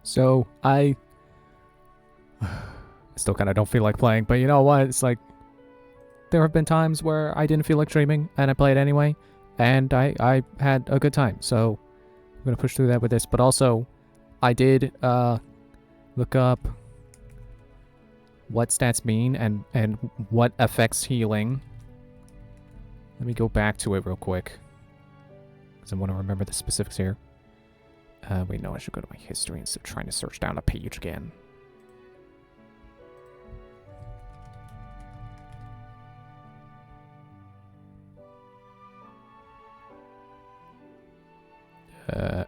So I still kind of don't feel like playing, but you know what? It's like there have been times where I didn't feel like streaming and I played anyway, and I had a good time. So I'm gonna push through that with this. But also, I did look up what stats mean and what affects healing. Let me go back to it real quick because I want to remember the specifics here. Wait, no, I should go to my history instead of trying to search down a page again.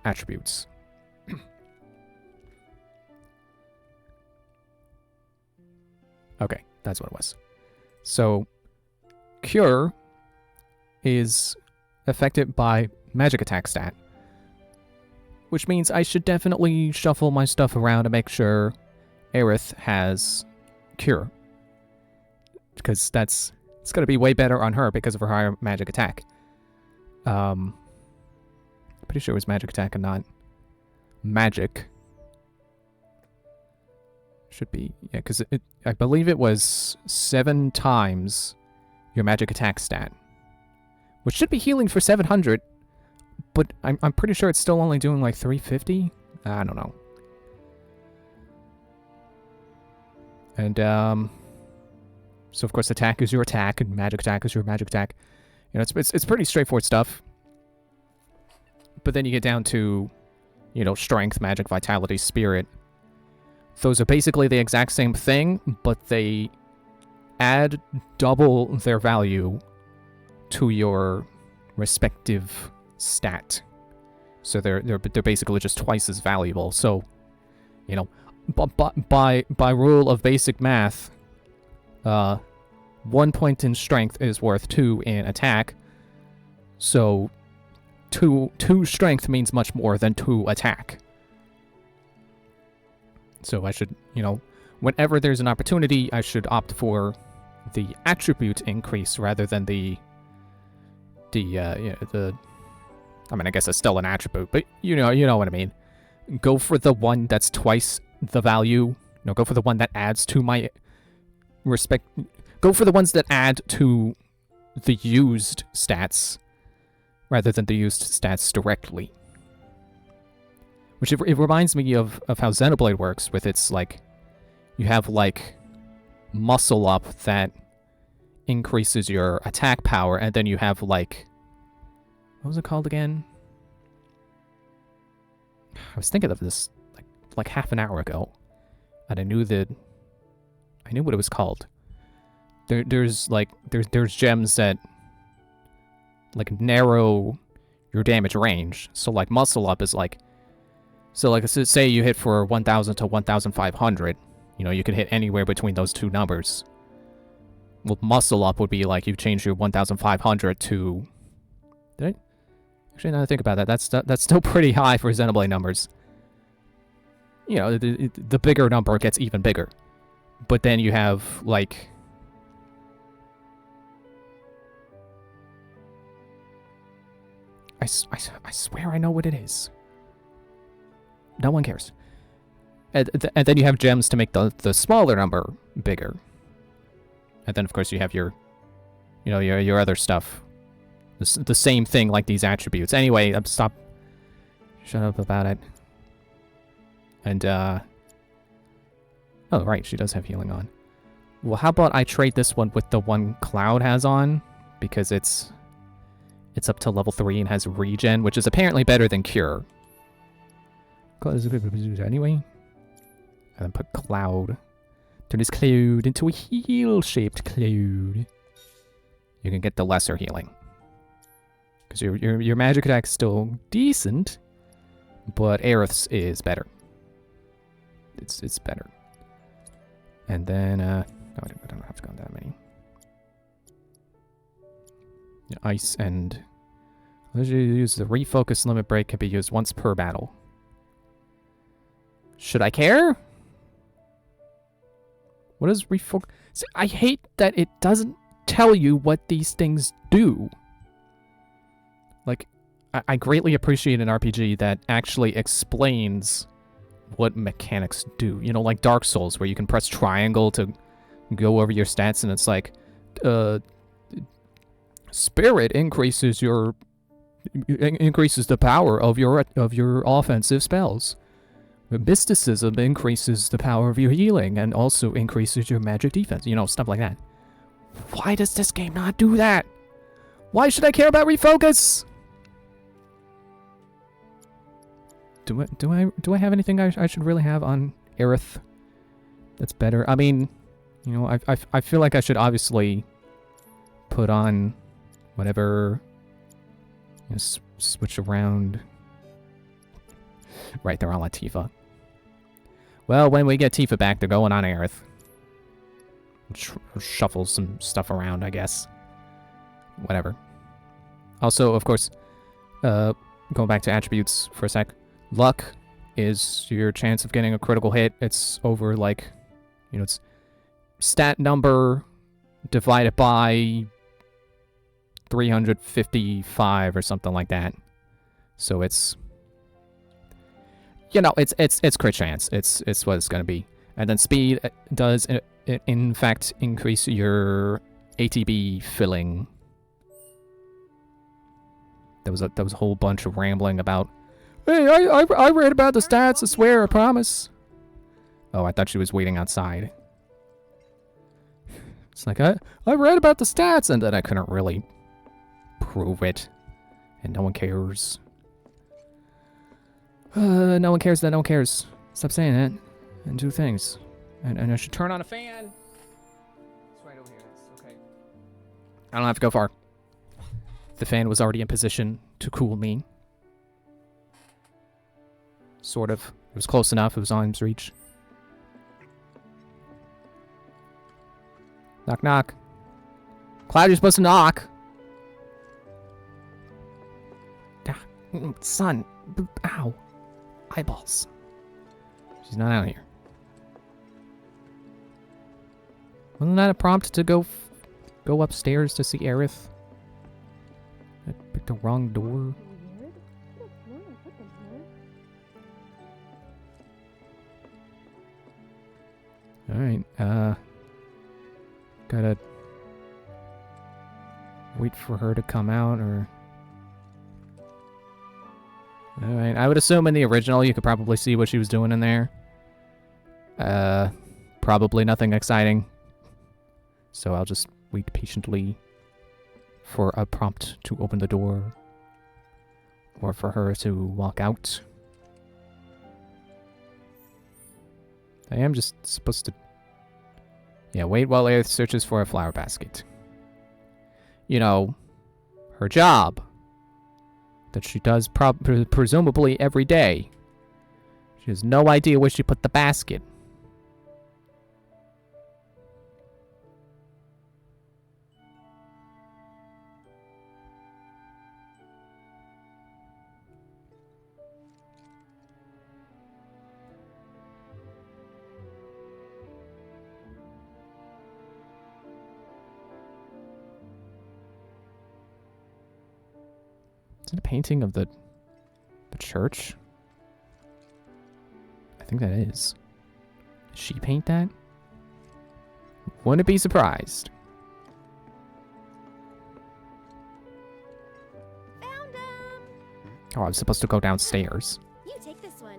Attributes. Okay, that's what it was. So, Cure is affected by magic attack stat, which means I should definitely shuffle my stuff around to make sure Aerith has Cure, because it's going to be way better on her because of her higher magic attack. Pretty sure it was magic attack and not magic. Should be, yeah, because I believe it was 7 times your magic attack stat, which should be healing for 700, but I'm pretty sure it's still only doing like 350. I don't know. And so of course attack is your attack and magic attack is your magic attack. You know, it's pretty straightforward stuff. But then you get down to, you know, strength, magic, vitality, spirit. Those are basically the exact same thing, but they add double their value to your respective stat. So they're basically just twice as valuable. So, you know, by rule of basic math, 1 point in strength is worth 2 in attack. So 2 strength means much more than 2 attack. So I should, you know, whenever there's an opportunity, I should opt for the attribute increase rather than I mean, I guess it's still an attribute, but you know what I mean. Go for the one that's twice the value. No, go for the one that adds to my respect. Go for the ones that add to the used stats rather than the used stats directly. Which it reminds me of how Xenoblade works with its, like, you have, like, muscle up that increases your attack power, and then you have, like, what was it called again? I was thinking of this, like half an hour ago, and I knew what it was called. There's gems that, like, narrow your damage range. So, like, muscle up is, like, so, like, say you hit for 1,000 to 1,500, you know, you can hit anywhere between those two numbers. Well, muscle up would be, like, you change your 1,500 to... Did I? Actually, now that I think about that, that's still pretty high for Xenoblade numbers. You know, the bigger number gets even bigger. But then you have, like... I swear I know what it is. No one cares. And then you have gems to make the smaller number bigger. And then, of course, you have your other stuff. The same thing like these attributes. Anyway, shut up about it. And, oh, right, she does have healing on. Well, how about I trade this one with the one Cloud has on? Because it's up to level 3 and has regen, which is apparently better than Cure. Anyway. And then put Cloud. Turn this Cloud into a heal-shaped Cloud. You can get the lesser healing. Because your magic attack's still decent, but Aerith's is better. It's better. And then, no, I don't have to go on that many. Yeah, ice and... Let's use the refocus limit break can be used once per battle. Should I care? What does refocus... See, I hate that it doesn't tell you what these things do. Like, I greatly appreciate an RPG that actually explains what mechanics do. You know, like Dark Souls, where you can press triangle to go over your stats, and it's like, Spirit increases the power of your offensive spells. Mysticism increases the power of your healing and also increases your magic defense. You know, stuff like that. Why does this game not do that? Why should I care about refocus? Do I have anything I should really have on Aerith that's better? I mean, you know, I feel like I should obviously put on whatever, you know, switch around. Right, they're all on Tifa. Well, when we get Tifa back, they're going on Aerith. Shuffle some stuff around, I guess. Whatever. Also, of course, going back to attributes for a sec. Luck is your chance of getting a critical hit. It's over, like, you know, it's stat number divided by 355 or something like that. So it's, you know, it's crit chance. It's what it's gonna be. And then speed does in fact increase your ATB filling. There was a whole bunch of rambling about, hey, I read about the stats, I swear, I promise. Oh, I thought she was waiting outside. It's like, I read about the stats, and then I couldn't really prove it. And no one cares. No one cares that no one cares. Stop saying that. And do things. And I should turn on a fan. It's right over here. It's okay. I don't have to go far. The fan was already in position to cool me. Sort of. It was close enough. It was arm's reach. Knock, knock. Cloud, you're supposed to knock. Son. Ow. Eyeballs. She's not out here. Wasn't that a prompt to go upstairs to see Aerith? I picked the wrong door. Alright, gotta wait for her to come out, or... Alright, I would assume in the original you could probably see what she was doing in there. Probably nothing exciting. So I'll just wait patiently for a prompt to open the door. Or for her to walk out. I am just supposed to... Yeah, wait while Aerith searches for a flower basket. You know, her job. That she does presumably every day. She has no idea where she put the basket. Is it a painting of the church? I think that is. Did she paint that? Wouldn't be surprised. Found them. Oh, I was supposed to go downstairs. You take this one.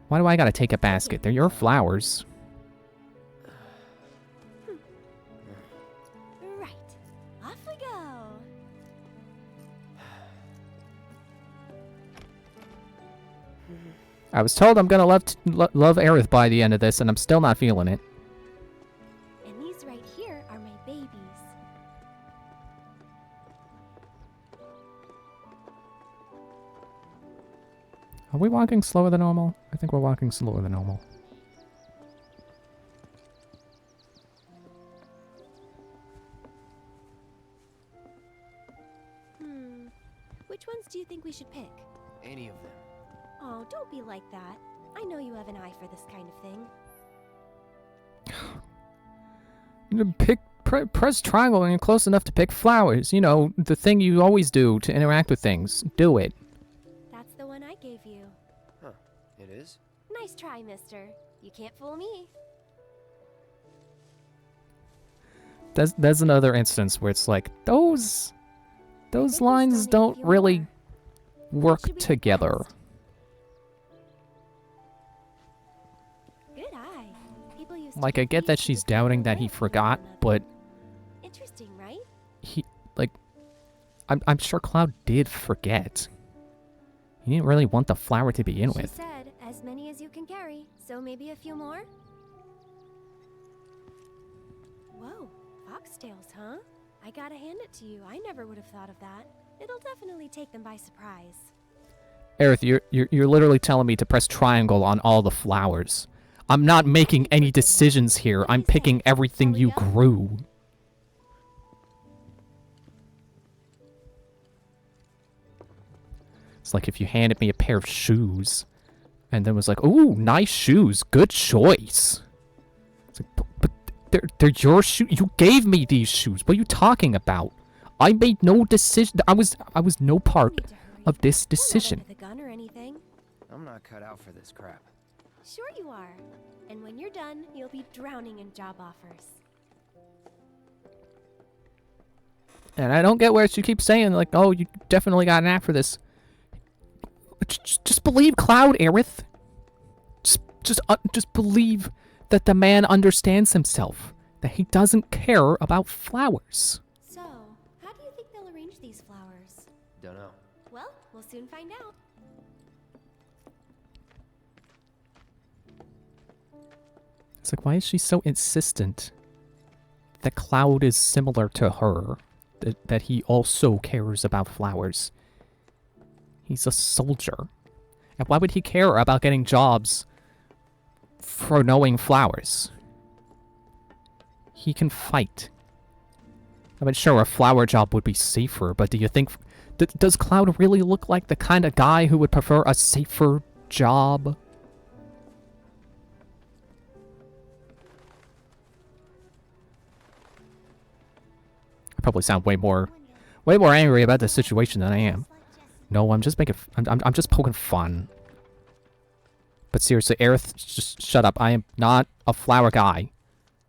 Why do I gotta take a basket? They're your flowers. Right. Off we go. I was told I'm gonna love Aerith by the end of this, and I'm still not feeling it. And these right here are my babies. Are we walking slower than normal? I think we're walking slower than normal. Which ones do you think we should pick? Any of them. Oh, don't be like that. I know you have an eye for this kind of thing. Press triangle when you're close enough to pick flowers. You know, the thing you always do to interact with things. Do it. That's the one I gave you. Nice try, mister. You can't fool me. There's another instance where it's like, those lines don't really work together. Good eye. People used to Like, I get that she's doubting that he forgot, but interesting, right? I'm sure Cloud did forget. He didn't really want the flower to begin She with. said, as many as you can carry, so maybe a few more? Whoa, foxtails, huh? I gotta hand it to you. I never would have thought of that. It'll definitely take them by surprise. Aerith, you're literally telling me to press triangle on all the flowers. I'm not making any decisions here. I'm picking everything you grew. It's like if you handed me a pair of shoes and then was like, "Ooh, nice shoes. Good choice." It's like, but they're your shoes. You gave me these shoes. What are you talking about? I made no decision. I was no part of this decision. The gun or anything. I'm not cut out for this crap. Sure you are. And when you're done, you'll be drowning in job offers. And I don't get where she keeps saying, like, "Oh, you definitely got an app for this." Just believe Cloud, Aerith. Just believe that the man understands himself. That he doesn't care about flowers. So, how do you think they'll arrange these flowers? Don't know. Well, we'll soon find out. It's like, why is she so insistent that Cloud is similar to her? That he also cares about flowers? He's a soldier. And why would he care about getting jobs for knowing flowers? He can fight. I mean, sure, a flower job would be safer, but do you think... does Cloud really look like the kind of guy who would prefer a safer job? I probably sound way more angry about the situation than I am. No, I'm just making... I'm just poking fun. But seriously, Aerith, just shut up. I am not a flower guy.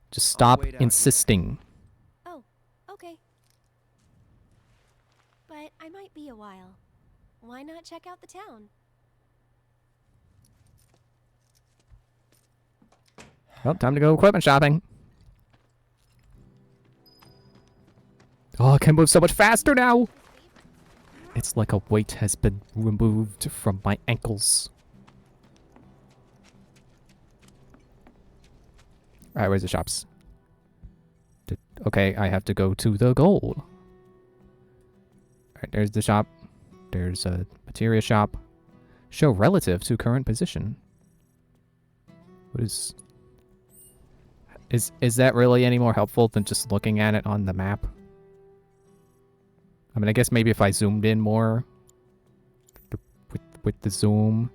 Just stop insisting. Oh, okay. But I might be a while. Why not check out the town? Well, time to go equipment shopping. Oh, I can move so much faster now! It's like a weight has been removed from my ankles. Alright, where's the shops? Okay, I have to go to the goal. Alright, there's the shop. There's a materia shop. Show relative to current position. What is... Is that really any more helpful than just looking at it on the map? I mean, I guess maybe if I zoomed in more with the zoom.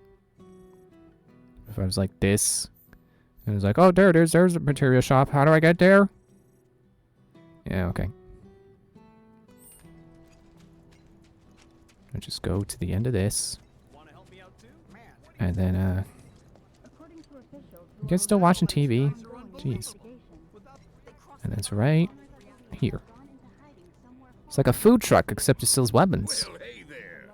If I was like this. And it was like, oh, there's a material shop. How do I get there? Yeah, okay. I'll just go to the end of this. And then, you guys still watching TV? Jeez. And it's right here. It's like a food truck, except it sells weapons. Well, hey there.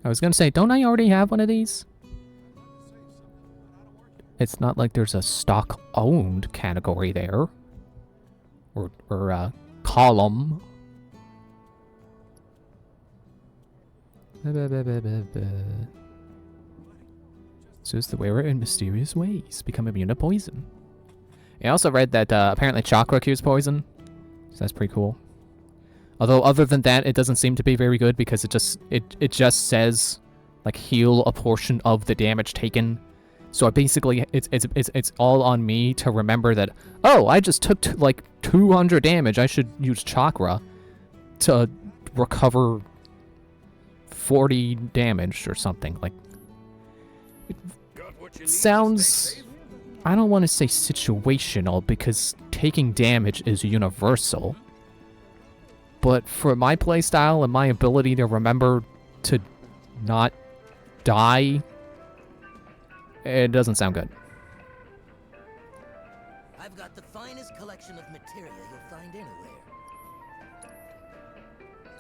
I was gonna say, don't I already have one of these? It's not like there's a stock-owned category there. Or a column. Soothes the wearer in mysterious ways. Become immune to poison. I also read that apparently chakra cures poison. So that's pretty cool. Although other than that, it doesn't seem to be very good because it just says like heal a portion of the damage taken. So basically it's all on me to remember that, oh, I just took like 200 damage. I should use chakra to recover 40 damage or something. Like it sounds, I don't want to say situational because taking damage is universal. But for my playstyle and my ability to remember to not die, it doesn't sound good. I've got the finest collection of materia you'll find anywhere.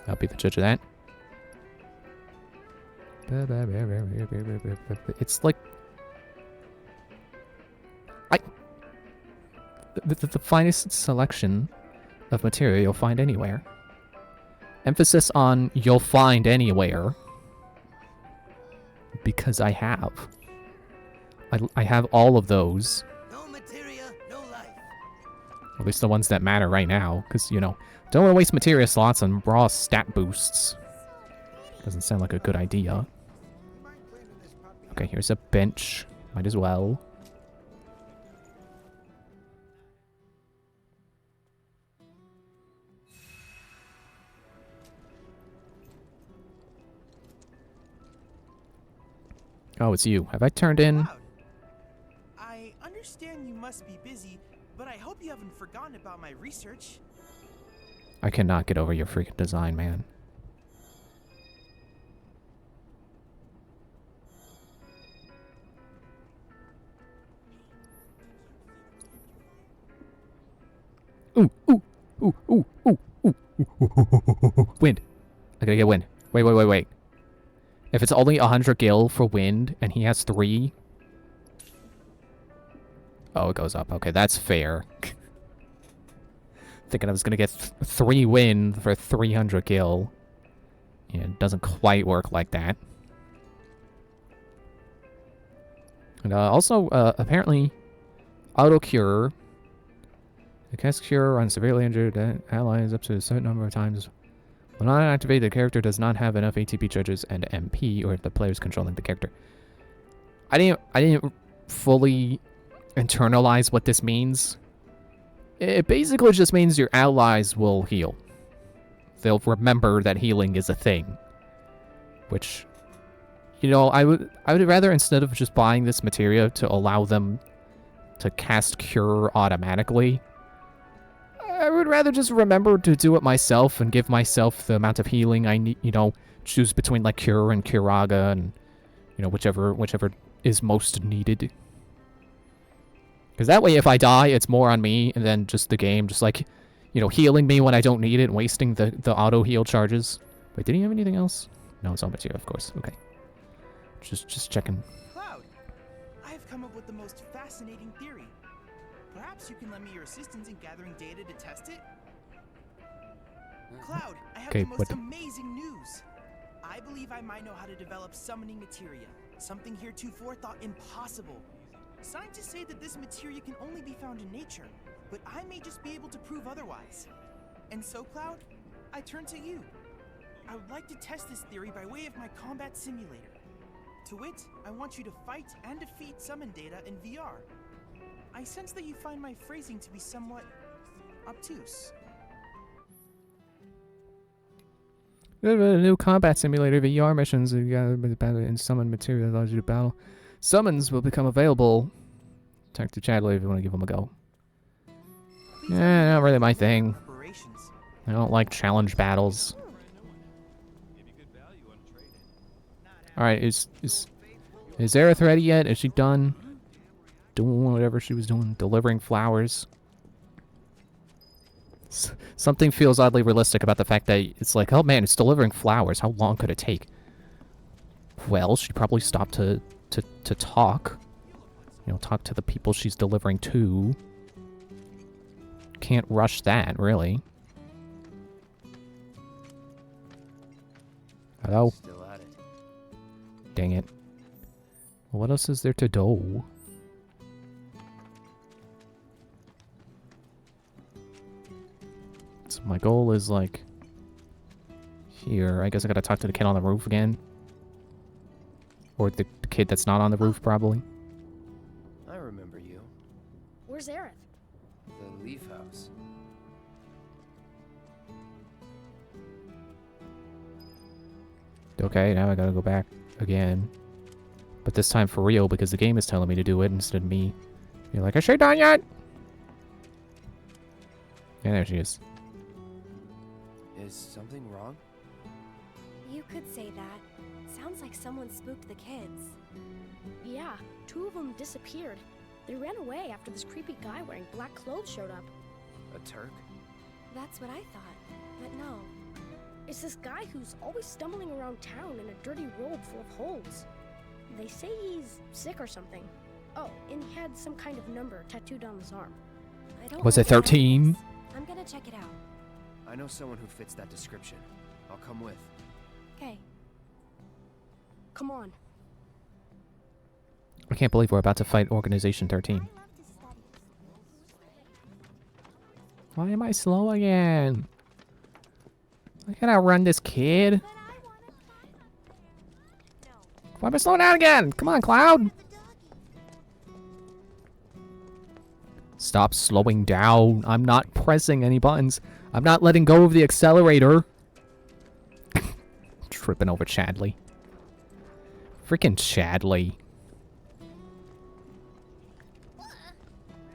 I'll be the judge of that. It's like... The finest selection of material you'll find anywhere. Emphasis on you'll find anywhere. Because I have. I have all of those. No materia, no life. At least the ones that matter right now. Because, you know, don't want to waste materia slots on raw stat boosts. Doesn't sound like a good idea. Okay, here's a bench. Might as well. Oh, it's you. Have I turned in? Cloud, I understand you must be busy, but I hope you haven't forgotten about my research. I cannot get over your freaking design, man. Ooh, ooh, ooh, ooh, ooh, ooh, ooh. Wind. I gotta get wind. Wait. If it's only 100 gil for wind, and he has 3... Oh, it goes up. Okay, that's fair. Thinking I was gonna get 3 wind for 300 gil. Yeah, it doesn't quite work like that. And also, apparently, auto-cure. The cast cure on severely injured allies up to a certain number of times. When not activated, the character does not have enough ATP charges and MP, or the player's controlling the character. I didn't fully internalize what this means. It basically just means your allies will heal. They'll remember that healing is a thing. Which, you know, I would rather, instead of just buying this materia to allow them to cast cure automatically, I would rather just remember to do it myself and give myself the amount of healing I need, you know, choose between like Cure and Curaga and, you know, whichever is most needed. Because that way if I die, it's more on me, and then just the game just like, you know, healing me when I don't need it and wasting the auto heal charges. Wait, did he have anything else? No, it's all material, of course. Okay. Just checking. Cloud, I have come up with the most fascinating theory. Perhaps you can lend me your assistance in gathering data to test it? Cloud, I have the most amazing news. I believe I might know how to develop summoning materia, something heretofore thought impossible. Scientists say that this materia can only be found in nature, but I may just be able to prove otherwise. And so, Cloud, I turn to you. I would like to test this theory by way of my combat simulator. To wit, I want you to fight and defeat summon data in VR. I sense that you find my phrasing to be somewhat obtuse. New combat simulator VR missions and summon material that allows you to battle. Summons will become available. Talk to Chadley if you want to give them a go. Yeah, not really my thing. I don't like challenge battles. Alright, is Aerith ready yet? Is she done doing whatever she was doing? Delivering flowers? Something feels oddly realistic about the fact that it's like, oh man, it's delivering flowers. How long could it take? Well, she probably stopped to talk. You know, talk to the people she's delivering to. Can't rush that, really. Hello? Still at it. Dang it. Well, what else is there to do? So my goal is, like, here. I guess I gotta talk to the kid on the roof again. Or the kid that's not on the roof, probably. I remember you. Where's Aerith? The Leaf House. Okay, now I gotta go back again. But this time for real, because the game is telling me to do it instead of me. You're like, is she done yet? Yeah, there she is. Is Is something wrong? You could say that. Sounds like someone spooked the kids. Yeah, 2 of them disappeared. They ran away after this creepy guy wearing black clothes showed up. A Turk? That's what I thought, but no. It's this guy who's always stumbling around town in a dirty robe full of holes. They say he's sick or something. Oh, and he had some kind of number tattooed on his arm. I don't Was know it what that 13? is. I'm gonna check it out. I know someone who fits that description. I'll come with. Okay. Come on. I can't believe we're about to fight Organization 13. Why am I slow again? I can outrun this kid. Why am I slowing down again? Come on, Cloud. Stop slowing down. I'm not pressing any buttons. I'm not letting go of the accelerator. Tripping over Chadley. Freaking Chadley.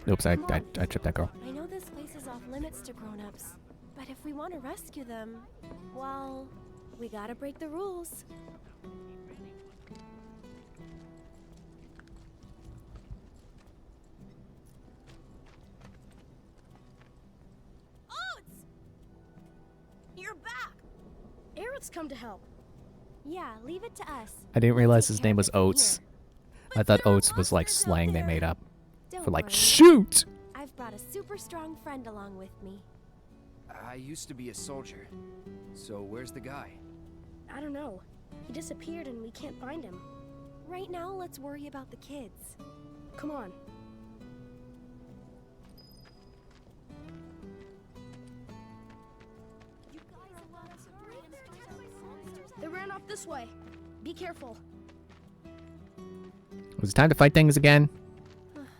Oops, I tripped that girl. I know this place is off limits to grown-ups, but if we want to rescue them, well, we gotta break the rules. Oats! You're back! Eric's come to help. Yeah, leave it to us. I didn't We'll realize take his care name of was it from Oats. here. I thought Oats was like monsters out slang they there. made up. Don't For like, worry. shoot! I've brought a super strong friend along with me. I used to be a soldier. So where's the guy? I don't know. He disappeared and we can't find him. Right now, let's worry about the kids. Come on. They ran off this way. Be careful. Was it time to fight things again?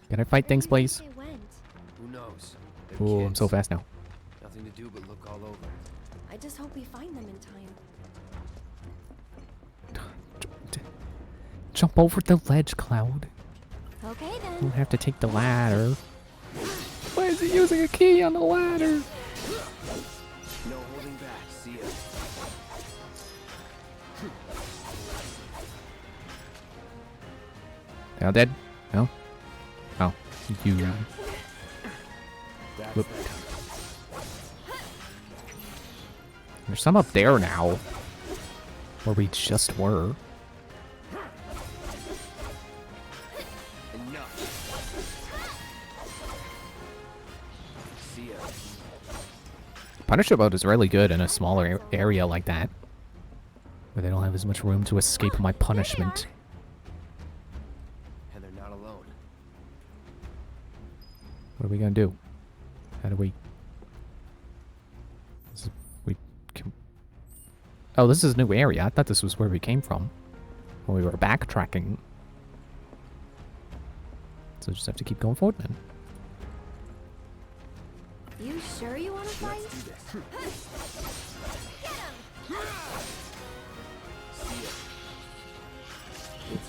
Can I fight things, Where do you please? think they went? Who knows? They're Oh, I'm kids. so fast now. Nothing to do but look all over. I just hope we find them in time. Jump over the ledge, Cloud. Okay You then. don't have to take the ladder. Why is he using a key on the ladder? No holding back. See ya. They all dead? No? Oh. You. That's Whoop. that. There's some up there now. Where we just were. Enough. See ya. Punisher mode is really good in a smaller area like that. Where they don't have as much room to escape my punishment. And they're not alone. What are we gonna do? How do we... Oh, this is a new area. I thought this was where we came from. When we were backtracking. So just have to keep going forward then. You sure you want to fight? Let's do this.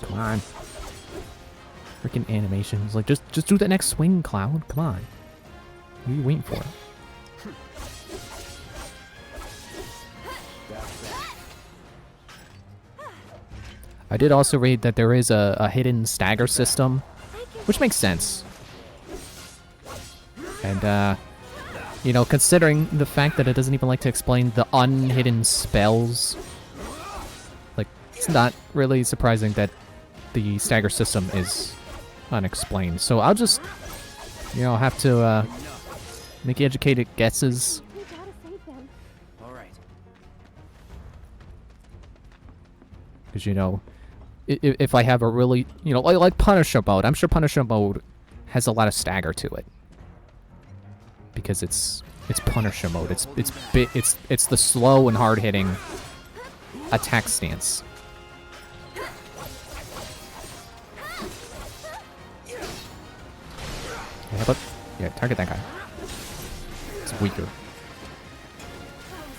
Come on. Freaking animations. Like, just do the next swing, Cloud. Come on. What are you waiting for? I did also read that there is a hidden stagger system, which makes sense. And, you know, considering the fact that it doesn't even like to explain the unhidden spells, like, it's not really surprising that the stagger system is unexplained. So I'll just, you know, have to, make educated guesses. We gotta save them. All right. Because, you know, if I have a really, you know, like Punisher mode, I'm sure Punisher mode has a lot of stagger to it. Because it's Punisher mode. It's the slow and hard hitting attack stance. Yeah, but yeah, target that guy. It's weaker.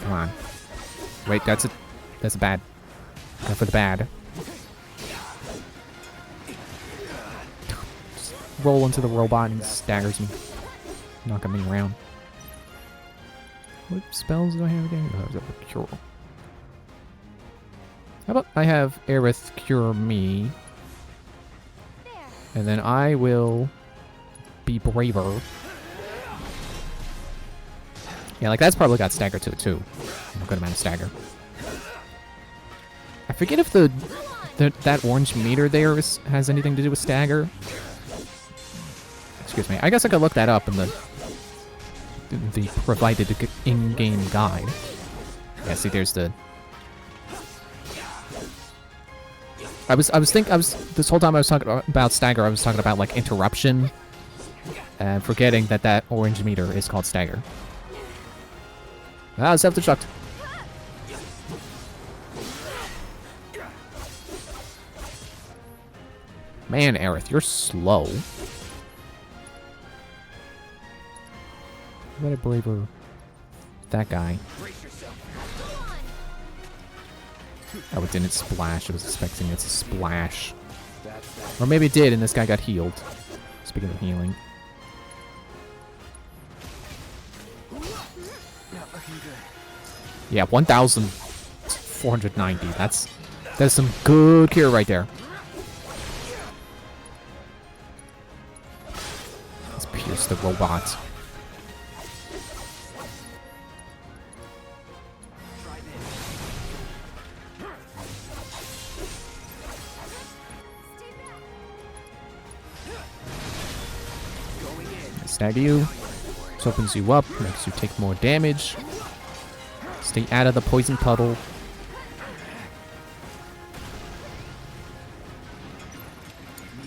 Come on. Wait, that's a bad. Go for the bad. Just roll into the robot and he staggers me, knocking me around. What spells do I have again? Oh, that was cure. How about I have Aerith cure me, There. and then I will be braver. Yeah, like that's probably got stagger to it too. A good amount of stagger. I forget if that orange meter there has anything to do with stagger. Excuse me. I guess I could look that up in the provided in-game guide. Yeah, see, there's the. This whole time I was talking about stagger. I was talking about like interruption, and forgetting that orange meter is called stagger. Ah, self-destruct. Man, Aerith, you're slow. You better braver that guy. Oh, it didn't splash. I was expecting it to splash. Or maybe it did, and this guy got healed. Speaking of healing. Yeah, 1,490. That's some good cure right there. Let's pierce the robot. Stagger you. This opens you up, makes you take more damage. Stay out of the poison puddle.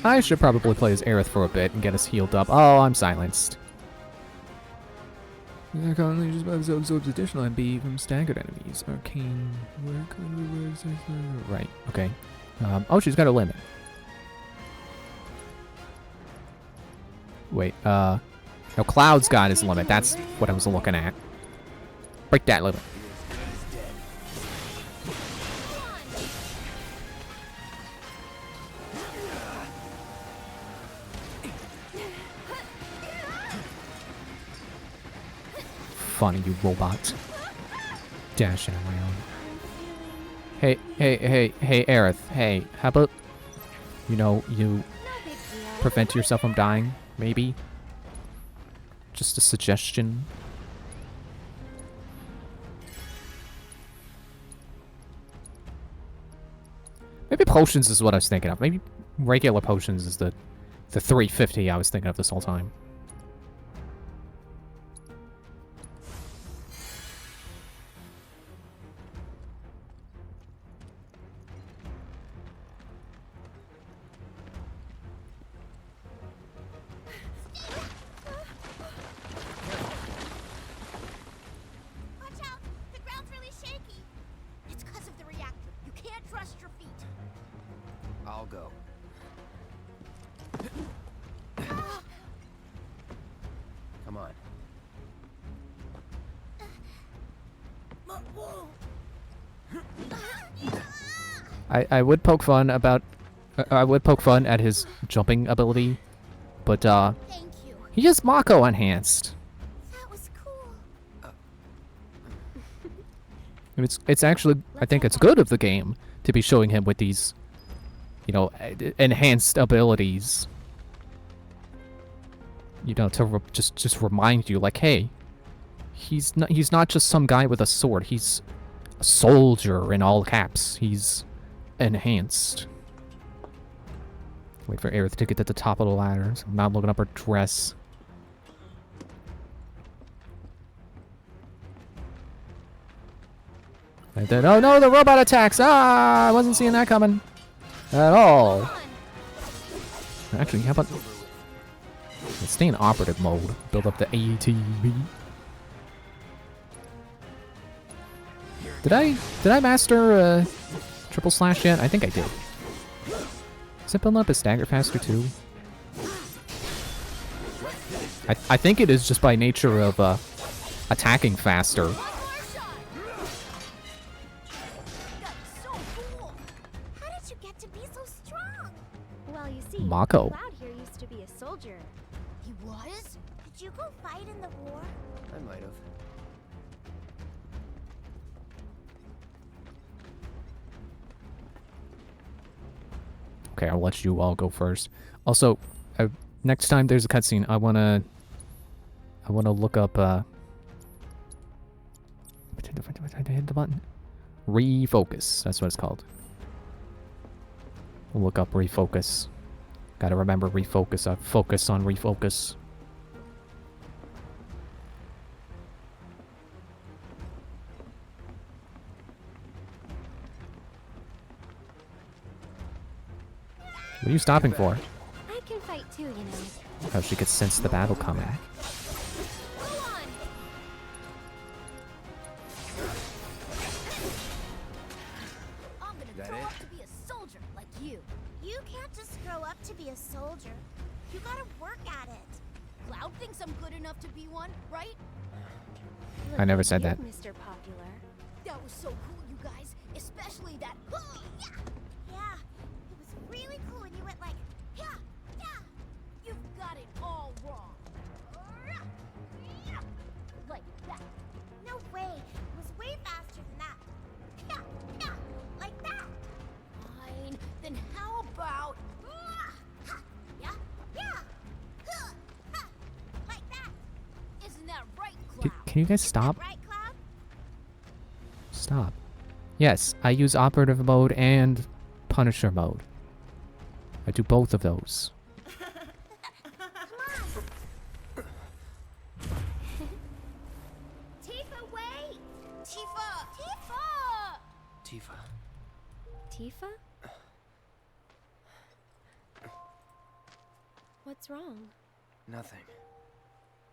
I should probably play as Aerith for a bit and get us healed up. Oh, I'm silenced. They're currently just absorbs additional MP from staggered enemies. Arcane. Right, okay. Oh, she's got a limit. Wait, no, Cloud's got his limit. That's what I was looking at. Break that limit. Funny, you robot. Dashing around. Hey, Aerith. Hey, how about, you know, you No big deal. prevent yourself from dying, maybe? Just a suggestion. Maybe potions is what I was thinking of. Maybe regular potions is the 350 I was thinking of this whole time. Watch out! The ground's really shaky. It's because of the reactor. You can't trust your feet. I'll go. Come on. I would poke fun about I would poke fun at his jumping ability, but Thank you. he is Mako enhanced. That was cool. And it's actually, I think it's good of the game to be showing him with these, you know, enhanced abilities. You know, to just remind you, like, hey, he's not just some guy with a sword. He's a soldier in all caps. He's enhanced. Wait for Aerith to get to the top of the ladder. So I'm not looking up her dress. And then, oh no, the robot attacks! Ah, I wasn't seeing that coming at all. Actually, how about let's stay in operative mode. Build up the ATB. Did I master triple slash yet? I think I did. Is it building up a stagger faster too? I think it is just by nature of attacking faster. That's so cool. How did you get to be so strong? Well, you see, Mako. Cloud here used to be a soldier. He was? Did you go fight in the war? I might have. Okay, I'll let you all go first. Also, next time there's a cutscene, I wanna look up. Hit the button. Refocus. That's what it's called. Look up refocus. Gotta remember refocus. Focus on refocus. What are you stopping for? I can fight too, you know. Oh, she could sense the battle coming. Go on. I'm gonna That grow it? up to be a soldier like you. You can't just grow up to be a soldier. You gotta work at it. Cloud thinks I'm good enough to be one, right? I never Look said at that. you, Mr. Popular. That was so cool, you guys. Especially that. Yeah. Yeah. It was really cool, and you went like, yeah, yeah. You've got it all wrong. Like that. No way. It was way faster than that. Yeah, yeah. Like that. Fine. Then how about? Yeah, yeah. Like that. Isn't that right, Cloud? Can you guys stop? Right, Cloud? Stop. Yes, I use operative mode and Punisher mode. I do both of those. Tifa, wait! Tifa! Tifa! Tifa. Tifa? What's wrong? Nothing.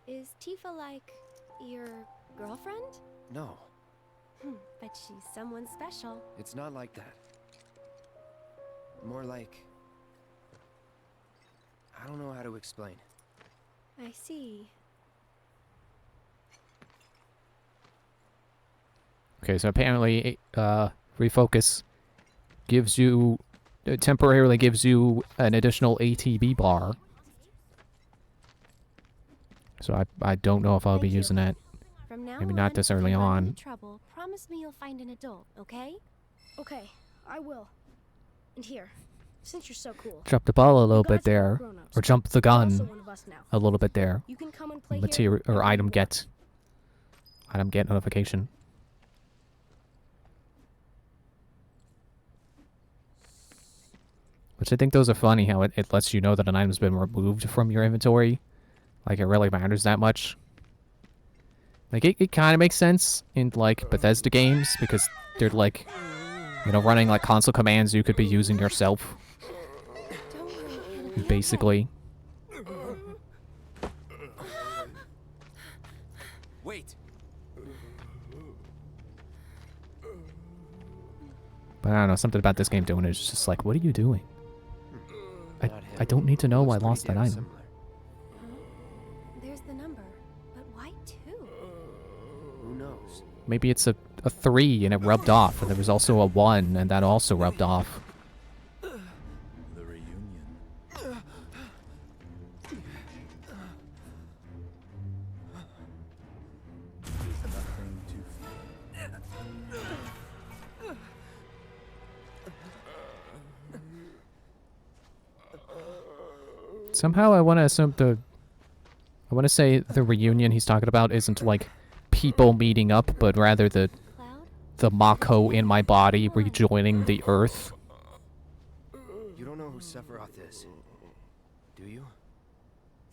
Is Tifa like your girlfriend? No, But she's someone special. it's not like that. More like... I don't know how to explain. I see. Okay, so apparently, refocus gives you temporarily gives you an additional ATB bar. So I don't know if I'll be Thank you. using that. From now Maybe on, not this if early you run on. into trouble, promise me you'll find an adult, okay? Okay, I will. And here, since you're so cool, Jump the ball a little you bit guys are all there, grown-ups. or jump the You're also gun one of us now. a little bit there. You can come and play Material here or whenever you item want. get. Item get notification. Which I think those are funny, how it lets you know that an item's been removed from your inventory. Like, it really matters that much. Like, it kind of makes sense in, like, Bethesda games, because they're, like, you know, running, like, console commands you could be using yourself, Don't worry, it'll be basically. Wait! But I don't know, something about this game doing it is just like, what are you doing? Not him. I don't need to know I Looks lost that pretty damn item. similar. There's the number. But why two? Who knows? Maybe it's a 3 and it rubbed off, and there was also a 1 and that also rubbed off. The reunion. There's nothing to fear. Somehow I want to assume I want to say the reunion he's talking about isn't like people meeting up, but rather the Cloud? Mako in my body rejoining the Earth. You don't know who Sephiroth is, do you?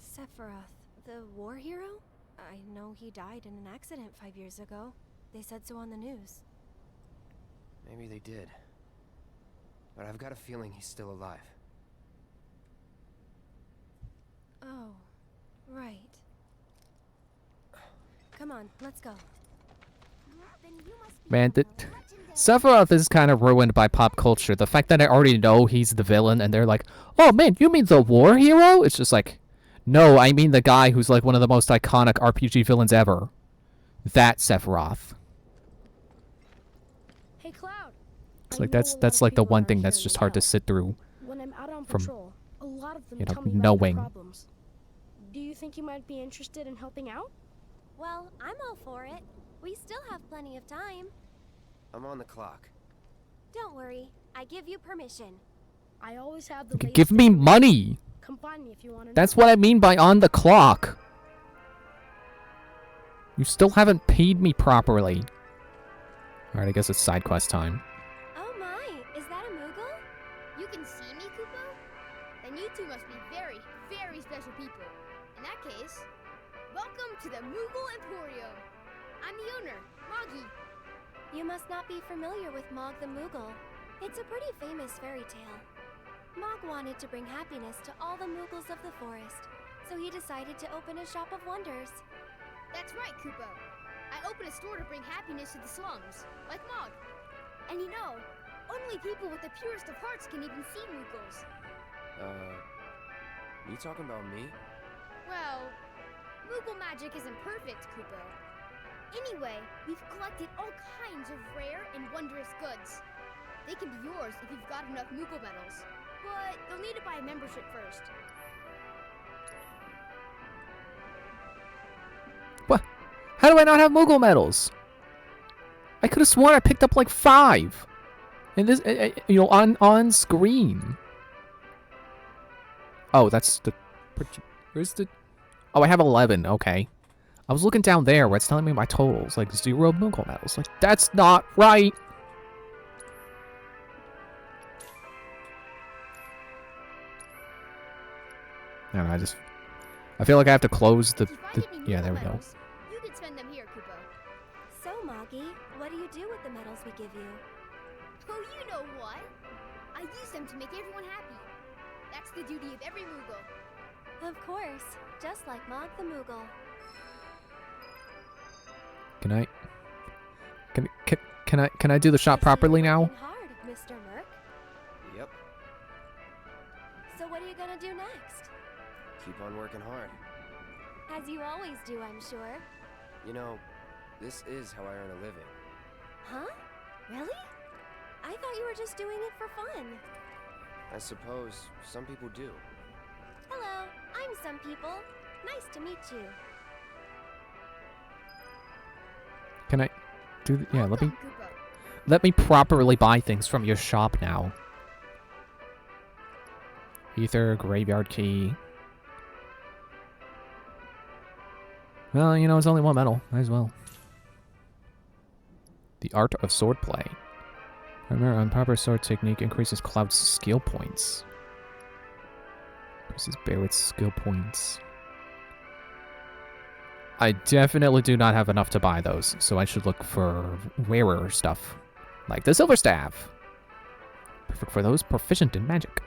Sephiroth, the war hero? I know he died in an accident 5 years ago. They said so on the news. Maybe they did. But I've got a feeling he's still alive. Oh, right. Come on, let's go. Then you must be Man, the that legendary Sephiroth is kind of ruined by pop culture. The fact that I already know he's the villain and they're like, "Oh man, you mean the war hero?" It's just like, no, I mean the guy who's like one of the most iconic RPG villains ever. That Sephiroth. Hey, Cloud. It's I like know a that's lot of like the people one around thing here that's in just the hard to town. sit through. When I'm out on from, patrol, a lot of them you know, tell me knowing. about their problems. Do you think you might be interested in helping out? Well, I'm all for it. We still have plenty of time. I'm on the clock. Don't worry, I give you permission. I always have the Give me money! Come find me if you want to. That's what I mean by on the clock. You still haven't paid me properly. Alright, I guess it's side quest time. Oh my, is that a Moogle? You can see me, Kupo? Then you two must be very, very special people. In that case, welcome to the Moogle Emporium. I'm the owner, Moggy. You must not be familiar with Mog the Moogle. It's a pretty famous fairy tale. Mog wanted to bring happiness to all the Moogles of the forest, so he decided to open a shop of wonders. That's right, Kupo. I opened a store to bring happiness to the slums, like Mog. And you know, only people with the purest of hearts can even see Moogles. You talking about me? Well, Moogle magic isn't perfect, Kupo. Anyway, we've collected all kinds of rare and wondrous goods. They can be yours if you've got enough Moogle medals, but you'll need to buy a membership first. What? How do I not have Moogle medals? I could have sworn I picked up like 5. And this, you know, on screen. Oh, that's the... Where's the... Oh, I have 11. Okay. I was looking down there where it's telling me my totals. Like, 0 Moogle medals. Like, that's not right! I don't know, I feel like I have to close the... Yeah, there we go. You can spend them here, Kupo. So, Moggy, what do you do with the medals we give you? Oh, you know what? I use them to make everyone happy. That's the duty of every Moogle. Of course, just like Mog the Moogle. Can I do the shop properly now? Working hard, Mr. Merc. Yep. So what are you gonna do next? Keep on working hard. As you always do, I'm sure. You know, this is how I earn a living. Huh? Really? I thought you were just doing it for fun. I suppose some people do. Hello, I'm some people. Nice to meet you. Can I do... Yeah, Welcome, Kupo. let me properly buy things from your shop now. Ether, graveyard key. Well, you know, it's only 1 medal. Might as well. The art of swordplay. Remember, improper sword technique increases Cloud's skill points. Increases Barrett's skill points. I definitely do not have enough to buy those, so I should look for rarer stuff. Like the Silver Staff. Perfect for those proficient in magic.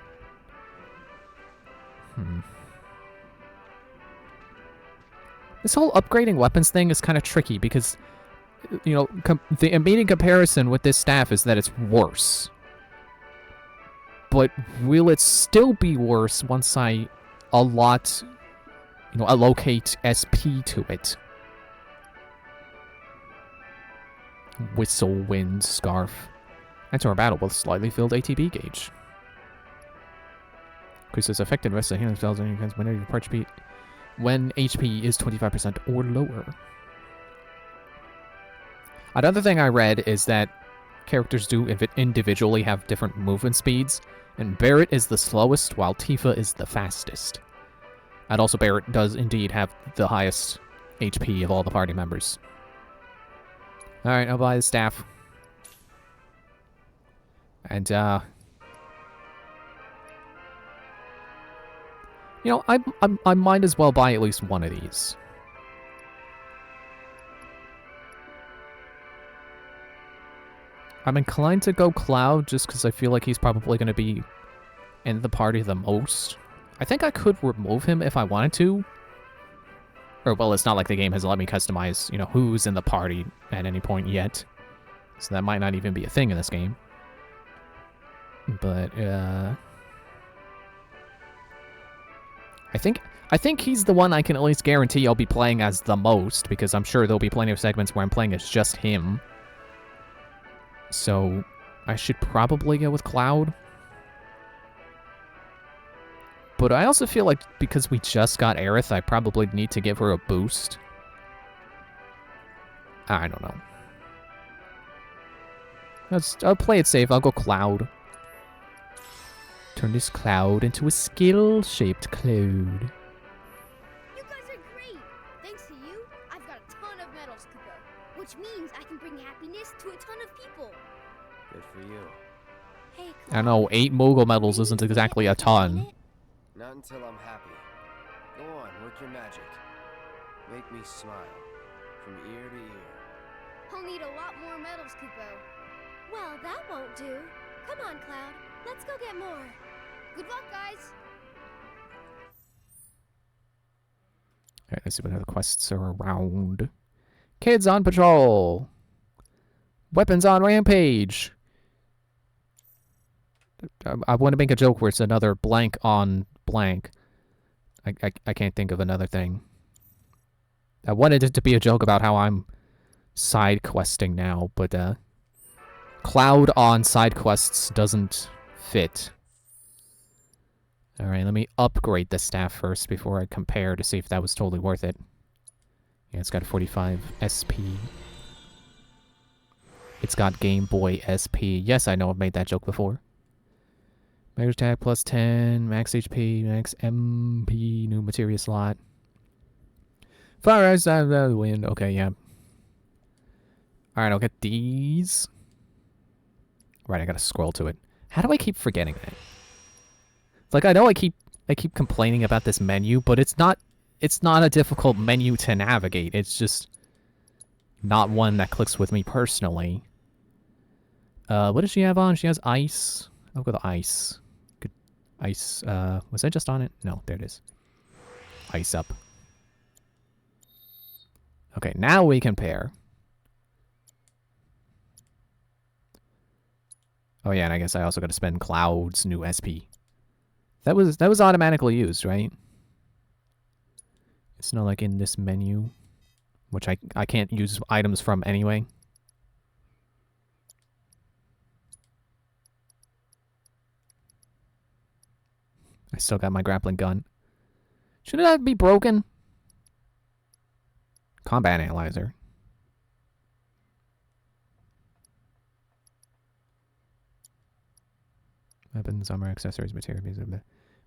This whole upgrading weapons thing is kind of tricky because, you know, the immediate comparison with this staff is that it's worse. But will it still be worse once I allocate SP to it? Whistle, wind, scarf. Enter a battle with slightly filled ATB gauge. Increases effectiveness of healing spells and you whenever you approach HP when HP is 25% or lower. Another thing I read is that characters do individually have different movement speeds, and Barrett is the slowest while Tifa is the fastest. And also Barrett does indeed have the highest HP of all the party members. Alright, I'll buy the staff. And, you know, I might as well buy at least one of these. I'm inclined to go Cloud just because I feel like he's probably going to be in the party the most. I think I could remove him if I wanted to. Or, well, it's not like the game has let me customize, you know, who's in the party at any point yet. So that might not even be a thing in this game. But, I think he's the one I can at least guarantee I'll be playing as the most, because I'm sure there'll be plenty of segments where I'm playing as just him. So, I should probably go with Cloud. But I also feel like because we just got Aerith, I probably need to give her a boost. I don't know. I'll play it safe. I'll go Cloud. Turn this cloud into a skill-shaped cloud. You guys are great! Thanks to you, I've got a ton of medals, Kupo. Which means I can bring happiness to a ton of people. Good for you. Hey, I know, 8 Moogle medals isn't exactly a ton. Not until I'm happy. Go on, work your magic. Make me smile. From ear to ear. I'll need a lot more medals, Kupo. Well, that won't do. Come on, Cloud. Let's go get more. Good luck, guys! Alright, let's see what other quests are around. Kids on patrol! Weapons on rampage! I want to make a joke where it's another blank on blank. I can't think of another thing. I wanted it to be a joke about how I'm side questing now, but Cloud on side quests doesn't fit. Alright, let me upgrade the staff first before I compare to see if that was totally worth it. Yeah, it's got 45 SP. It's got Game Boy SP. Yes, I know I've made that joke before. Max attack plus 10, max HP, max MP, new materia slot. Fire eyes out of the wind. Okay, yeah. Alright, I'll get these. Right, I gotta scroll to it. How do I keep forgetting that? Like, I know I keep complaining about this menu, but it's not a difficult menu to navigate. It's just not one that clicks with me personally. What does she have on? She has ice. I'll go to ice. Good. Ice, was I just on it? No, there it is. Ice up. Okay, now we compare. Oh yeah, and I guess I also got to spend Cloud's new SP. That was automatically used, right? It's not like in this menu, which I can't use items from anyway. I still got my grappling gun. Shouldn't that be broken? Combat analyzer. Weapons, armor, accessories, materials,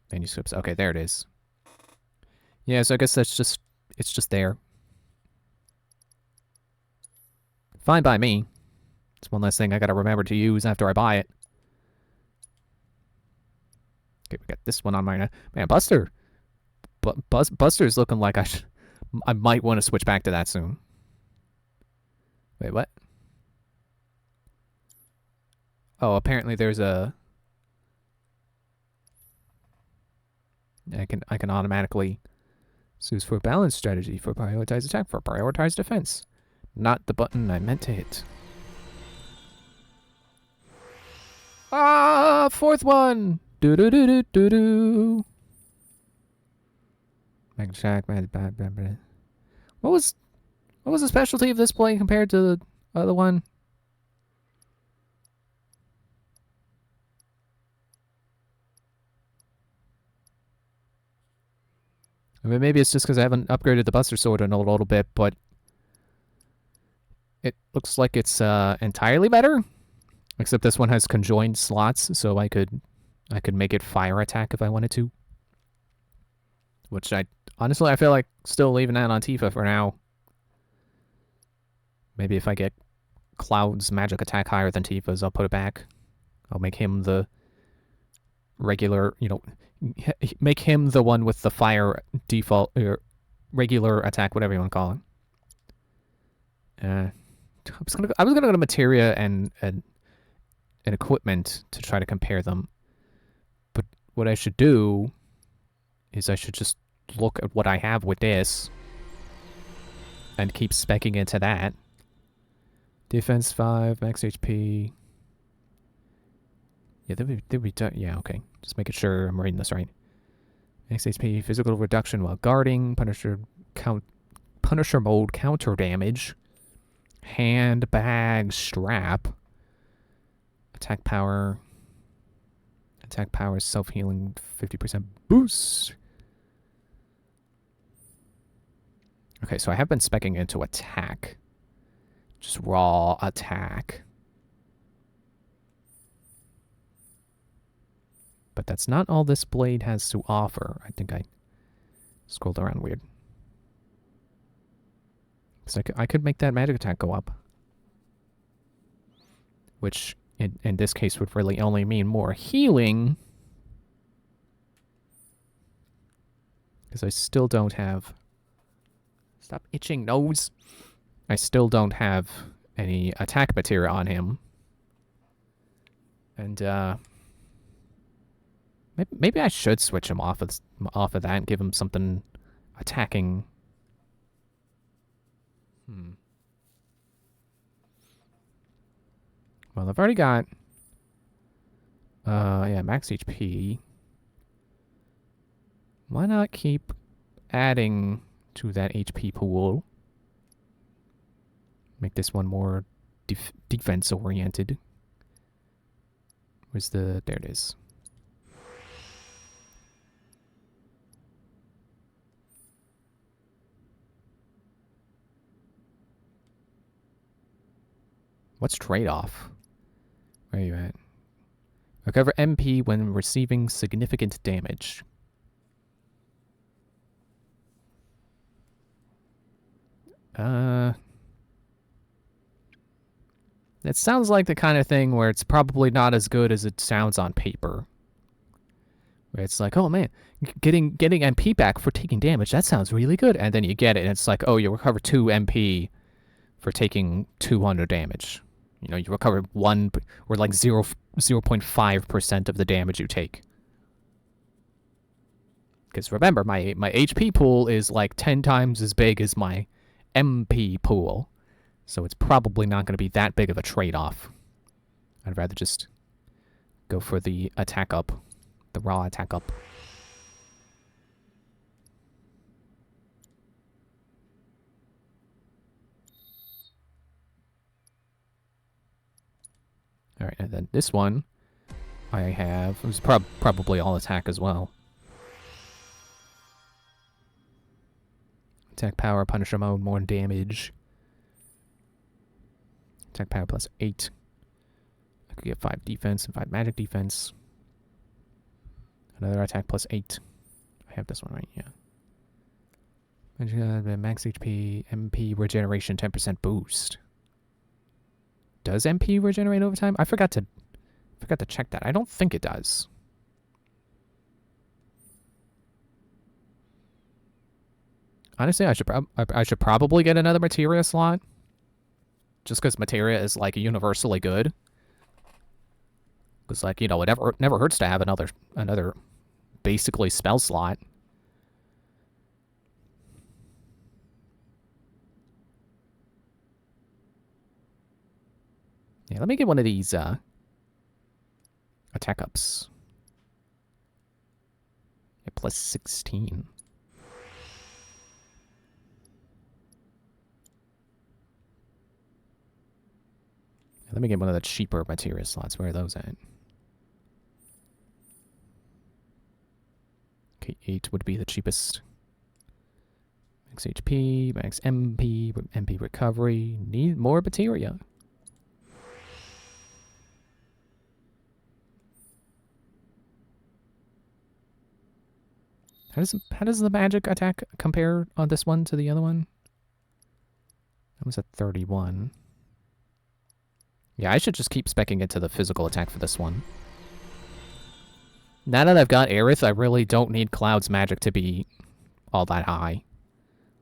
manuscripts. Okay, there it is. Yeah, so I guess it's just there. Fine by me. It's one less thing I gotta remember to use after I buy it. Okay, we got this one on my... Man, Buster! Buster's looking like I might want to switch back to that soon. Wait, what? Oh, apparently there's a... I can automatically choose for balance strategy, for prioritize attack, for prioritize defense. Not the button I meant to hit. Ah, fourth one. Do do do do do do. Mag attack, What was the specialty of this play compared to the other one? I mean, maybe it's just because I haven't upgraded the Buster Sword in a little bit, but it looks like it's entirely better. Except this one has conjoined slots, so I could make it fire attack if I wanted to. Which honestly I feel like still leaving that on Tifa for now. Maybe if I get Cloud's magic attack higher than Tifa's, I'll put it back. I'll make him the regular, make him the one with the fire default, or regular attack, whatever you want to call it. I was gonna go to materia and equipment to try to compare them, but what I should do is I should just look at what I have with this and keep speccing into that. Defense 5, max HP. Yeah, yeah, okay. Just making sure I'm reading this right. Max HP, physical reduction while guarding, Punisher mode, counter damage, handbag strap, attack power, self-healing, 50% boost. Okay, so I have been speccing into attack. Just raw attack. But that's not all this blade has to offer. I think I scrolled around weird. So I could make that magic attack go up. Which, in this case, would really only mean more healing. Because I still don't have... Stop itching, nose! I still don't have any attack materia on him. And, maybe I should switch him off of that and give him something attacking. Well, I've already got... yeah, max HP. Why not keep adding to that HP pool? Make this one more defense-oriented. Where's the... There it is. What's trade-off? Where are you at? Recover MP when receiving significant damage. It sounds like the kind of thing where it's probably not as good as it sounds on paper. Where it's like, oh man, getting MP back for taking damage, that sounds really good. And then you get it, and it's like, oh, you recover 2 MP for taking 200 damage. You know, you recover 1, or like 0.5% of the damage you take. Because remember, my HP pool is like 10 times as big as my MP pool. So it's probably not going to be that big of a trade-off. I'd rather just go for the attack up. The raw attack up. Alright, and then this one I have... It was probably all attack as well. Attack power, Punisher mode, more damage. Attack power plus 8. I could get 5 defense and 5 magic defense. Another attack plus 8. I have this one right, yeah. Max HP, MP regeneration 10% boost. Does MP regenerate over time? I forgot to check that. I don't think it does. Honestly, I should probably get another materia slot. Just because materia is like universally good. Because like, you know, it never hurts to have another basically spell slot. Yeah, let me get one of these attack ups. Yeah, plus 16. Let me get one of the cheaper materia slots. Where are those at? Okay, 8 would be the cheapest. Max HP, max MP, MP recovery. Need more materia. How does the magic attack compare on this one to the other one? That was a 31. Yeah, I should just keep speccing into the physical attack for this one. Now that I've got Aerith, I really don't need Cloud's magic to be all that high.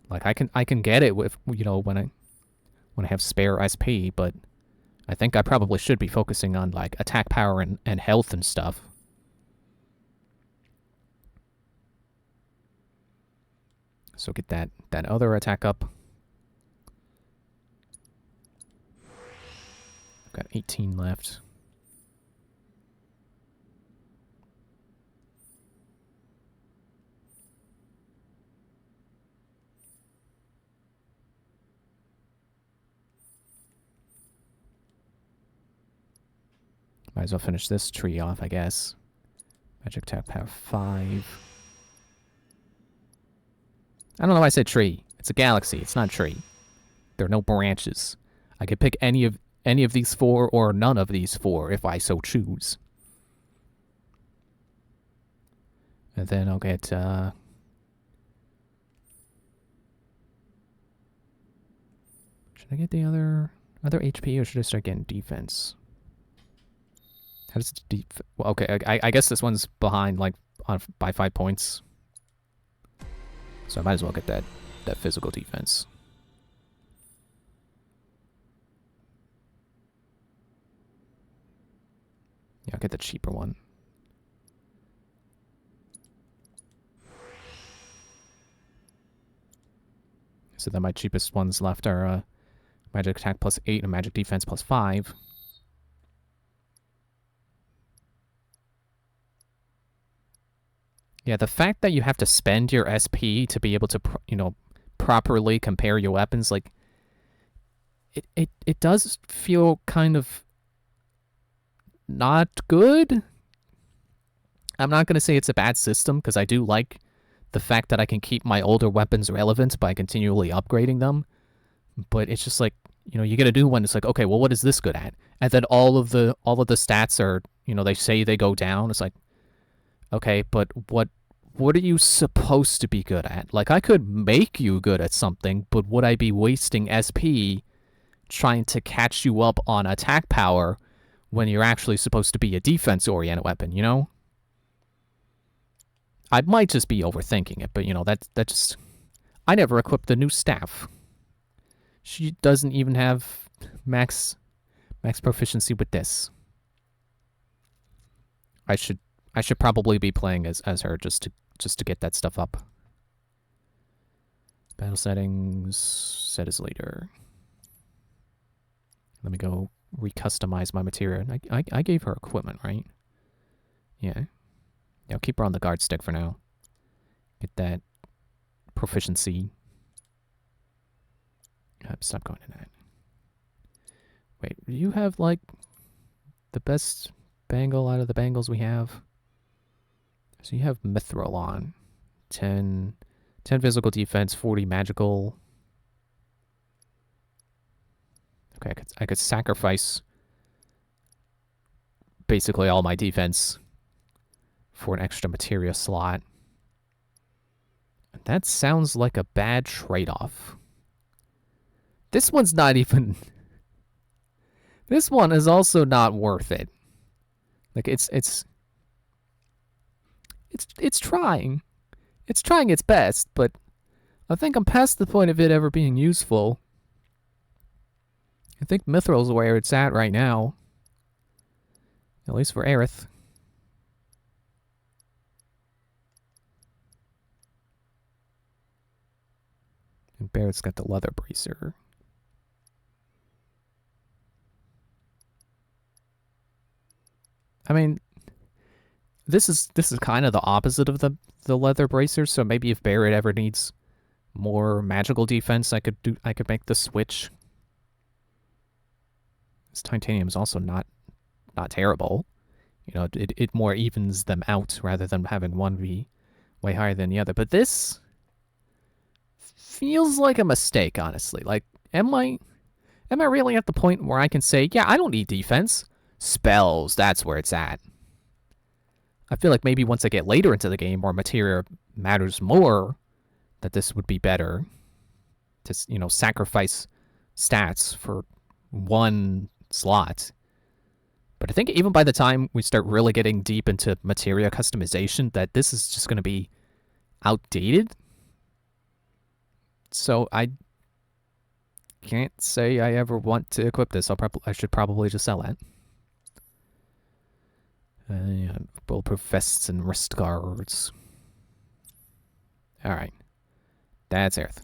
Like I can get it with, you know, when I have spare SP, but I think I probably should be focusing on like attack power and health and stuff. So get that other attack up. I've got 18 left. Might as well finish this tree off, I guess. Magic tap power 5. I don't know why I said tree. It's a galaxy. It's not a tree. There are no branches. I could pick any of these 4 or none of these 4 if I so choose. And then I'll get, should I get the other HP, or should I start getting defense? How does it well, okay, I guess this one's behind, like, by 5 points. So I might as well get that physical defense. Yeah, I'll get the cheaper one. So then my cheapest ones left are magic attack +8 and magic defense +5. Yeah, the fact that you have to spend your SP to be able to, properly compare your weapons, like, it does feel kind of not good. I'm not going to say it's a bad system, because I do like the fact that I can keep my older weapons relevant by continually upgrading them. But it's just like, you get a new one, it's like, okay, well, what is this good at? And then all of the stats are, they say they go down. It's like, okay, but what are you supposed to be good at? Like, I could make you good at something, but would I be wasting SP trying to catch you up on attack power when you're actually supposed to be a defense-oriented weapon, I might just be overthinking it, but, that just... I never equipped the new staff. She doesn't even have max proficiency with this. I should probably be playing as her just to get that stuff up. Battle settings, set as leader. Let me go recustomize my material. I gave her equipment, right? Yeah. I'll keep her on the guard stick for now. Get that proficiency. Stop going in that. Wait, do you have, like, the best bangle out of the bangles we have? So you have Mithril on. 10 physical defense, 40 magical. Okay, I could sacrifice basically all my defense for an extra materia slot. That sounds like a bad trade-off. This one's not even... This one is also not worth it. Like, it's trying. It's trying its best, but I think I'm past the point of it ever being useful. I think Mithril's where it's at right now. At least for Aerith. And Barrett's got the leather bracer. I mean, this is kind of the opposite of the leather bracer, so maybe if Barrett ever needs more magical defense, I could make the switch. This titanium is also not terrible. It more evens them out rather than having one be way higher than the other. But this feels like a mistake, honestly. Like, am I really at the point where I can say, yeah, I don't need defense? Spells, that's where it's at. I feel like maybe once I get later into the game where materia matters more, that this would be better to, sacrifice stats for one slot. But I think even by the time we start really getting deep into materia customization, that this is just going to be outdated. So I can't say I ever want to equip this. I should probably just sell it. Yeah, bulletproof vests and wrist guards. Alright. That's Aerith.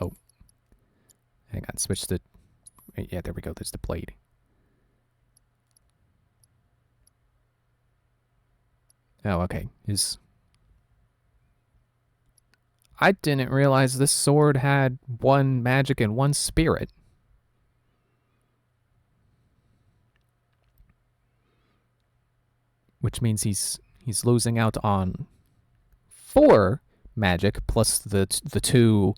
Oh. Hang on, switch the... Yeah, there we go, there's the blade. Oh, okay. I didn't realize this sword had one magic and one spirit. Which means he's losing out on 4 magic plus the 2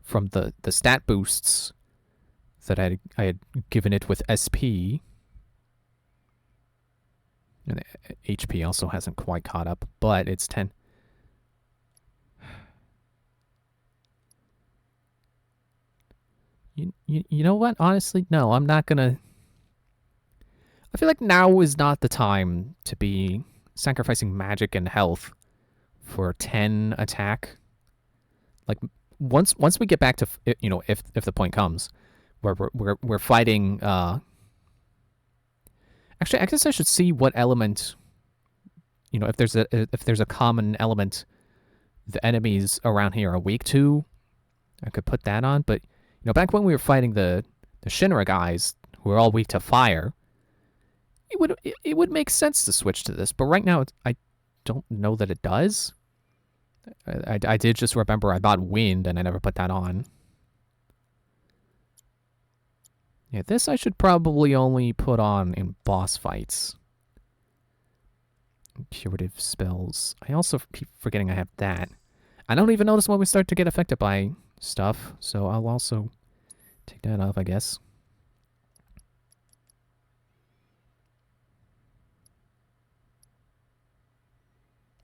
from the stat boosts that I had given it with SP. And the HP also hasn't quite caught up, but it's 10. You know what? Honestly, no, I'm not gonna... I feel like now is not the time to be sacrificing magic and health for 10 attack. Like, once we get back to, you know, if the point comes where we're fighting, actually, I guess I should see what element, you know, if there's a common element the enemies around here are weak to. I could put that on, but you know, back when we were fighting the Shinra guys who are all weak to fire, it would make sense to switch to this. But right now, I don't know that it does. I did just remember I bought wind and I never put that on. Yeah, this I should probably only put on in boss fights. Curative spells. I also keep forgetting I have that. I don't even notice when we start to get affected by stuff, so I'll also take that off, I guess.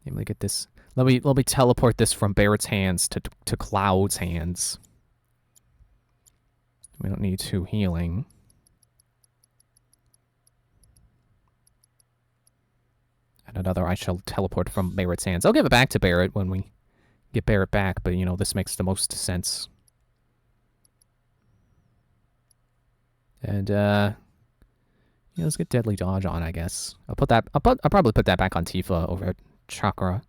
Let me get this. Let me teleport this from Barrett's hands to Cloud's hands. We don't need 2 healing. And another I shall teleport from Barrett's hands. I'll give it back to Barrett when we get Barrett back, but you know, this makes the most sense. And yeah, let's get Deadly Dodge on, I guess. I'll probably put that back on Tifa over at Chakra.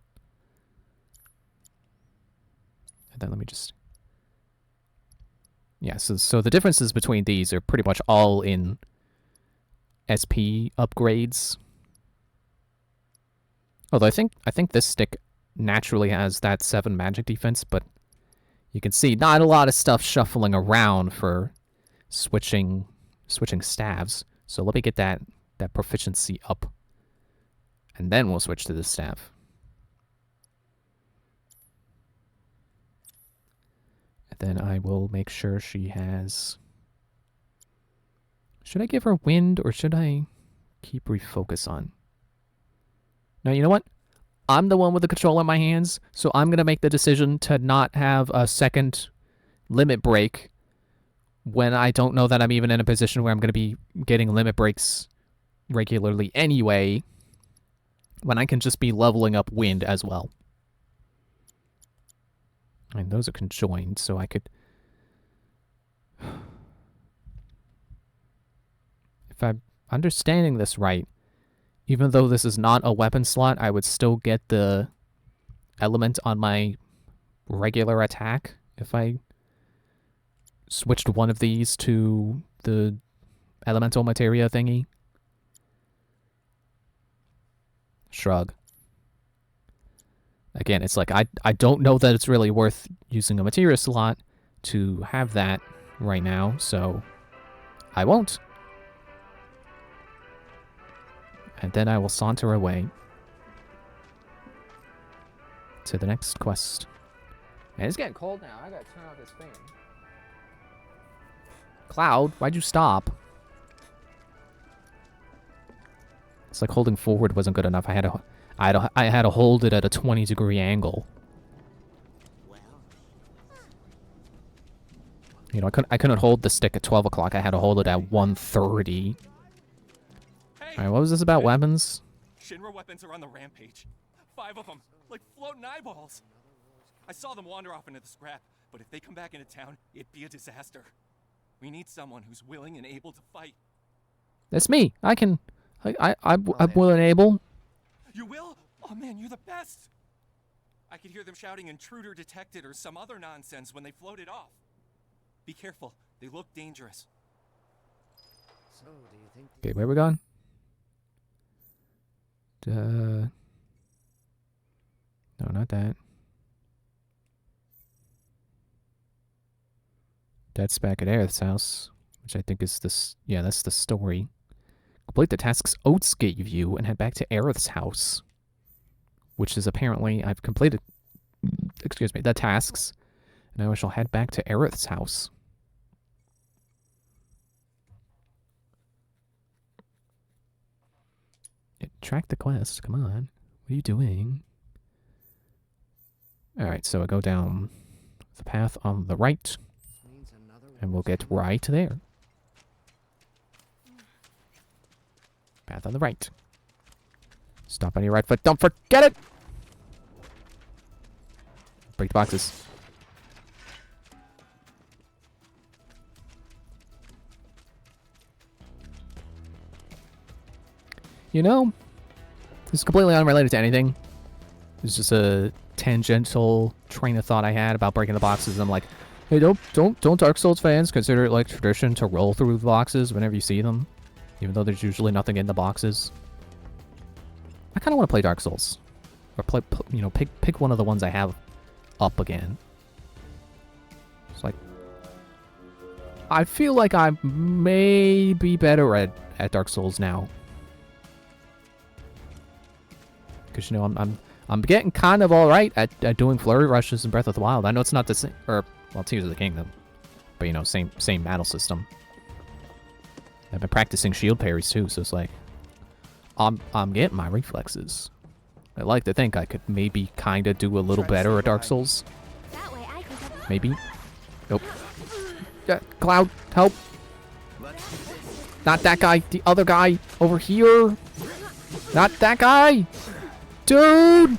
And then let me just... Yeah, so the differences between these are pretty much all in SP upgrades. Although I think this stick naturally has that 7 magic defense, but you can see not a lot of stuff shuffling around for switching staves. So let me get that proficiency up, and then we'll switch to the staff. And then I will make sure she has... Should I give her wind, or should I keep refocus on? Now, you know what? I'm the one with the controller in my hands, so I'm going to make the decision to not have a second limit break when I don't know that I'm even in a position where I'm going to be getting limit breaks regularly anyway, when I can just be leveling up wind as well. And those are conjoined, so I could... If I'm understanding this right, even though this is not a weapon slot, I would still get the element on my regular attack if I switched one of these to the elemental materia thingy. Shrug. Again, it's like, I don't know that it's really worth using a materia slot to have that right now, so I won't. And then I will saunter away to the next quest. Man, it's getting cold now. I gotta turn off this fan. Cloud, why'd you stop? It's like holding forward wasn't good enough. I had to hold it at a 20-degree angle. You know, I couldn't hold the stick at 12 o'clock. I had to hold it at 1:30. Alright, what was this about weapons? Shinra weapons are on the rampage. 5 of them, like floating eyeballs. I saw them wander off into the scrap, but if they come back into town, it'd be a disaster. We need someone who's willing and able to fight. That's me. I'm willing and able. You will? Oh man, you're the best! I could hear them shouting intruder detected or some other nonsense when they floated off. Be careful, they look dangerous. So, do you think... Okay, where are we going? No, not that. That's back at Aerith's house, which I think is this. Yeah, that's the story. Complete the tasks Oates gave you and head back to Aerith's house, which is apparently I've completed. Excuse me, the tasks, and I shall head back to Aerith's house. Track the quest. Come on. What are you doing? Alright, so I go down the path on the right. And we'll get right there. Path on the right. Stop on your right foot. Don't forget it! Break the boxes. You know, this is completely unrelated to anything. It's just a tangential train of thought I had about breaking the boxes. I'm like, hey, don't Dark Souls fans consider it like tradition to roll through the boxes whenever you see them, even though there's usually nothing in the boxes. I kind of want to play Dark Souls, or play, you know, pick one of the ones I have up again. It's like, I feel like I may be better at Dark Souls now. Because, you know, I'm getting kind of alright at doing flurry rushes in Breath of the Wild. I know it's not the same, or, well, Tears of the Kingdom. But, you know, same battle system. I've been practicing shield parries, too, so it's like, I'm getting my reflexes. I like to think I could maybe kind of do a little better at Dark Souls. That way I can cover. Maybe. Nope. Yeah, Cloud, help. Not that guy, the other guy over here. Not that guy. Dude!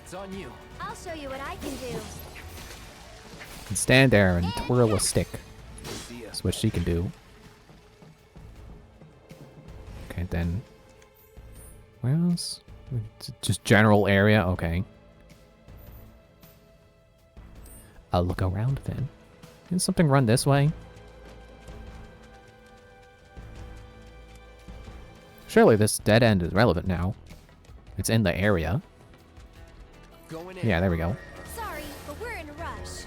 It's on you. I'll show you what I can do. Can stand there and twirl a stick. See ya. That's what she can do. Okay, then. Where else? Just general area? Okay. I'll look around then. Didn't something run this way? Surely this dead end is relevant now. It's in the area. Going in. Yeah, there we go. Sorry, but we're in a rush.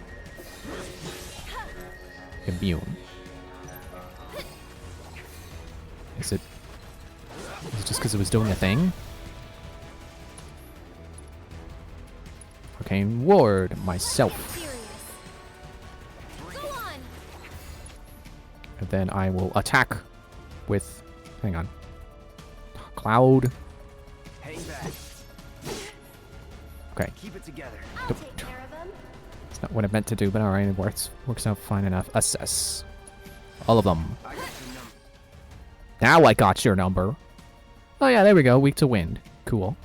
Immune. Is it just because it was doing a thing? Arcane Ward, myself. Serious. Go on. And then I will attack with... Hang on. Cloud. Hang back. Okay. Keep it together. I'll Nope. take care of him. It's not what I meant to do, but alright, it works out fine enough. Assess. All of them. I got your number. Now I got your number. Oh yeah, there we go. Weak to wind. Cool.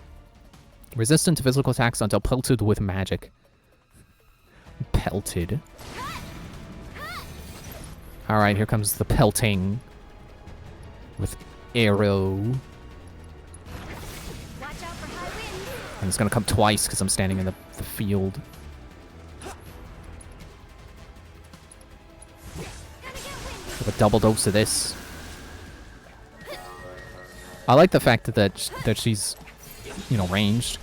Resistant to physical attacks until pelted with magic. Pelted. Alright, here comes the pelting. With arrow. Watch out for high winds. And it's gonna come twice because I'm standing in the field. Have a double dose of this. I like the fact that she's, you know, ranged.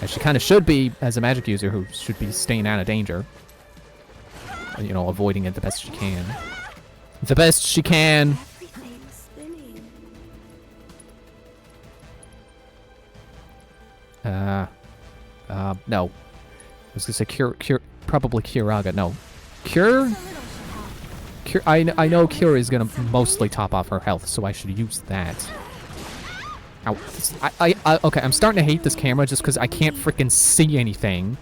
As she kind of should be as a magic user who should be staying out of danger. You know, avoiding it the best she can. The best she can! No. I was gonna say cure, probably Curaga. No. Cure? Cure, I know Cure is gonna mostly top off her health, so I should use that. Ow. Okay, I'm starting to hate this camera just because I can't freaking see anything.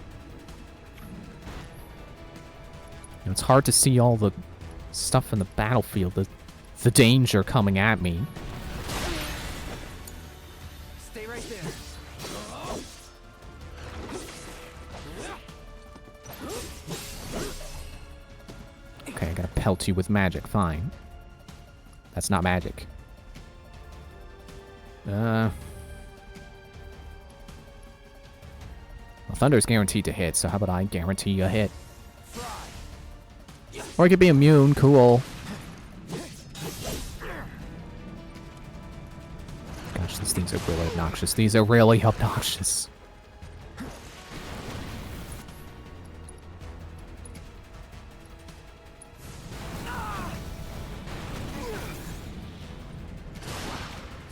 You know, it's hard to see all the stuff in the battlefield, the danger coming at me. Stay right there. Okay, I gotta pelt you with magic, fine. That's not magic. Well, Thunder's guaranteed to hit, so how about I guarantee a hit? Or I could be immune, cool. Gosh, these things are really obnoxious. These are really obnoxious.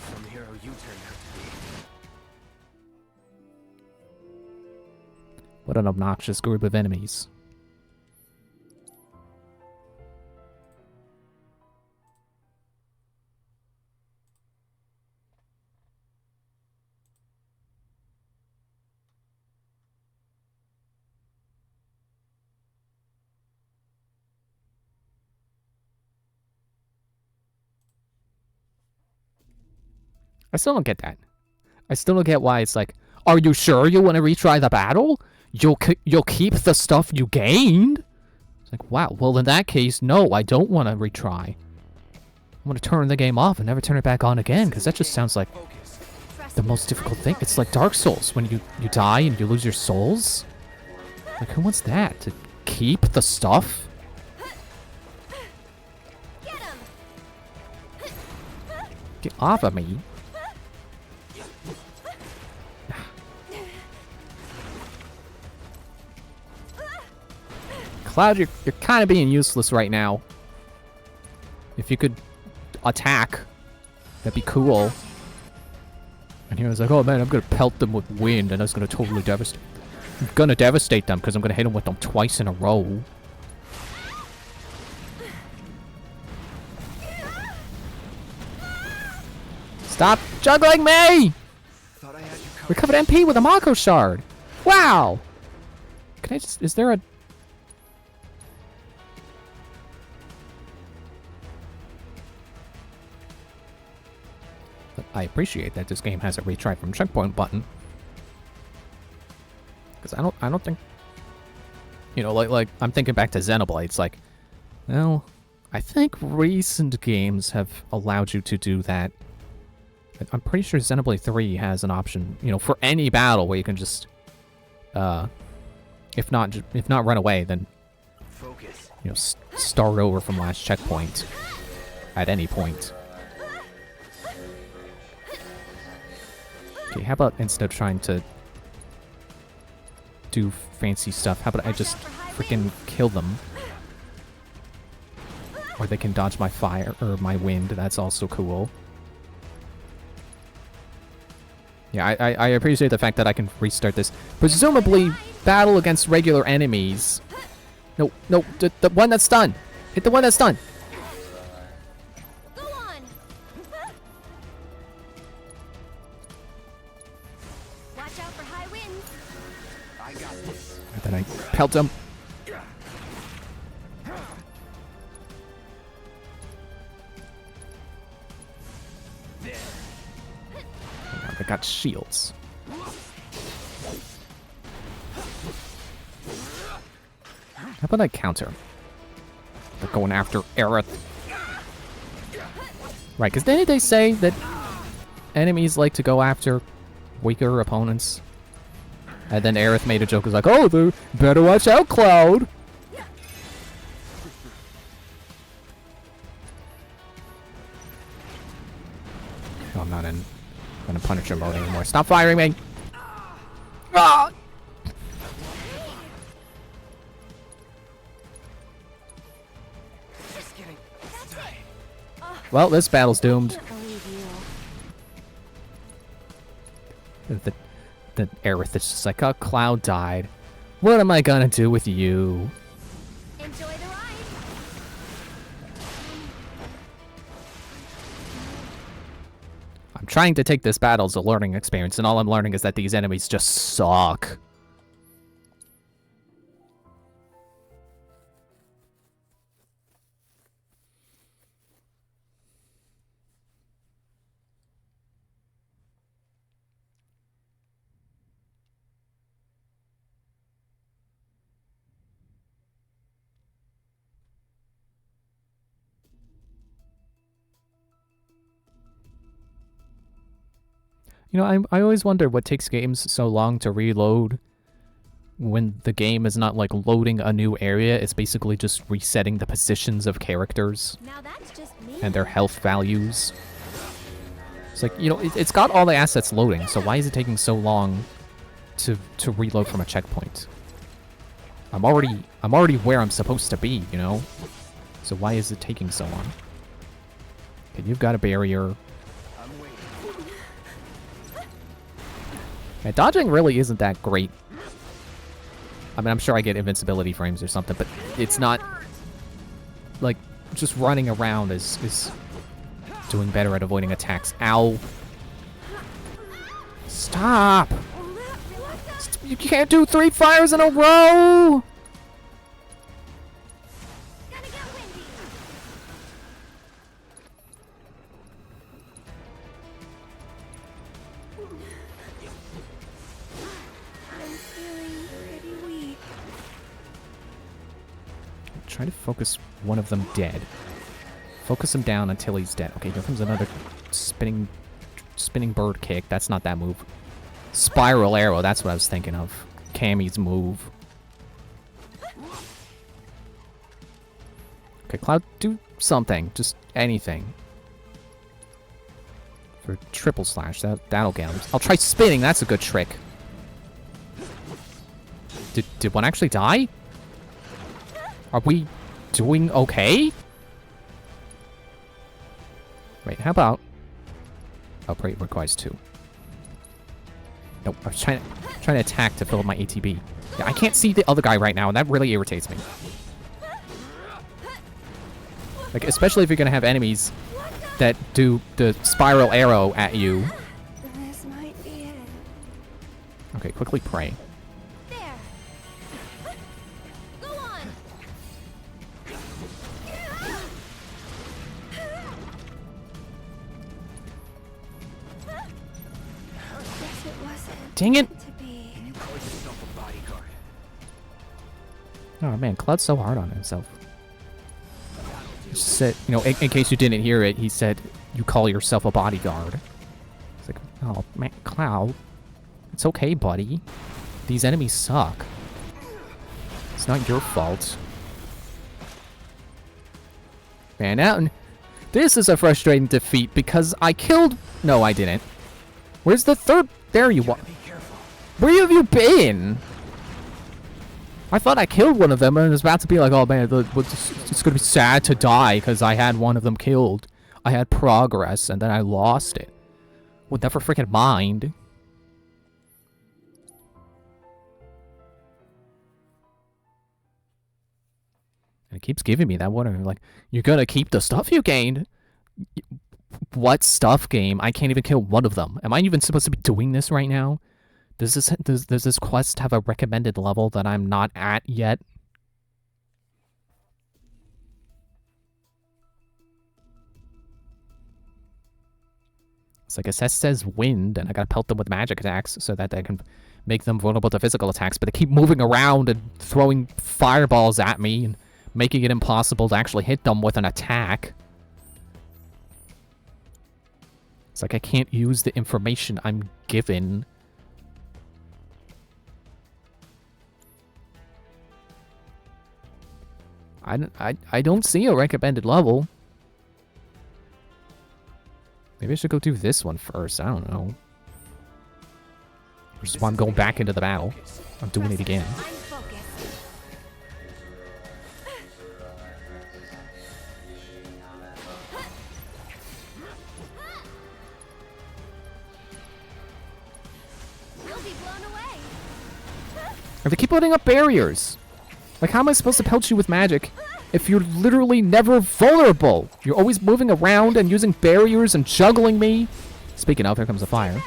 Some hero you turned out to be. What an obnoxious group of enemies. I still don't get that. I still don't get why it's like, are you sure you want to retry the battle? You'll keep the stuff you gained? It's like, wow, well in that case, no, I don't want to retry. I want to turn the game off and never turn it back on again, because that just sounds like the most difficult thing. It's like Dark Souls, when you die and you lose your souls. Like, who wants that? To keep the stuff? Get off of me. Cloud, you're kind of being useless right now. If you could attack, that'd be cool. And he was like, oh man, I'm gonna pelt them with wind and that's gonna totally devastate. I'm gonna devastate them because I'm gonna hit them with them twice in a row. Stop juggling me! Recovered MP with a Mako shard. Wow! Can I just, is there a... I appreciate that this game has a retry from checkpoint button. Because I don't think, you know, like I'm thinking back to Xenoblade. It's like, well, I think recent games have allowed you to do that. I'm pretty sure Xenoblade 3 has an option, you know, for any battle where you can just, if not run away, then, you know, start over from last checkpoint at any point. Okay, how about instead of trying to do fancy stuff, how about I just freaking kill them? Or they can dodge my fire, or my wind, that's also cool. Yeah, I appreciate the fact that I can restart this. Presumably, battle against regular enemies. No, the one that's stunned! Hit the one that's stunned! Then I pelt him. Oh, they got shields. How about I counter? They're going after Aerith. Right, because didn't they say that enemies like to go after weaker opponents? And then Aerith made a joke, was like, oh, they better watch out, Cloud! Oh, I'm not in Punisher mode anymore. Stop firing me! Ah! Well, this battle's doomed. The Aerith is just like, oh, Cloud died. What am I gonna do with you? Enjoy the ride. I'm trying to take this battle as a learning experience, and all I'm learning is that these enemies just suck. You know, I always wonder what takes games so long to reload when the game is not like loading a new area. It's basically just resetting the positions of characters Now that's just me. and their health values. It's like, you know, it's got all the assets loading, so why is it taking so long to reload from a checkpoint? I'm already where I'm supposed to be, you know? So why is it taking so long? Okay, you've got a barrier. Yeah, dodging really isn't that great. I mean, I'm sure I get invincibility frames or something, but it's not... Like, just running around is doing better at avoiding attacks. Ow. Stop! You can't do 3 fires in a row! I'm feeling pretty weak. Try to focus one of them dead. Focus him down until he's dead. Okay, here comes another spinning bird kick. That's not that move. Spiral arrow, that's what I was thinking of. Cammy's move. Okay, Cloud, do something. Just anything. For triple slash, that'll get him. I'll try spinning, that's a good trick. Did one actually die? Are we doing okay? Wait, how about... Oh, pray requires 2. Nope, I was trying to attack to fill up my ATB. Yeah, I can't see the other guy right now, and that really irritates me. Like, especially if you're gonna have enemies that do the spiral arrow at you. This might be it. Okay, quickly pray. There. Go on. Guess it wasn't Dang it! meant to be. You call yourself a bodyguard. Oh man, Cloud's so hard on himself. He said, you know, in case you didn't hear it, he said, "You call yourself a bodyguard." It's like, oh man, Cloud, it's okay, buddy. These enemies suck. It's not your fault. Man, now this is a frustrating defeat because I killed. No, I didn't. Where's the third? There you are. Be careful. Where have you been? I thought I killed one of them, and it was about to be like, oh man, it's gonna be sad to die because I had one of them killed. I had progress, and then I lost it. Would never freaking mind. And it keeps giving me that one. Like, you're gonna keep the stuff you gained. What stuff game? I can't even kill one of them. Am I even supposed to be doing this right now? Does this quest have a recommended level that I'm not at yet? It's like, it says wind, and I gotta pelt them with magic attacks so that they can make them vulnerable to physical attacks, but they keep moving around and throwing fireballs at me and making it impossible to actually hit them with an attack. It's like I can't use the information I'm given. I don't see a recommended level. Maybe I should go do this one first. I don't know. Which is why I'm going back into the battle. I'm doing it again. I'm focused. You'll be blown away. They keep putting up barriers. Like, how am I supposed to pelt you with magic if you're literally never vulnerable? You're always moving around and using barriers and juggling me. Speaking of, here comes the fire.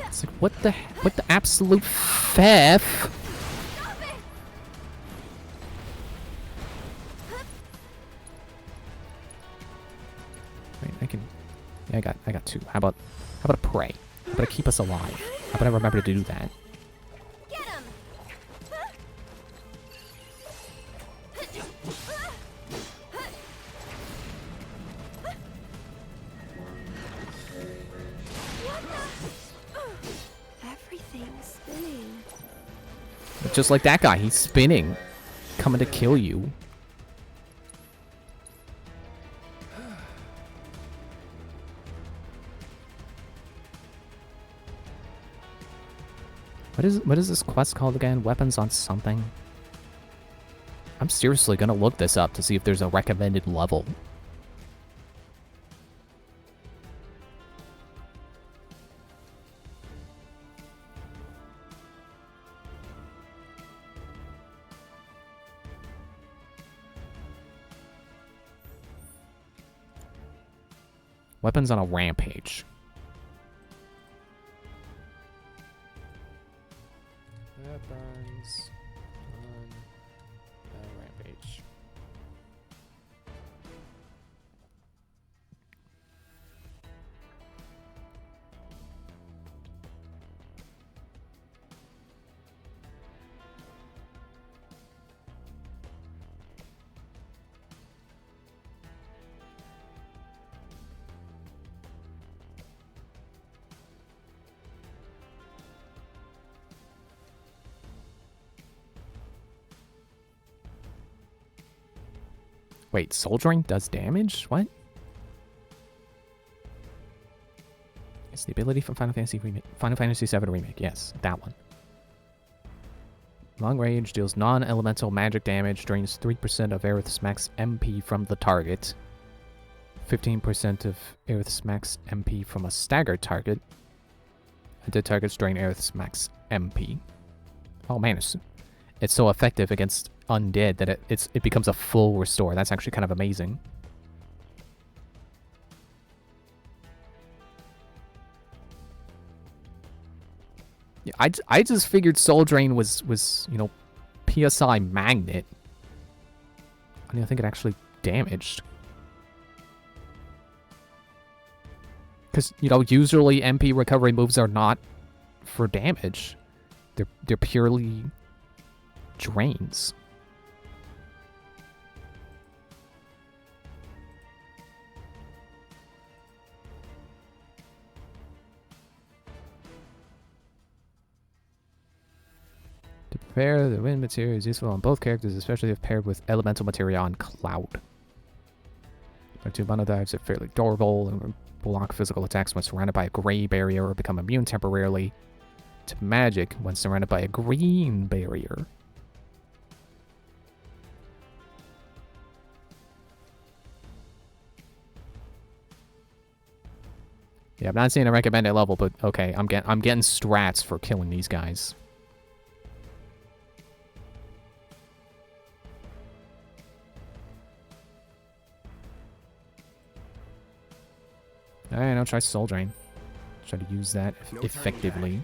It's like, what the absolute F? Wait, yeah, I got 2. How about a pray? How about I keep us alive? How about I remember to do that? Get him. Everything's spinning. Just like that guy, he's spinning, coming to kill you. What is this quest called again? Weapons on something? I'm seriously gonna look this up to see if there's a recommended level. Weapons on a rampage. Weapons on a rampage. Wait, soldiering does damage? What? It's the ability from Final Fantasy VII Remake. Yes, that one. Long range deals non-elemental magic damage, drains 3% of Aerith's max MP from the target. 15% of Aerith's max MP from a staggered target. Undead targets drain Aerith's max MP. Oh man, it's so effective against undead that it becomes a full restore. That's actually kind of amazing. Yeah, I just figured Soul Drain was you know, PSI magnet. I don't think it actually damaged. Because, you know, usually MP recovery moves are not for damage. They're purely drains. To prepare, the wind material is useful on both characters, especially if paired with elemental material on Cloud. Our two mono dives are fairly durable and block physical attacks when surrounded by a gray barrier or become immune temporarily to magic when surrounded by a green barrier. Yeah, I'm not saying a recommended level, but okay, I'm getting strats for killing these guys. Alright, I'll try Soul Drain. Try to use that effectively.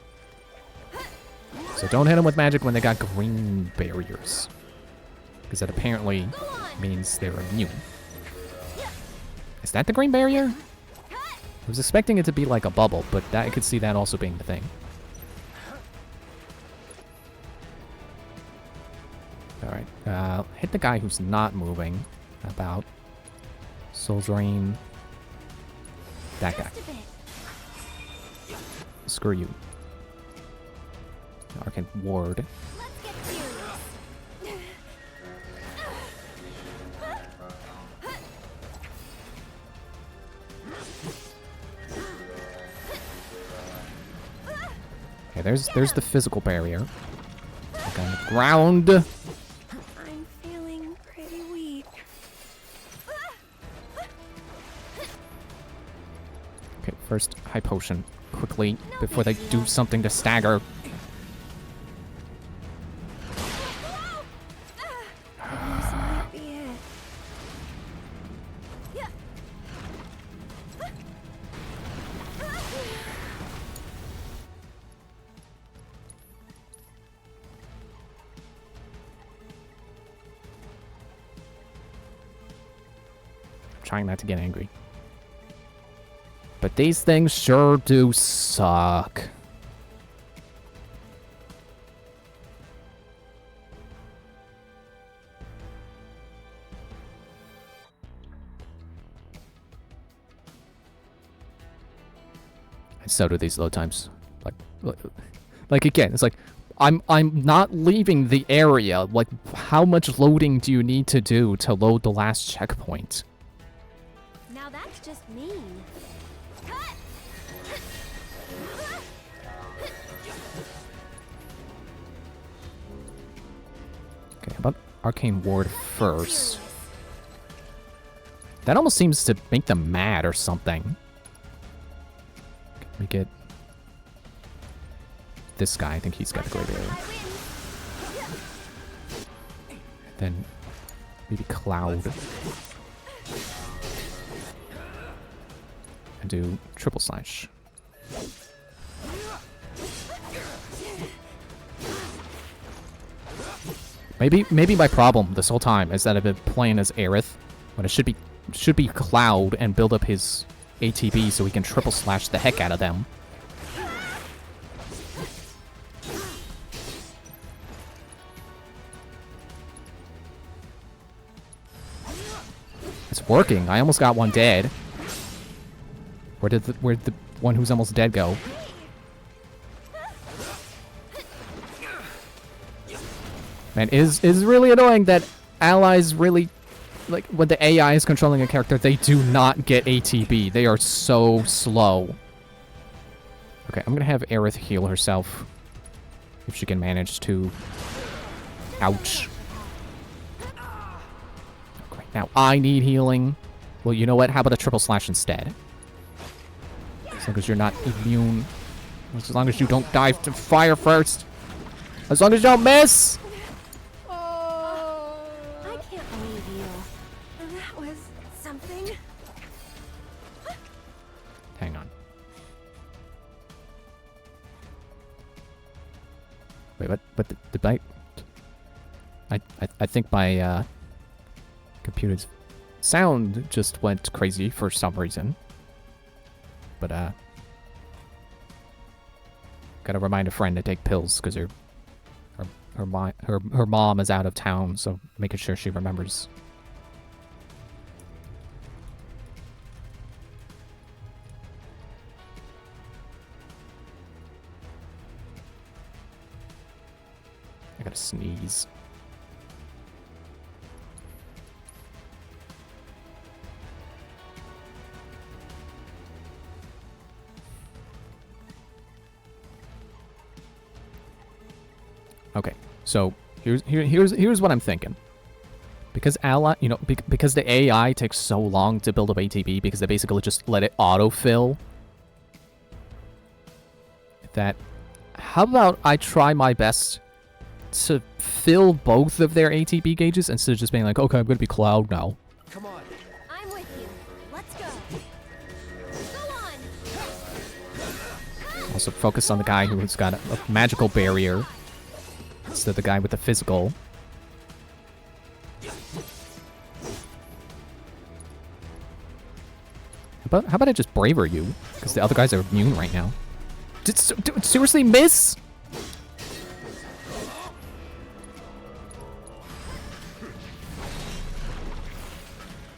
So don't hit them with magic when they got green barriers. Because that apparently means they're immune. Is that the green barrier? I was expecting it to be like a bubble, but I could see that also being the thing. Alright, hit the guy who's not moving. How about Soul Drain that guy. Screw you. Arcane Ward. Okay, there's the physical barrier. Like on the ground. I'm feeling pretty weak. Okay, first high potion quickly before they do something to stagger. This might be it. Trying not to get angry. But these things sure do suck. And so do these load times. Like again, it's like I'm not leaving the area. Like, how much loading do you need to do to load the last checkpoint? Now that's just mean. Okay, how about Arcane Ward first? That almost seems to make them mad or something. Let me get this guy. I think he's got a great area. Then maybe Cloud. And do triple slash. Maybe my problem this whole time is that I've been playing as Aerith when it should be Cloud and build up his ATB so he can triple slash the heck out of them. It's working. I almost got one dead. Where'd the one who's almost dead go? Man, it is really annoying that allies really like when the AI is controlling a character, they do not get ATB. They are so slow. Okay, I'm gonna have Aerith heal herself. If she can manage to... Ouch. Okay, now I need healing. Well, you know what? How about a triple slash instead? As long as you're not immune. As long as you don't dive to fire first. As long as you don't miss! I can't believe you. That was something. Hang on. Wait, what? But did I think my computer's sound just went crazy for some reason. But gotta remind a friend to take pills because her mom is out of town, so making sure she remembers. I gotta sneeze. Okay, so here's what I'm thinking. Because because the AI takes so long to build up ATB, because they basically just let it autofill. That, how about I try my best to fill both of their ATB gauges instead of just being like, okay, I'm gonna be Cloud now. Come on. I'm with you. Let's go. Go on. Also focus on the guy who's got a magical barrier instead of the guy with the physical. How about I just braver you? Because the other guys are immune right now. Did seriously miss?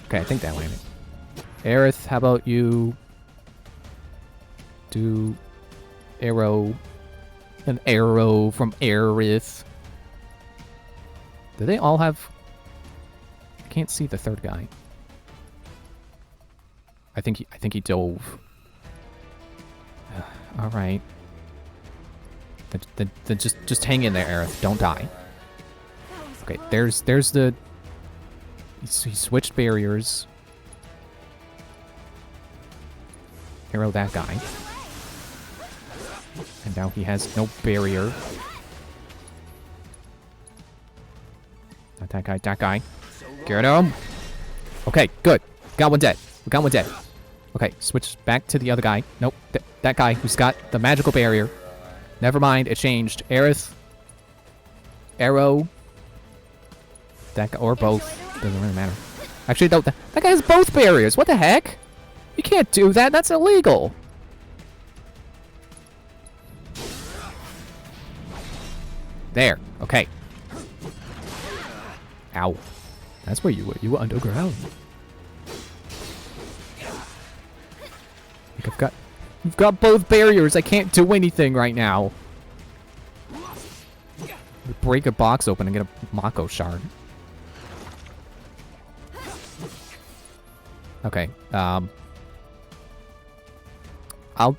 Okay, I think that landed. Aerith, how about you do arrow, an arrow from Aerith? Do they all have... I can't see the third guy. I think he dove. All right. Then just hang in there, Aerith. Don't die. Okay, there's the... He switched barriers. Arrow that guy. And now he has no barrier. Not that guy, that guy. Get him! Okay, good. Got one dead. We got one dead. Okay, switch back to the other guy. Nope, that guy who's got the magical barrier. Never mind, it changed. Aerith. Arrow. That guy, or both. Doesn't really matter. Actually, no, that guy has both barriers. What the heck? You can't do that. That's illegal. There. Okay. Ow. That's where you were. You were underground. You've got both barriers. I can't do anything right now. Break a box open and get a Mako shard. Okay. I'll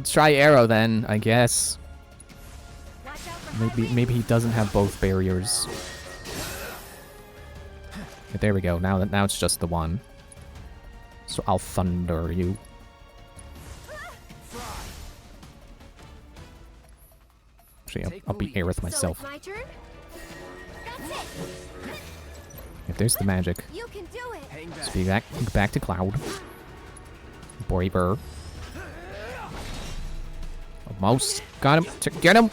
try arrow then, I guess. Maybe he doesn't have both barriers. But there we go. Now it's just the one. So I'll thunder you. Actually, I'll beat Aerith myself. So it's my turn? That's it. If there's the magic. You can do it. Let's be back to Cloud. Braver. Almost got him. Get him.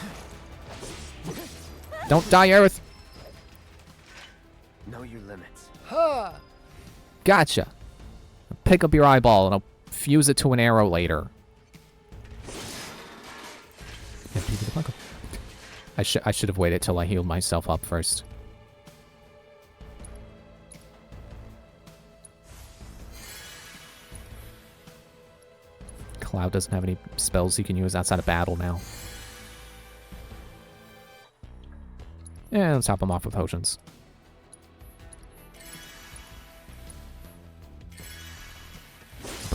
Don't die, Aerith. Know your limits. Gotcha. Pick up your eyeball and I'll fuse it to an arrow later. I should have waited till I healed myself up first. Cloud doesn't have any spells he can use outside of battle now. Yeah, let's top him off with potions.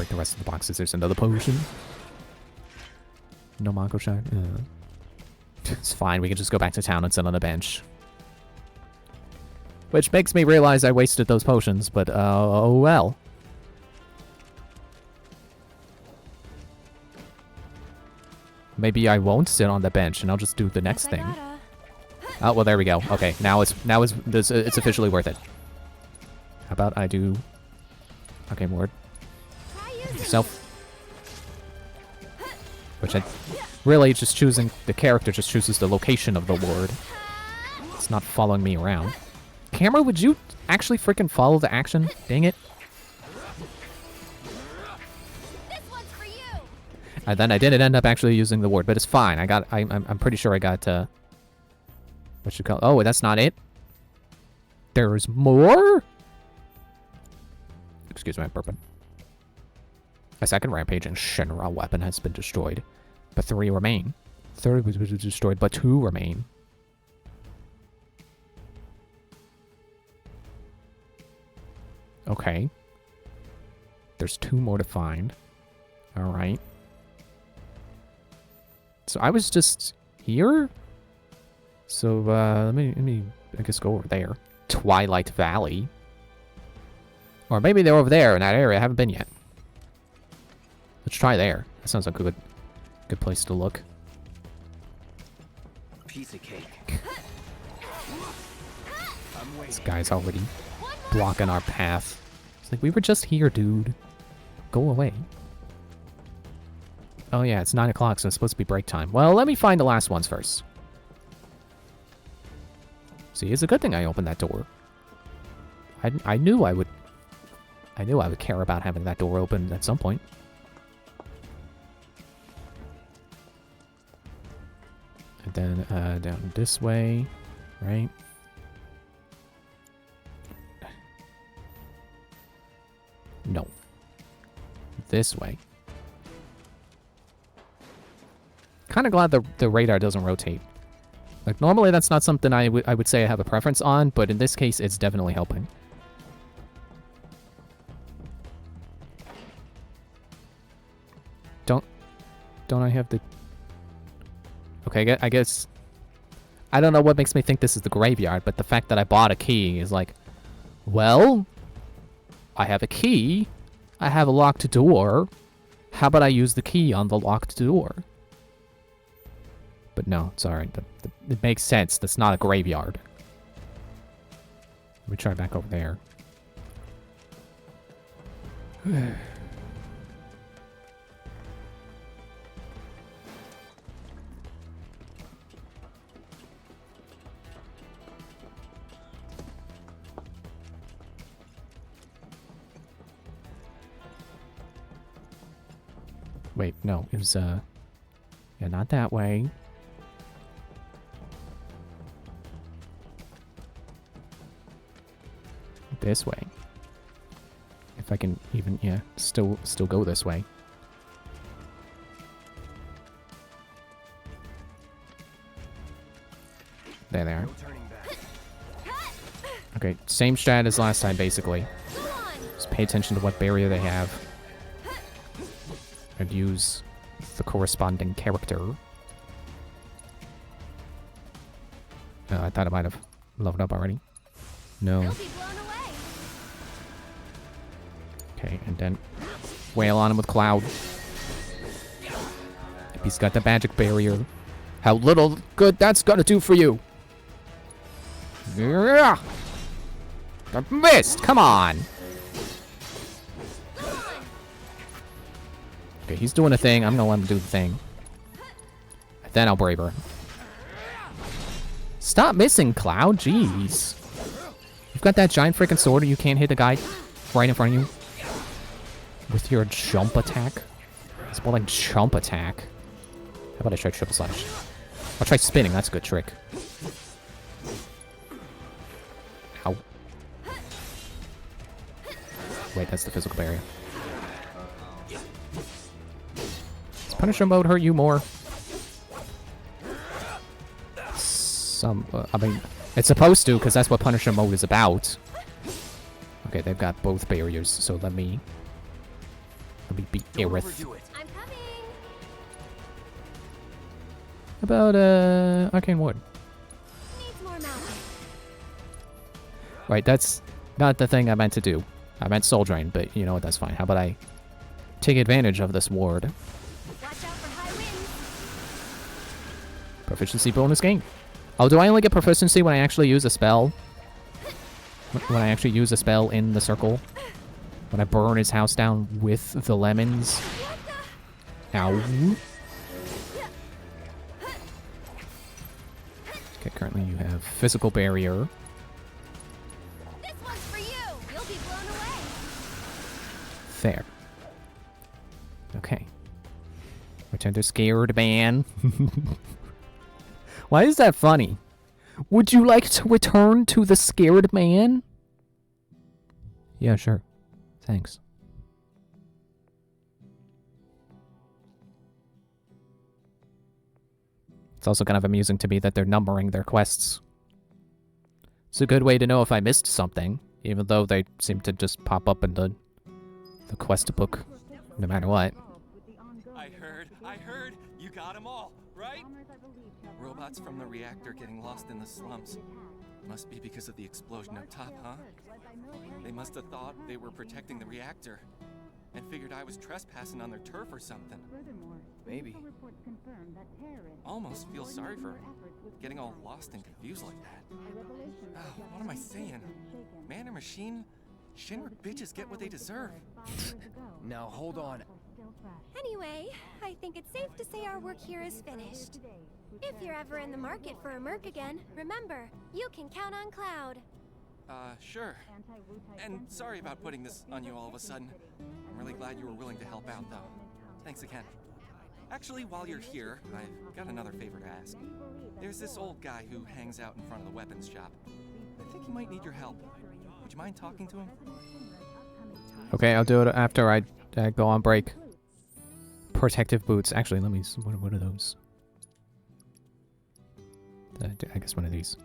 break the rest of the boxes. There's another potion. No Mako shot. It's fine. We can just go back to town and sit on a bench. Which makes me realize I wasted those potions, but oh well. Maybe I won't sit on the bench and I'll just do the next thing. Oh well, there we go. Okay, now it's officially worth it. How about I do? Okay, ward. Yourself. Which I really just choosing the character just chooses the location of the ward. It's not following me around. Camera, would you actually freaking follow the action? Dang it. And then I didn't end up actually using the ward, but it's fine. I'm pretty sure I got what you call? Oh, that's not it. There's more. Excuse my burping. A second rampaging Shinra weapon has been destroyed, but 3 remain. Third was destroyed, but 2 remain. Okay. There's 2 more to find. All right. So I was just here. So let me I guess go over there. Twilight Valley. Or maybe they're over there in that area. I haven't been yet. Let's try there. That sounds like a good place to look. Piece of cake. This guy's already blocking our path. It's like, we were just here, dude. Go away. Oh yeah, it's 9 o'clock, so it's supposed to be break time. Well, let me find the last ones first. See, it's a good thing I opened that door. I knew I would care about having that door open at some point. And then down this way, right? No. This way. Kind of glad the radar doesn't rotate. Like, normally that's not something I would say I have a preference on, but in this case, it's definitely helping. Don't I have the... Okay, I guess... I don't know what makes me think this is the graveyard, but the fact that I bought a key is like... Well... I have a key. I have a locked door. How about I use the key on the locked door? But no, it's alright. It makes sense. That's not a graveyard. Let me try back over there. Wait, no, it was, yeah, not that way. This way. If I can even, yeah, still go this way. There they are. Okay, same strat as last time, basically. Just pay attention to what barrier they have. And use the corresponding character. I thought I might have leveled up already. No. Okay, and then wail on him with Cloud. If he's got the magic barrier, how little good that's gonna do for you. Yeah. I missed. Come on. Okay, he's doing a thing. I'm gonna let him do the thing. Then I'll brave her. Stop missing, Cloud. Jeez. You've got that giant freaking sword and you can't hit the guy right in front of you with your jump attack. It's more like jump attack. How about I try triple slash? I'll try spinning. That's a good trick. Ow. Wait, that's the physical barrier. Does Punisher mode hurt you more? I mean, it's supposed to, because that's what Punisher mode is about. Okay, they've got both barriers, so let me Let me be Don't Aerith. overdo it. I'm coming. How about, Arcane Ward? Needs more mountain. Right, that's not the thing I meant to do. I meant Soul Drain, but you know what, that's fine. How about I take advantage of this ward? Watch out for high winds. Proficiency bonus gain. Oh, do I only get proficiency when I actually use a spell? When I actually use a spell in the circle? When I burn his house down with the lemons? Ow. Okay, currently you have physical barrier. This one's for you. You'll be blown away. There. Okay. Return to scared man. Why is that funny? Would you like to return to the scared man? Yeah, sure. Thanks. It's also kind of amusing to me that they're numbering their quests. It's a good way to know if I missed something, even though they seem to just pop up in the quest book, no matter what. I heard, you got them all, right? Robots from the reactor getting lost in the slums. Must be because of the explosion up top, huh? They must have thought they were protecting the reactor and figured I was trespassing on their turf or something. Maybe. Almost feel sorry for getting all lost and confused like that. Oh, what am I saying? Man or machine? Shinra bitches get what they deserve. Now hold on. Anyway, I think it's safe to say our work here is finished. If you're ever in the market for a Merc again, remember, you can count on Cloud. Sure. And sorry about putting this on you all of a sudden. I'm really glad you were willing to help out, though. Thanks again. Actually, while you're here, I've got another favor to ask. There's this old guy who hangs out in front of the weapons shop. I think he might need your help. Would you mind talking to him? Okay, I'll do it after I go on break. Protective boots. Actually, let me... What are those? I guess one of these.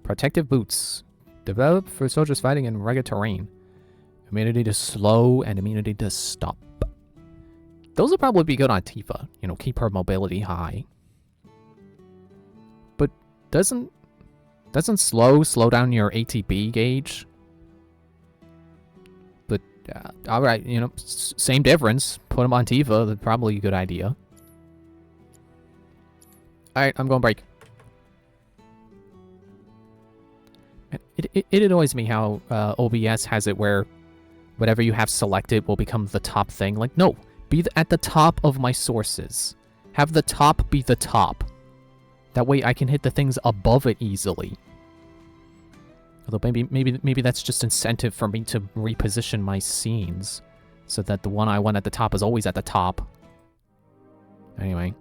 Protective boots. Developed for soldiers fighting in rugged terrain. Immunity to slow and immunity to stop. Those would probably be good on Tifa. You know, keep her mobility high. But doesn't slow down your ATB gauge? But, alright, you know, same difference. Put them on Tifa, that's probably a good idea. Alright, I'm going break. It annoys me how OBS has it where whatever you have selected will become the top thing. Like, no, be at the top of my sources. Have the top be the top. That way I can hit the things above it easily. Although maybe that's just incentive for me to reposition my scenes so that the one I want at the top is always at the top. Anyway.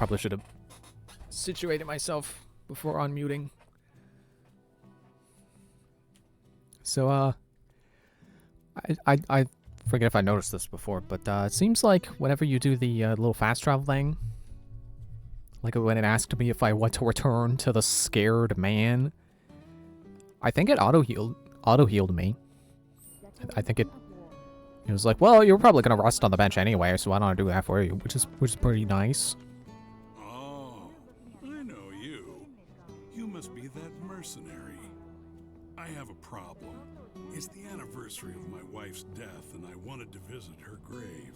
probably should have situated myself before unmuting. So, I forget if I noticed this before, but it seems like whenever you do the little fast travel thing, like when it asked me if I want to return to the scared man, I think it auto-healed me. I think it was like, well, you're probably gonna rust on the bench anyway, so why don't I do that for you? Which is pretty nice. Oh, I know you. You must be that mercenary. I have a problem. It's the anniversary of my wife's death, and I wanted to visit her grave.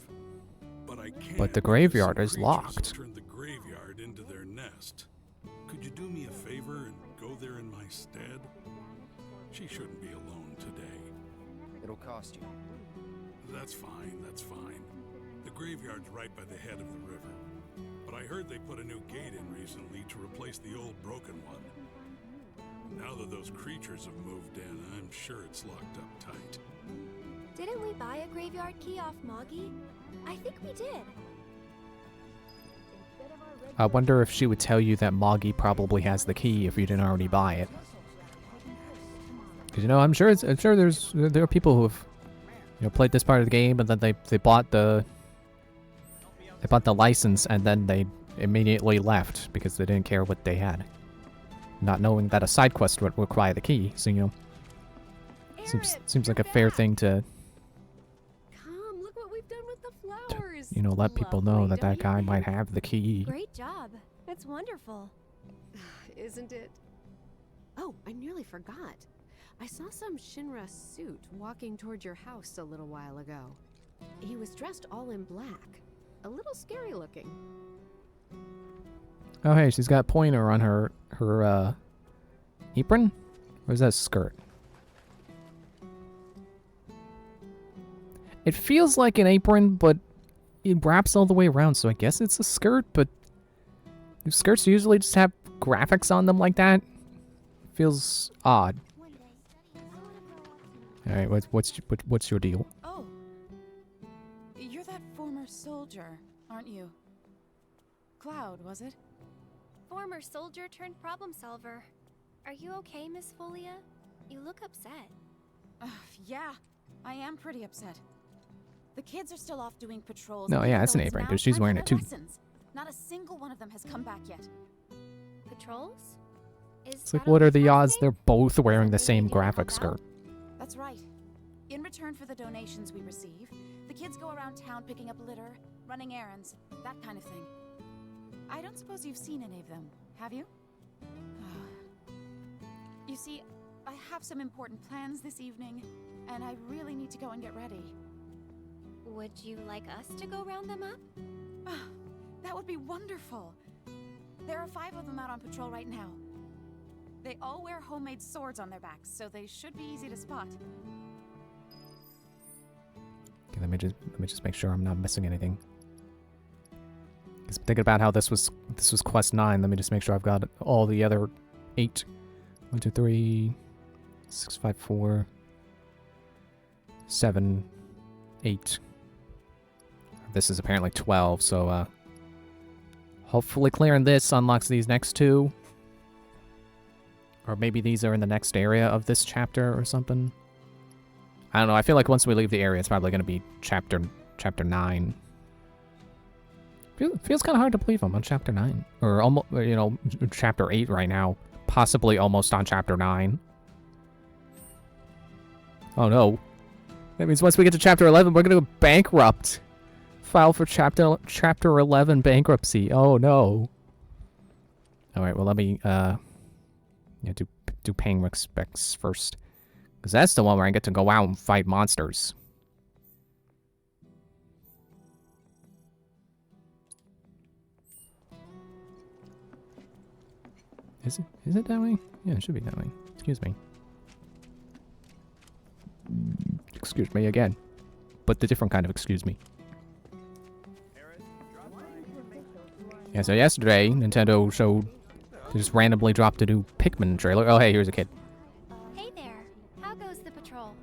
But I can't. But the graveyard because is some locked. creatures have turned the graveyard into their nest. Could you do me a favor and go there in my stead? She shouldn't be alone today. It'll cost you. That's fine, that's fine. The graveyard's right by the head of the river. But I heard they put a new gate in recently to replace the old broken one. Now that those creatures have moved in, I'm sure it's locked up tight. Didn't we buy a graveyard key off Moggy? I think we did. I wonder if she would tell you that Moggy probably has the key if you didn't already buy it. Because, you know, I'm sure there are people who have, you know, played this part of the game and then they bought the license and then they immediately left because they didn't care what they had, not knowing that a side quest would require the key. So, you know, seems like a fair thing to, Come, look what we've done with the flowers. you know, let people know Lovely, that don't that you guy think? might have the key. Great job. That's wonderful. Isn't it? Oh, I nearly forgot. I saw some Shinra suit walking toward your house a little while ago. He was dressed all in black. A little scary looking. Oh, hey, she's got pointer on her apron? Or is that a skirt? It feels like an apron, but it wraps all the way around, so I guess it's a skirt, but skirts usually just have graphics on them like that. Feels odd. Alright, what's your deal? Oh. You're that former soldier, aren't you? Cloud, was it? Former soldier turned problem solver. Are you okay, Miss Folia? You look upset. Yeah, I am pretty upset. The kids are still off doing patrols. No, even yeah, it's though an apron, now because she's time wearing for it their too. lessons. Not a single one of them has come back yet. Patrols? It's like, what are the odds they're both wearing the same graphic skirt? That's right. In return for the donations we receive, the kids go around town picking up litter, running errands, that kind of thing. I don't suppose you've seen any of them, have you? You see, I have some important plans this evening, and I really need to go and get ready. Would you like us to go round them up? That would be wonderful. There are 5 of them out on patrol right now. They all wear homemade swords on their backs, so they should be easy to spot. Okay, let me just make sure I'm not missing anything. Because thinking about how this was quest 9, let me just make sure I've got all the other 8. 1, 2, 3, 6, 5, 4, 7, 8. This is apparently 12, so hopefully clearing this unlocks these next 2. Or maybe these are in the next area of this chapter or something. I don't know, I feel like once we leave the area, it's probably going to be chapter 9. Feels kind of hard to believe I'm on chapter 9. Or almost, you know, chapter 8 right now. Possibly almost on chapter 9. Oh no. That means once we get to chapter 11, we're going to go bankrupt. File for chapter 11 bankruptcy. Oh no. Alright, well let me do paying respects first. Because that's the one where I get to go out and fight monsters. Is it that way? Yeah, it should be that way. Excuse me. Excuse me again. But the different kind of excuse me. Yeah, so yesterday, Nintendo showed... They just randomly dropped a new Pikmin trailer. Oh, hey, here's a kid. Hey there. How goes the patrol?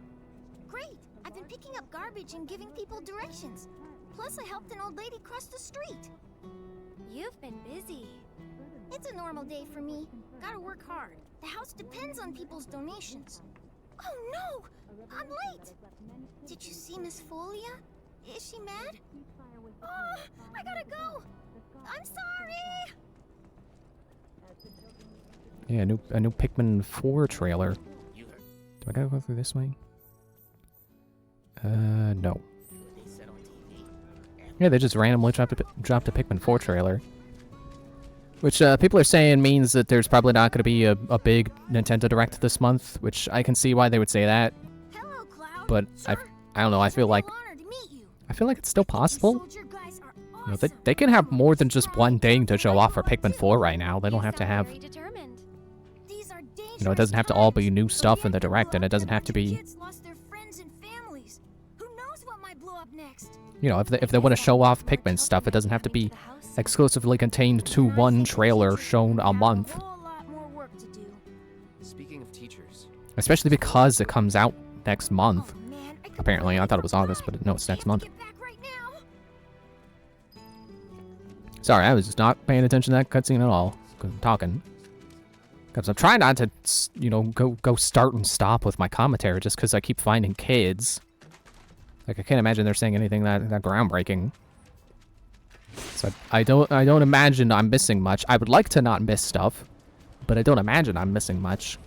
Great! I've been picking up garbage and giving people directions. Plus, I helped an old lady cross the street. You've been busy. It's a normal day for me. Gotta work hard. The house depends on people's donations. Oh no! I'm late! Did you see Miss Folia? Is she mad? Oh, I gotta go! I'm sorry! Yeah, a new Pikmin 4 trailer. Do I gotta go through this way? No. Yeah, they just randomly dropped a Pikmin 4 trailer. Which, people are saying means that there's probably not gonna be a big Nintendo Direct this month, which I can see why they would say that. Hello, Cloud. But I don't know, I feel like it's still possible. You know, they can have more than just one thing to show off for Pikmin 4 right now. They don't have to have... You know, it doesn't have to all be new stuff in the Direct, and it doesn't have to be... You know, if they want to show off Pikmin stuff, it doesn't have to be exclusively contained to one trailer shown a month. Speaking of teachers, Especially because it comes out next month. Apparently, I thought it was August, but no, it's next month. Sorry, I was just not paying attention to that cutscene at all. Because I'm talking. Because I'm trying not to, you know, go start and stop with my commentary just because I keep finding kids. Like, I can't imagine they're saying anything that groundbreaking. So I don't imagine I'm missing much. I would like to not miss stuff, but I don't imagine I'm missing much.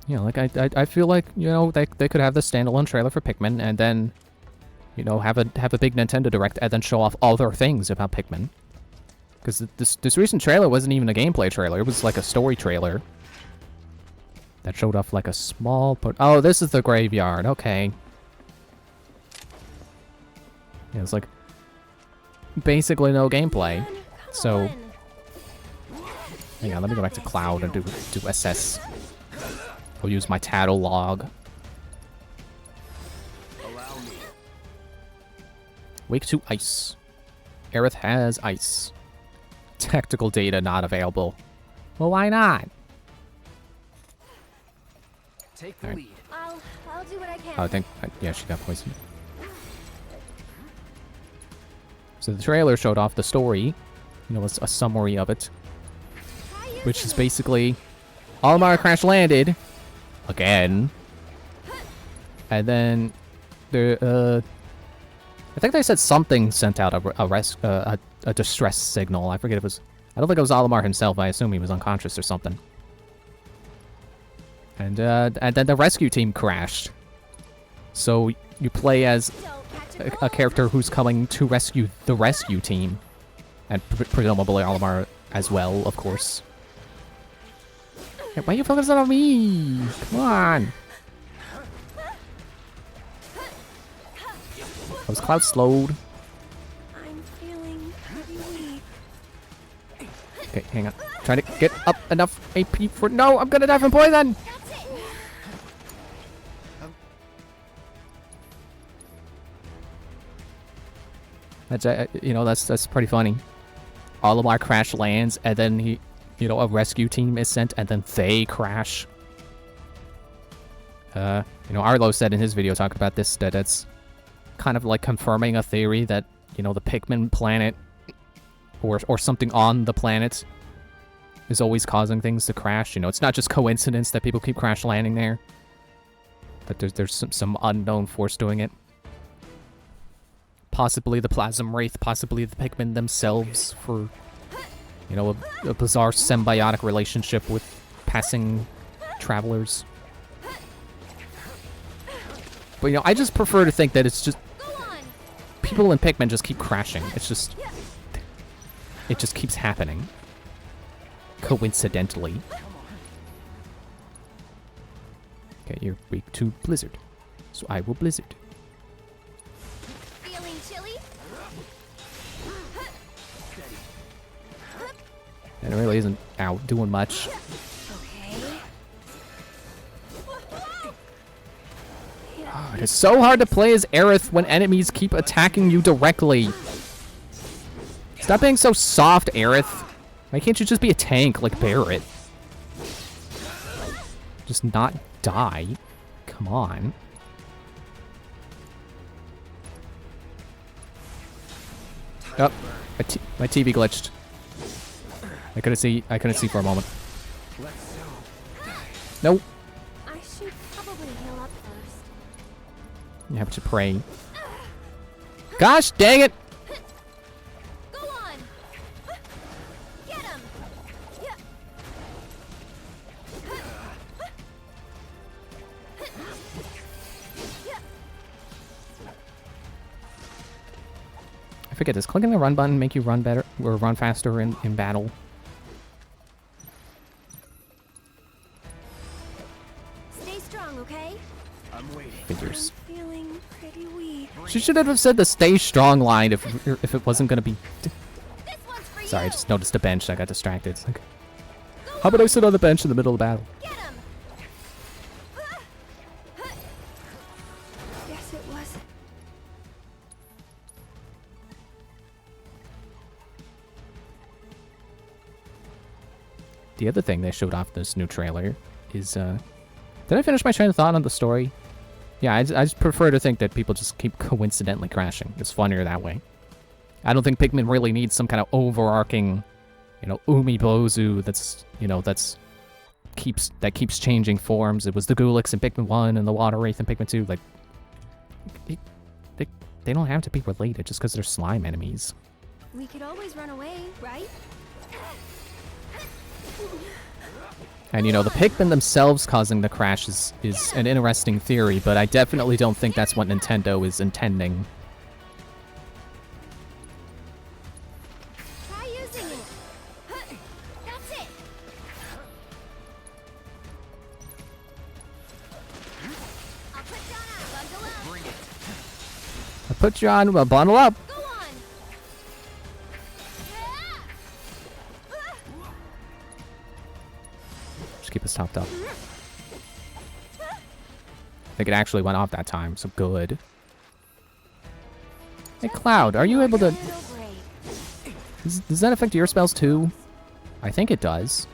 You know, like, I feel like, you know, they could have the standalone trailer for Pikmin and then, you know, have a big Nintendo Direct and then show off other things about Pikmin. Because this recent trailer wasn't even a gameplay trailer. It was like a story trailer. That showed off like a small part. Oh, this is the graveyard. Okay. Yeah, it's like basically no gameplay. So, hang on, let me go back to Cloud and do assess. I'll use my tattle log. allow me. Wake 2 ice. Aerith has ice. Tactical data not available. Well, why not? Take the lead. I'll do what I can. Oh, I think, yeah, she got poisoned. So the trailer showed off the story, you know, a summary of it, which is basically Olimar crash landed again, and then I think they said something sent out a distress signal. I forget if it was. I don't think it was Olimar himself. I assume he was unconscious or something. And then the rescue team crashed. So you play as a character who's coming to rescue the rescue team. And presumably Olimar as well, of course. Hey, why are you focusing on me? Come on. Was Cloud slowed? I'm feeling pretty weak. Okay, hang on. Trying to get up enough AP for... No, I'm gonna die from poison! That's you know, that's pretty funny. Olimar crash lands, and then he, you know, a rescue team is sent, and then they crash. You know, Arlo said in his video talking about this that it's kind of like confirming a theory that, you know, the Pikmin planet or something on the planet is always causing things to crash. You know, it's not just coincidence that people keep crash landing there. That there's some unknown force doing it. Possibly the Plasm Wraith, possibly the Pikmin themselves for, you know, a bizarre symbiotic relationship with passing travelers. But, you know, I just prefer to think that it's just people in Pikmin just keep crashing. It's just, it just keeps happening. Coincidentally. Okay, you're weak to Blizzard. So I will Blizzard. Feeling chilly? And it really isn't out doing much. Oh, it is so hard to play as Aerith when enemies keep attacking you directly. Stop being so soft, Aerith. Why can't you just be a tank like Barret? Just not die. Come on. Oh, my TV glitched. I couldn't see for a moment. Nope. I should probably heal up first. You have to pray. Gosh dang it! Go on! Get him! Yeah. I forget, does clicking the run button make you run better or run faster in battle? Stay strong, okay? I'm waiting. Figures. I'm feeling pretty weak. She should have said the stay strong line if it wasn't gonna be. This one's for Sorry, I you. just noticed a bench. I got distracted. It's like, how about I sit on the bench in the middle of the battle? Get him! Guess it was. The other thing they showed off this new trailer is, did I finish my train of thought on the story? Yeah, I just prefer to think that people just keep coincidentally crashing. It's funnier that way. I don't think Pikmin really needs some kind of overarching, Umibozu that's, that keeps changing forms. It was the Gulix in Pikmin 1 and the Water Wraith in Pikmin 2. Like, they don't have to be related just because they're slime enemies. We could always run away, right? And the Pikmin themselves causing the crash is an interesting theory, but I definitely don't think that's what Nintendo is intending. Try using it. That's it. I'll put you on a bundle up. Bring it. I put you on, well, bundle up. Go on. Just keep us topped up. I think it actually went off that time, so good. Hey, Cloud, are you able to... Does that affect your spells too? I think it does.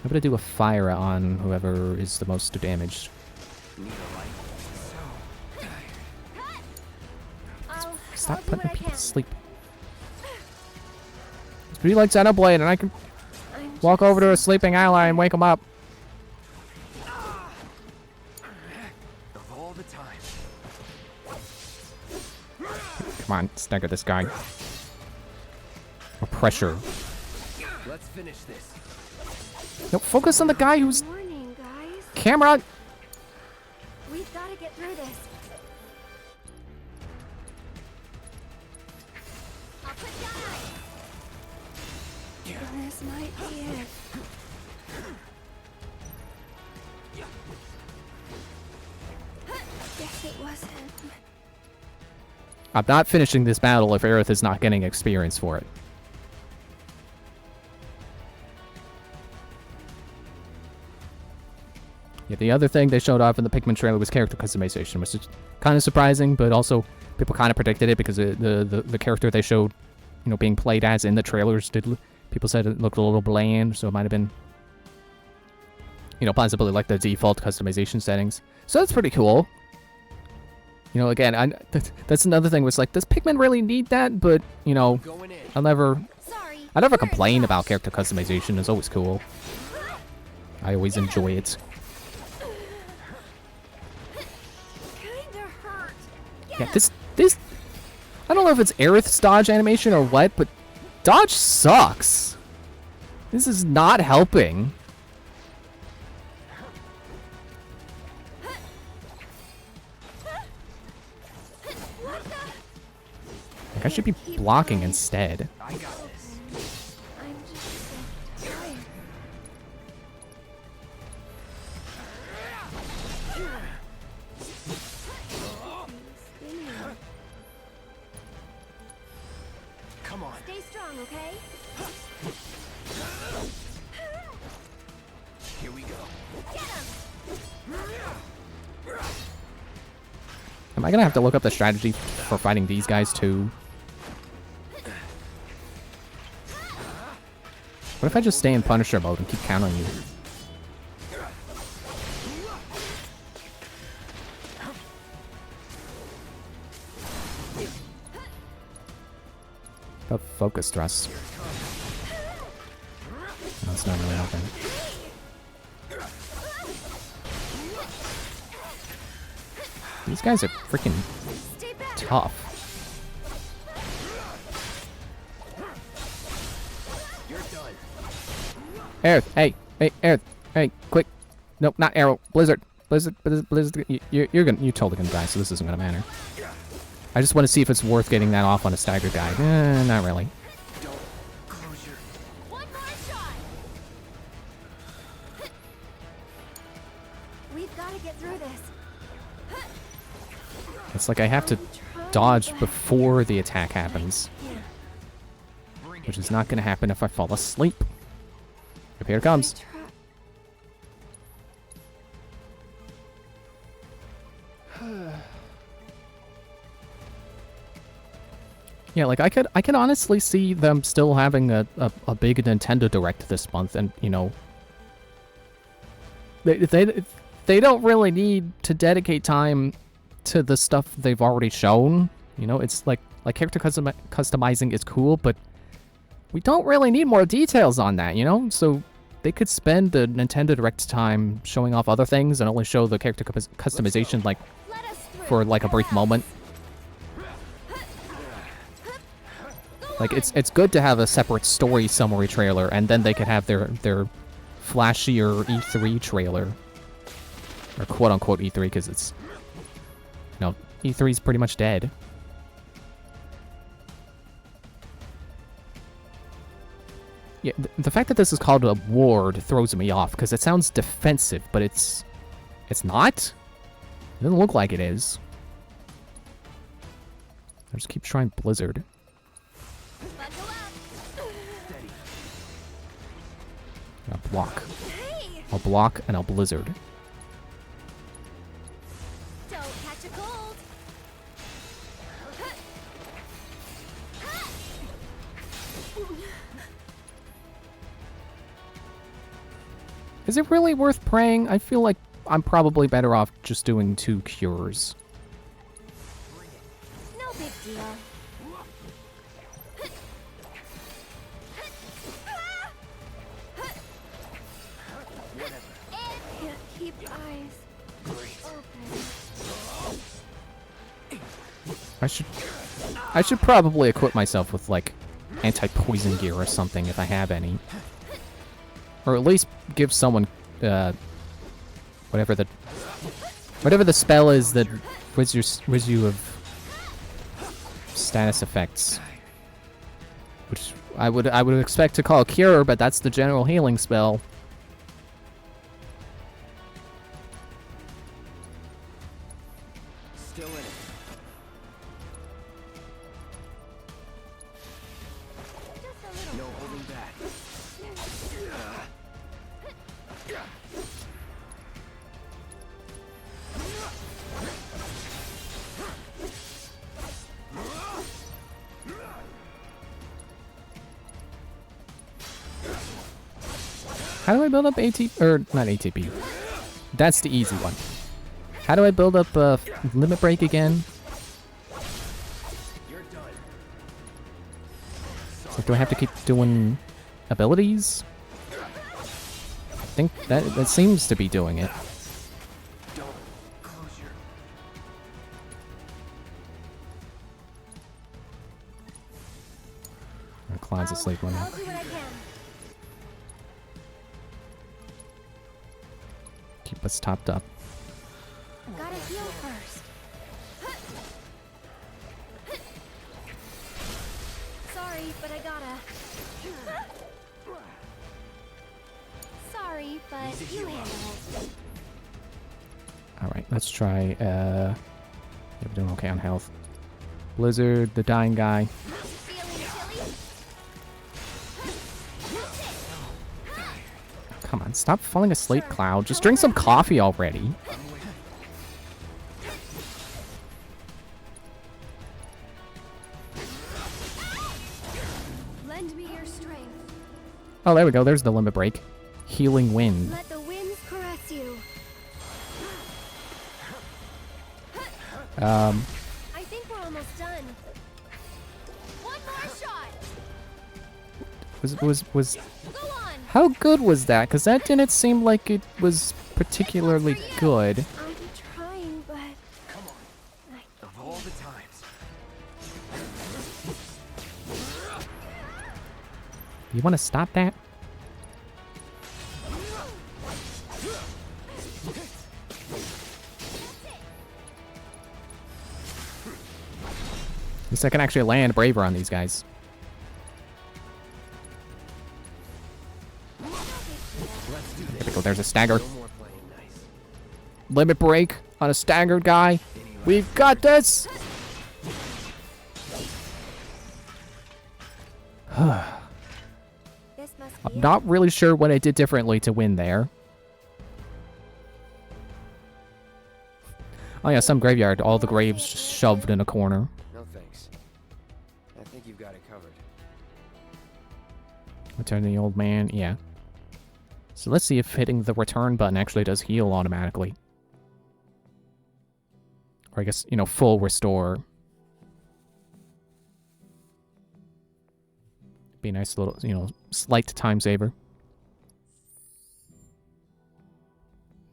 I'm gonna do a fire on whoever is the most damaged. Stop putting people to sleep. It's pretty like Xenoblade, and I can walk over to a sleeping ally and wake him up. Of all the time. Come on, stagger this guy. Or pressure. Let's finish this. No, focus on the guy who's... Morning, guys. Camera! We've got to get through this. I'll put you on ice. This might be it. Guess it wasn't. I'm not finishing this battle if Aerith is not getting experience for it. Yeah, the other thing they showed off in the Pikmin trailer was character customization, which is kind of surprising, but also people kind of predicted it because the character they showed, being played as in the trailers people said it looked a little bland, so it might have been, possibly like the default customization settings. So that's pretty cool. Again, that's another thing was like, does Pikmin really need that? But, I'll never complain about character customization. It's always cool. I always enjoy it. Yeah, this, I don't know if it's Aerith's dodge animation or what, but dodge sucks. This is not helping. Like, I should be blocking instead. I got this. I'm just so tired. Come on. Stay strong, okay? Here we go. Get him! Am I gonna have to look up the strategy for fighting these guys too? What if I just stay in Punisher mode and keep countering you? The focus thrust. That's not really helping. These guys are freaking tough. Aerith, hey, Aerith, hey, quick. Nope, not Arrow. Blizzard. Blizzard. You're totally gonna die, so this isn't gonna matter. I just want to see if it's worth getting that off on a staggered guy. Not really. One more shot. We've got to get through this. It's like I have to dodge before the attack happens. Which is not going to happen if I fall asleep. Yep, here it comes. Yeah, like I could honestly see them still having a big Nintendo Direct this month, and you know, they don't really need to dedicate time to the stuff they've already shown. You know, it's like character customizing is cool, but we don't really need more details on that, you know? So they could spend the Nintendo Direct time showing off other things and only show the character customization like for like a brief moment. Like it's good to have a separate story summary trailer, and then they could have their flashier E3 trailer, or quote unquote E3, because it's, you know, E3 is pretty much dead. Yeah, the fact that this is called a ward throws me off, because it sounds defensive, but it's not. It doesn't look like it is. I just keep trying Blizzard. I'll block. I'll block and I'll Blizzard. Don't catch a cold. Is it really worth praying? I feel like I'm probably better off just doing 2 cures. No big deal. Keep eyes open. I should probably equip myself with like anti-poison gear or something if I have any. Or at least give someone whatever the spell is that rids you of status effects. Which I would expect to call Cure, but that's the general healing spell. Still in it. No holding back. How do I build up ATP? Or not ATP. That's the easy one. How do I build up limit break again? So do I have to keep doing abilities? I think that seems to be doing it. Cloud's asleep one. I'll do what I can. Keep us topped up. Gotta heal first. Sorry, but I gotta. Sorry, but you handle it. Alright, let's try, yeah, we're doing okay on health. Blizzard, the dying guy. Come on, stop falling asleep, Cloud. Just drink some coffee already. Lend me your strength. Oh, there we go. There's the limit break. Healing wind. Let the winds caress you. I think we're almost done. One more shot. Was how good was that? Because that didn't seem like it was particularly good. I'm trying, but Come on. Of all the times. You want to stop that? At least I can actually land braver on these guys. There we go, there's a stagger. No more playing nice. Limit break on a staggered guy. We've got this! this must I'm be not really sure what I did differently to win there. Oh yeah, some graveyard, all the graves just shoved in a corner. No thanks. I think you've got it covered. Return the old man, yeah. So let's see if hitting the return button actually does heal automatically. Or I guess, you know, full restore. Be a nice little, you know, slight time saver.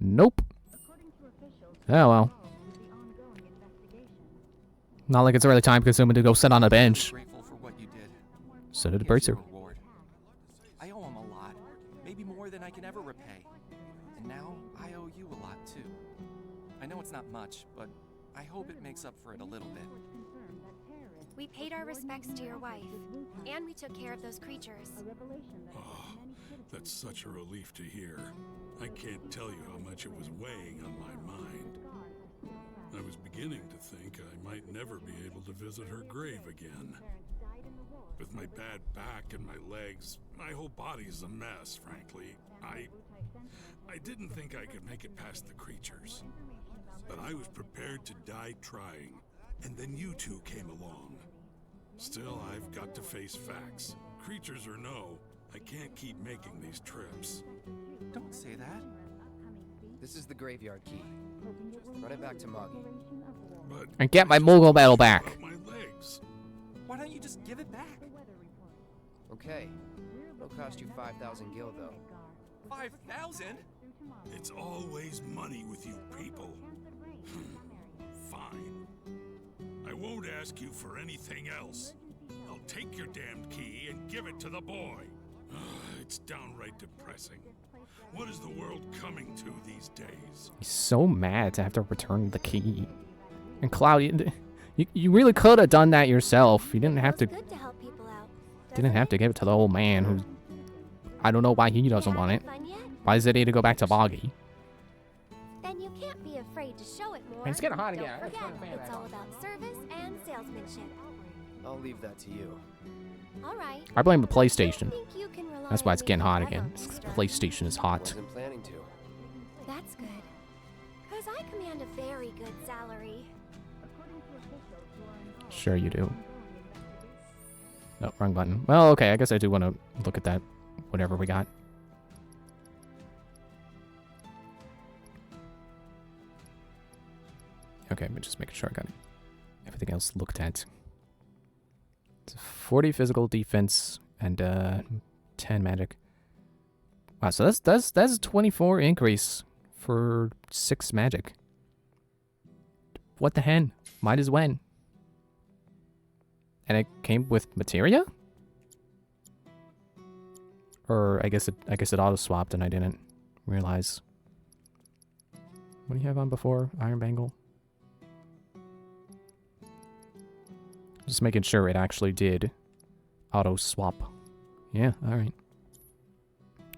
Nope. Oh well. Not like it's really time consuming to go sit on a bench. Grateful for what you did. So did the Here's Bracer. your reward. I owe him a lot, maybe more than I can ever repay. And now I owe you a lot too. I know it's not much, but I hope it makes up for it a little bit. We paid our respects to your wife, and we took care of those creatures. Oh, that's such a relief to hear. I can't tell you how much it was weighing on my mind. I was beginning to think I might never be able to visit her grave again. With my bad back and my legs, my whole body's a mess, frankly. I didn't think I could make it past the creatures. But I was prepared to die trying, and then you two came along. Still, I've got to face facts. Creatures or no, I can't keep making these trips. Don't say that. This is the graveyard key. Run it back to Moggy. But And get my Moogle medal back. about my legs. Why don't you just give it back? Okay. It'll cost you 5,000 gil, though. 5,000? It's always money with you people. Fine. I won't ask you for anything else. I'll take your damned key and give it to the boy. It's downright depressing. What is the world coming to these days? He's so mad to have to return the key. And Cloud, you really could have done that yourself. You didn't have to. Feels good to help people out. Didn't have to give it to the old man who. I don't know why he doesn't want it. Fun yet? Why does it need to go back to Boggy? Then you can't be afraid to show it more. It's getting hot Don't again. I forget, gotta turn the fan it's back all on. about service and salesmanship. I'll leave that to you. All right. I blame the PlayStation. Think you can rely That's why on it's me getting hot forever, again. mister. PlayStation is hot. Wasn't planning to. That's good. Cause I command a very good salary. Sure you do. No, wrong button. Well, okay, I guess I do want to look at that, whatever we got. Okay, but just making sure I got everything else looked at. It's 40 physical defense and 10 magic. Wow, so that's a 24 increase for 6 magic. What the hen? Might as when. And it came with materia? Or I guess it auto swapped and I didn't realize. What do you have on before Iron Bangle? Just making sure it actually did auto swap. Yeah, alright.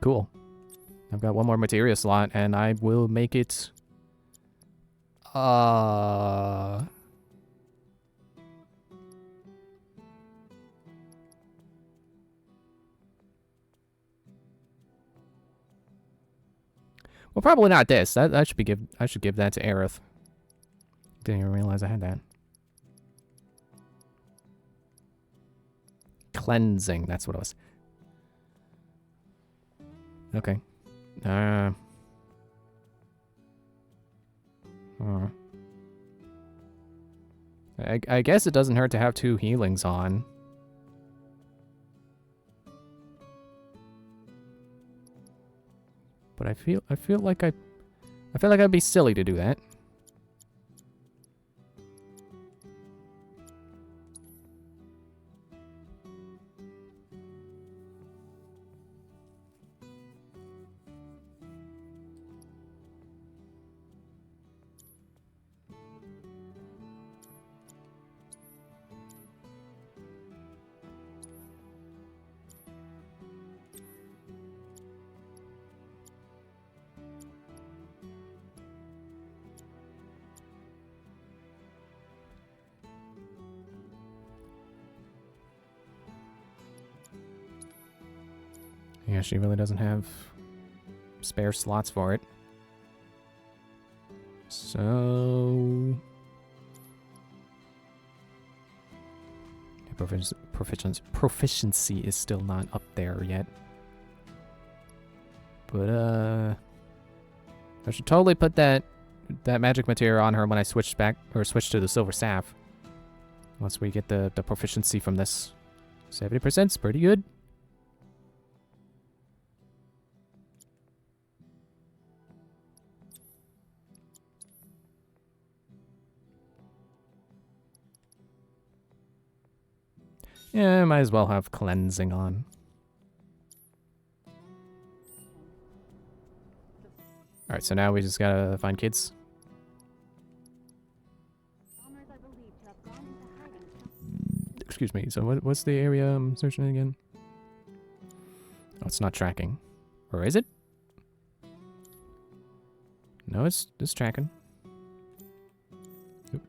Cool. I've got one more materia slot and I will make it well, probably not this. That should be I should give that to Aerith. Didn't even realize I had that. Cleansing, that's what it was. Okay. I guess it doesn't hurt to have 2 healings on. But I feel like I'd be silly to do that. Yeah, she really doesn't have spare slots for it. So... proficiency is still not up there yet. But, I should totally put that magic material on her when I switch to the silver staff. Once we get the proficiency from this. 70% is pretty good. Yeah, I might as well have cleansing on. Alright, so now we just gotta find kids. Excuse me, so what's the area I'm searching again? Oh, it's not tracking. Or is it? No, it's tracking. Oop.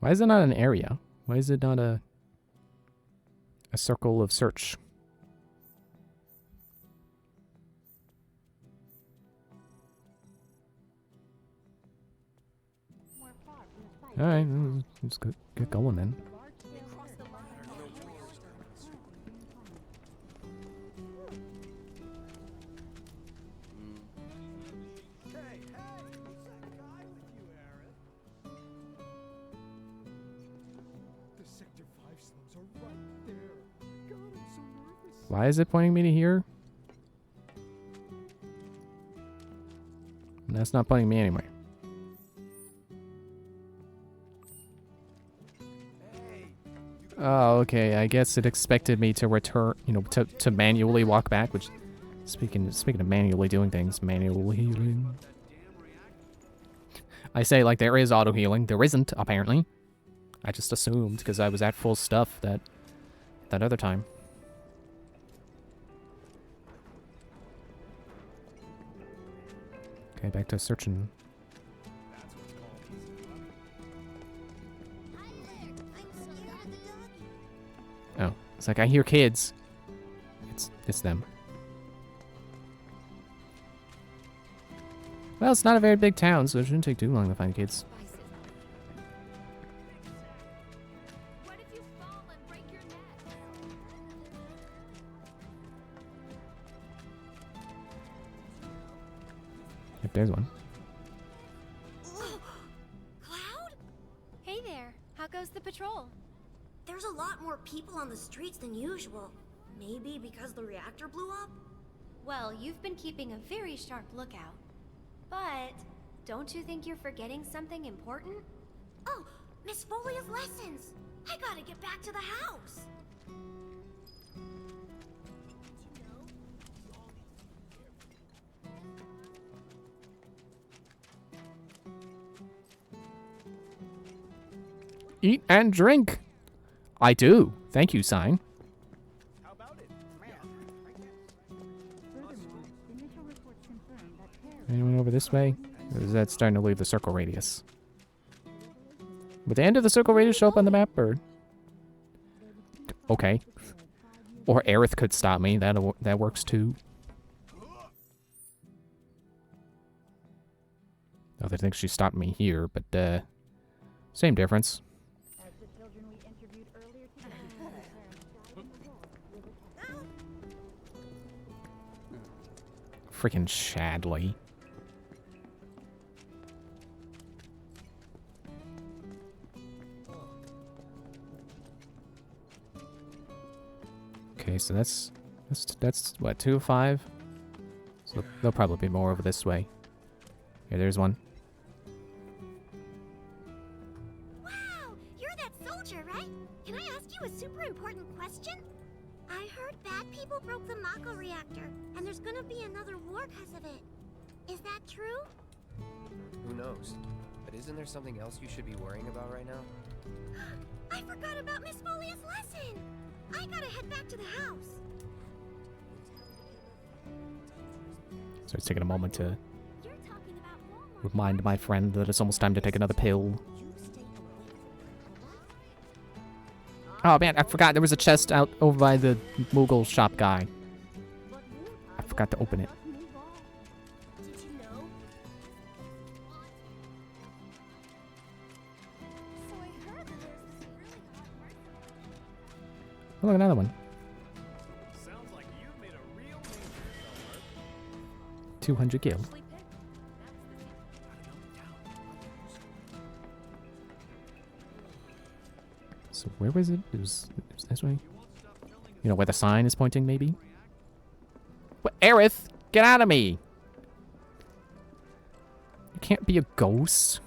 Why is it not an area? Why is it not a circle of search? Alright, let's get going then. Why is it pointing me to here? And that's not pointing me anywhere. Oh, okay. I guess it expected me to return, you know, to manually walk back. Which, speaking of manually doing things, manual healing. I say like there is auto healing. There isn't apparently. I just assumed because I was at full stuff that other time. Okay, back to searching. Oh, it's like I hear kids. It's them. Well, it's not a very big town, so it shouldn't take too long to find kids. If there's one. Cloud? Hey there. How goes the patrol? There's a lot more people on the streets than usual. Maybe because the reactor blew up? Well, you've been keeping a very sharp lookout. But don't you think you're forgetting something important? Oh, Miss Folia's lessons! I gotta get back to the house! Eat and drink. I do. Thank you, sign. How about it? Anyone over this way? Or is that starting to leave the circle radius? Would the end of the circle radius show up on the map, or? Okay. Or Aerith could stop me. That works too. I think she stopped me here, but same difference. Freaking Shadley. Okay, so that's what, 2 of 5? So there'll probably be more over this way. Here, there's one. Wow, you're that soldier, right? Can I ask you a super important question? I heard bad people broke the Mako reactor, and there's gonna be another war because of it. Is that true? Who knows? But isn't there something else you should be worrying about right now? I forgot about Miss Folia's lesson! I gotta head back to the house. So it's taking a moment to You're talking about Walmart. remind my friend that it's almost time to take another pill. Oh man, I forgot there was a chest out over by the Moogle shop guy. I forgot to open it. Did you know? So I heard that there's this really hot person. Oh, look, another one. Sounds like you've made a real name for yourself, Mark. 200 gil. So where was it? It was this way? You know, where the sign is pointing, maybe? What? Aerith! Get out of me! You can't be a ghost.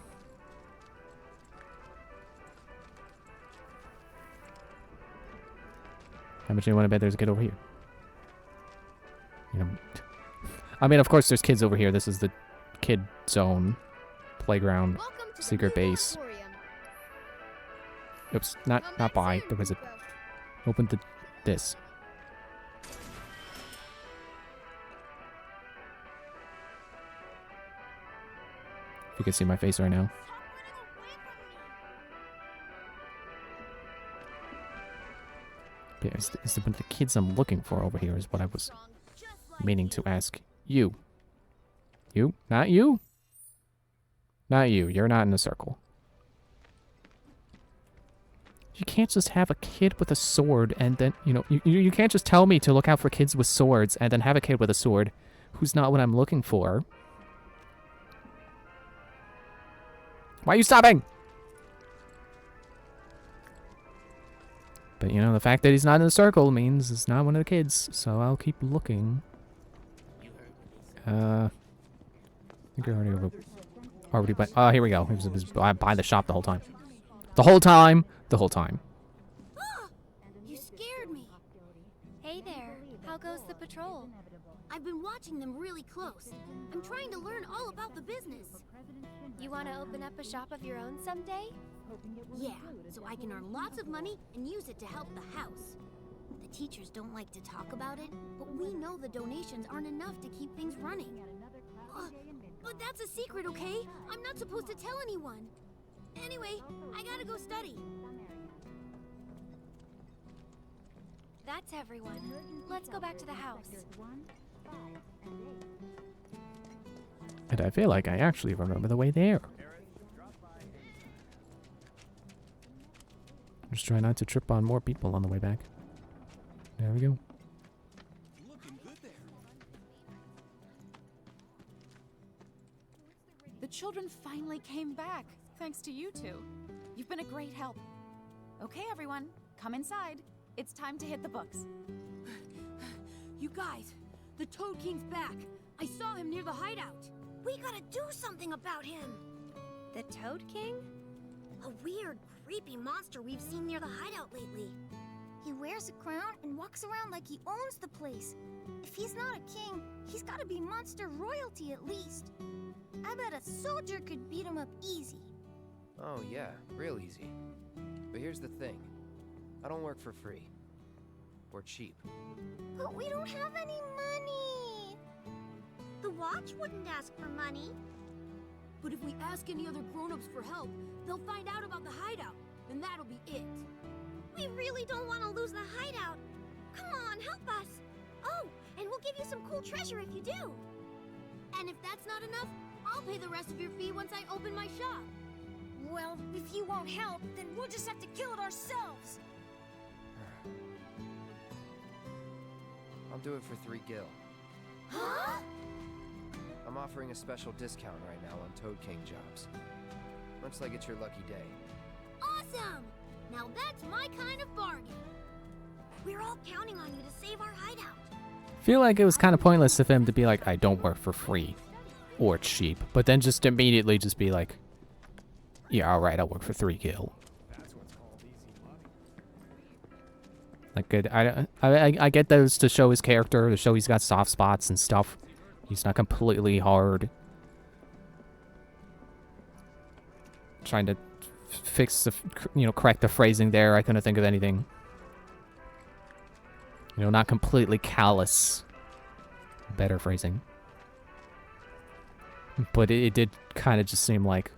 How much do you want to bet there's a kid over here? You know, I mean, of course there's kids over here. This is the kid zone. Playground. Secret base. Oops, not buy. There was a... Open this. You can see my face right now. Okay, is the kids I'm looking for over here is what I was meaning to ask you. You? Not you? Not you. You're not in the circle. You can't just have a kid with a sword and then, you know, you can't just tell me to look out for kids with swords and then have a kid with a sword who's not what I'm looking for. Why are you stopping? But, you know, the fact that he's not in the circle means it's not one of the kids, so I'll keep looking. I think I already went. Oh, here we go. He was by the shop the whole time. The whole time! The whole time. You scared me. Hey there, how goes the patrol? I've been watching them really close. I'm trying to learn all about the business. You want to open up a shop of your own someday? Yeah, so I can earn lots of money and use it to help the house. The teachers don't like to talk about it, but we know the donations aren't enough to keep things running. But that's a secret, okay? I'm not supposed to tell anyone. Anyway, I gotta go study. That's everyone. Let's go back to the house. And I feel like I actually remember the way there. Just try not to trip on more people on the way back. There we go. Looking good there. The children finally came back, thanks to you two. You've been a great help. Okay, everyone, come inside. It's time to hit the books. You guys, the Toad King's back. I saw him near the hideout. We gotta do something about him. The Toad King? A weird, creepy monster we've seen near the hideout lately. He wears a crown and walks around like he owns the place. If he's not a king, he's gotta be monster royalty at least. I bet a soldier could beat him up easy. Oh yeah, real easy. But here's the thing. I don't work for free. Or cheap. But we don't have any money. The watch wouldn't ask for money. But if we ask any other grown-ups for help, they'll find out about the hideout, and that'll be it. We really don't want to lose the hideout. Come on, help us. Oh, and we'll give you some cool treasure if you do. And if that's not enough, I'll pay the rest of your fee once I open my shop. Well, if you won't help, then we'll just have to kill it ourselves. I'll do it for 3 gil. Huh? I'm offering a special discount right now on Toad King jobs. Looks like it's your lucky day. Awesome! Now that's my kind of bargain. We're all counting on you to save our hideout. Feel like it was kind of pointless of him to be like, I don't work for free or cheap, but then just immediately just be like, yeah, all right, I'll work for 3 gil. Like, I get those to show his character, to show he's got soft spots and stuff. He's not completely hard. Trying to fix the, correct the phrasing there. I couldn't think of anything. Not completely callous. Better phrasing. But it did kind of just seem like,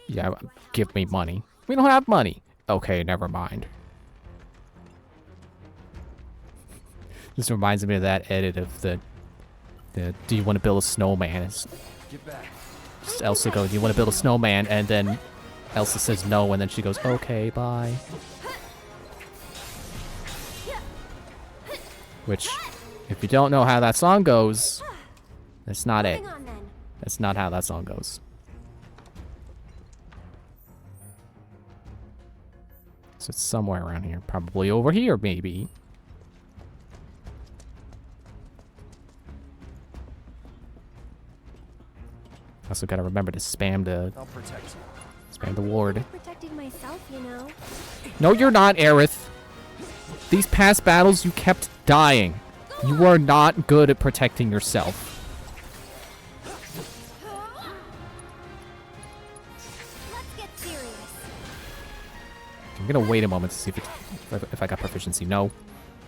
yeah, give me money. We don't have money. Okay, never mind. This reminds me of that edit of the do you want to build a snowman? It's just Elsa goes, do you want to build a snowman? And then Elsa says no, and then she goes, okay, bye. Which, if you don't know how that song goes, that's not it. That's not how that song goes. So it's somewhere around here. Probably over here, maybe. Also gotta remember to spam the ward. I'm protecting myself, you know. No, you're not, Aerith. These past battles, you kept dying. You are not good at protecting yourself. Let's get serious. I'm gonna wait a moment to see if I got proficiency. No.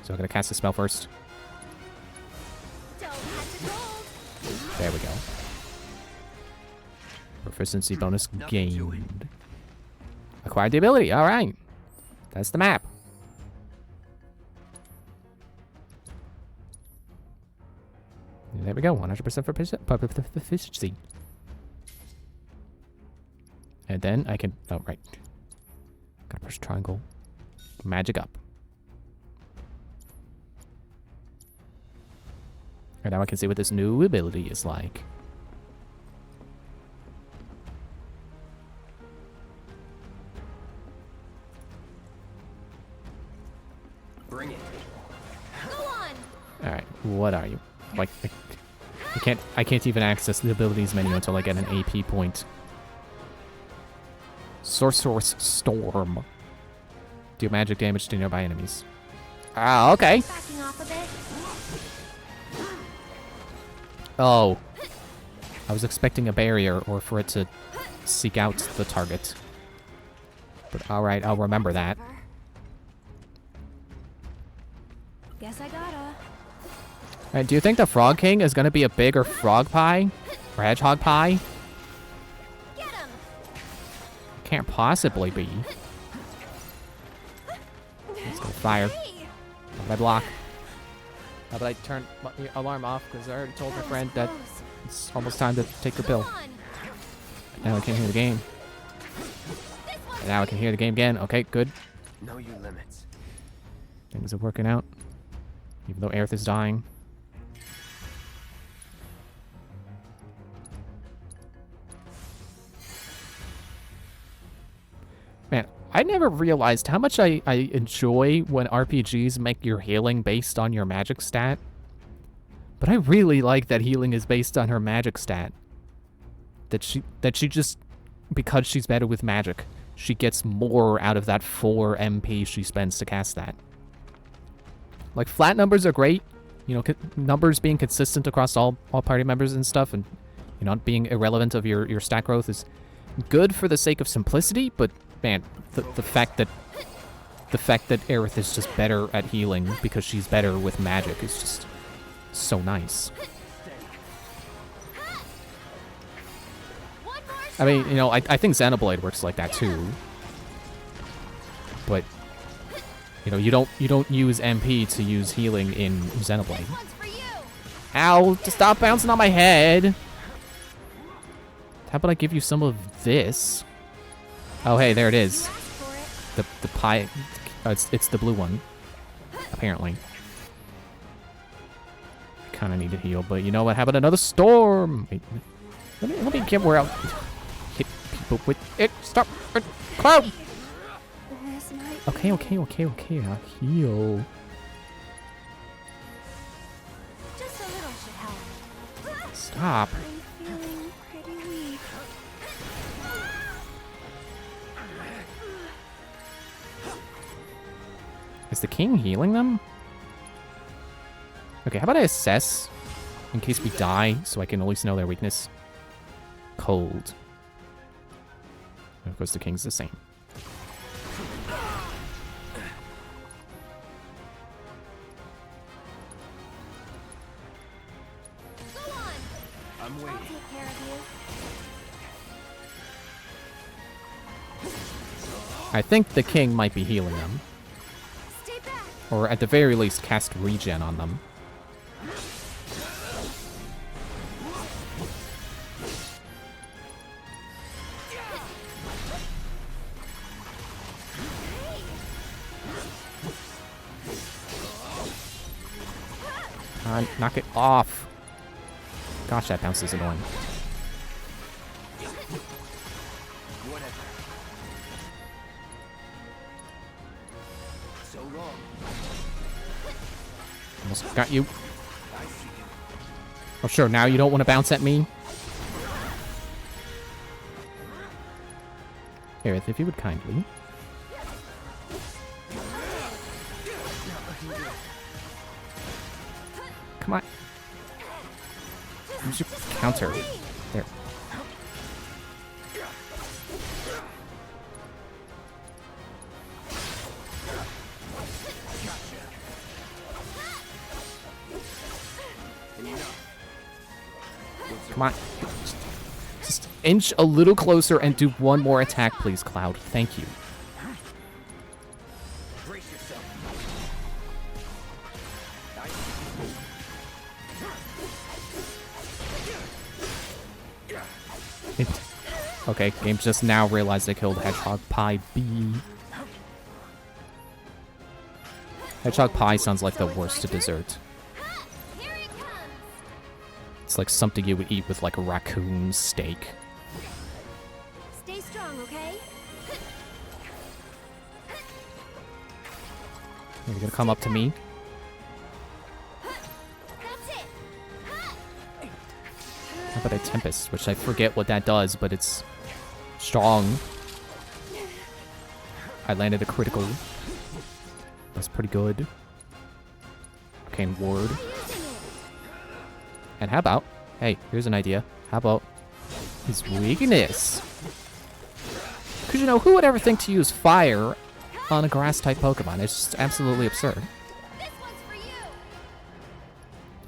So I'm gonna cast a spell first. There we go. Proficiency bonus gained. Acquired the ability. All right. That's the map. There we go. 100% proficiency. And then I can... Oh, right. Gotta push triangle. Magic up. And now I can see what this new ability is like. Bring it. Go on. All right, what are you? Like, I can't even access the abilities menu until I get an AP point. Sorcerer's Storm. Deal magic damage to nearby enemies. Ah, okay. Backing off a bit. Oh. I was expecting a barrier or for it to seek out the target. But alright, I'll remember that. Guess I gotta. Alright, do you think the Frog King is gonna be a bigger frog pie? Or hedgehog pie? Get him. Can't possibly be. Let's go fire. How about I block? How about I turn the alarm off? Because I already told my friend that it's almost time to take the pill. Now I can't hear the game. And now I can hear the game again. Okay, good. Know your limits. Things are working out. Even though Aerith is dying. Man, I never realized how much I enjoy when RPGs make your healing based on your magic stat. But I really like that healing is based on her magic stat. That she just, because she's better with magic, she gets more out of that 4 MP she spends to cast that. Like, flat numbers are great. You know, numbers being consistent across all party members and stuff, and, you know, not being irrelevant of your stat growth is good for the sake of simplicity, but, man, the fact that Aerith is just better at healing because she's better with magic is just so nice. I mean, you know, I think Xenoblade works like that too. But, you know, you don't use MP to use healing in Xenoblade. Ow, to stop bouncing on my head. How about I give you some of this? Oh, hey, there it is. The pie. It's the blue one, apparently. I kind of need to heal, but you know what? How about another storm? Wait, let me get where I'll hit people with it. Stop, cloud. This might Okay, I'll heal. Just a little should help. Stop. I'm feeling pretty weak. Is the king healing them? Okay, how about I assess in case we die so I can at least know their weakness? Cold. And of course, the king's the same. Go on. I'm I'll waiting. take care of you. I think the king might be healing them. Stay back. Or at the very least, cast regen on them. Knock it off. Gosh, that bounce is annoying. Whatever. So long. Almost got you. I see you. Oh, sure, now you don't want to bounce at me? Aerith, if you would kindly. Come on. Use your counter. There. Come on. Just inch a little closer and do one more attack, please, Cloud. Thank you. Brace yourself. Okay, game just now realized I killed Hedgehog Pie B. Hedgehog Pie sounds like the worst to dessert. Here it comes. It's like something you would eat with like a raccoon steak. Stay strong, okay? You're gonna come up to me? That's it. How about a Tempest, which I forget what that does, but it's strong. I landed a critical. That's pretty good. Arcane Ward. And how about, hey, here's an idea. How about his weakness? Because, you know, who would ever think to use fire on a grass-type Pokemon? It's just absolutely absurd. This one's for you.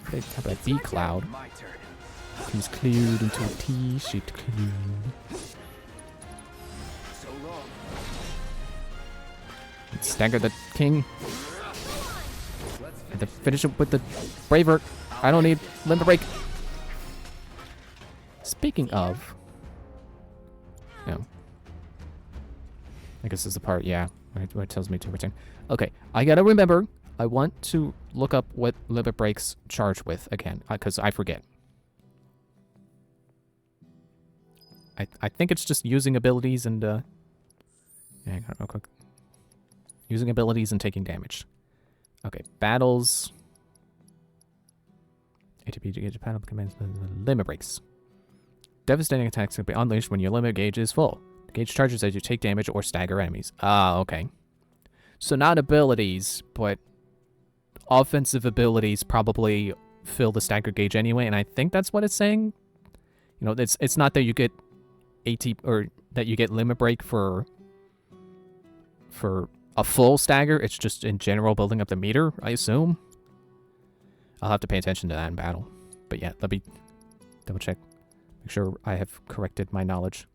Okay, how about B-Cloud? My turn. He's cleared into a T-shaped cloud. So long. Stagger the king. Let's And to finish it with the Braver. I don't need Limber Break. Speaking of... No. I guess this is the part, yeah, where it tells me to return. Okay, I gotta remember, I want to look up what Limit Breaks charge with again, because I forget. I think it's just using abilities and, yeah, hang on real quick. Using abilities and taking damage. Okay, battles. ATP to gauge battle commands limit breaks. Devastating attacks can be unleashed when your limit gauge is full. The gauge charges as you take damage or stagger enemies. Ah, okay. So not abilities, but offensive abilities probably fill the stagger gauge anyway, and I think that's what it's saying. You know, it's not that you get AT or that you get limit break for a full stagger, it's just in general building up the meter, I assume. I'll have to pay attention to that in battle. But yeah, let me double check. Make sure I have corrected my knowledge.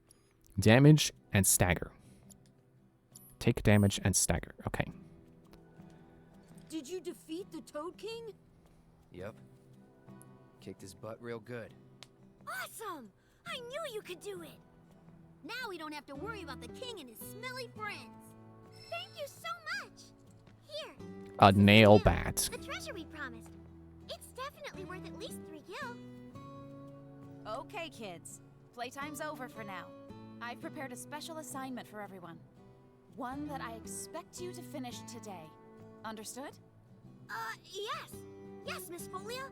Damage and stagger. Take damage and stagger. Okay. Did you defeat the Toad King? Yep. Kicked his butt real good. Awesome! I knew you could do it! Now we don't have to worry about the king and his smelly friends. Thank you so much! Here. A nail bat. The treasure we promised. It's definitely worth at least 3 gil. Okay, kids. Playtime's over for now. I've prepared a special assignment for everyone. One that I expect you to finish today. Understood? Yes. Yes, Miss Folia.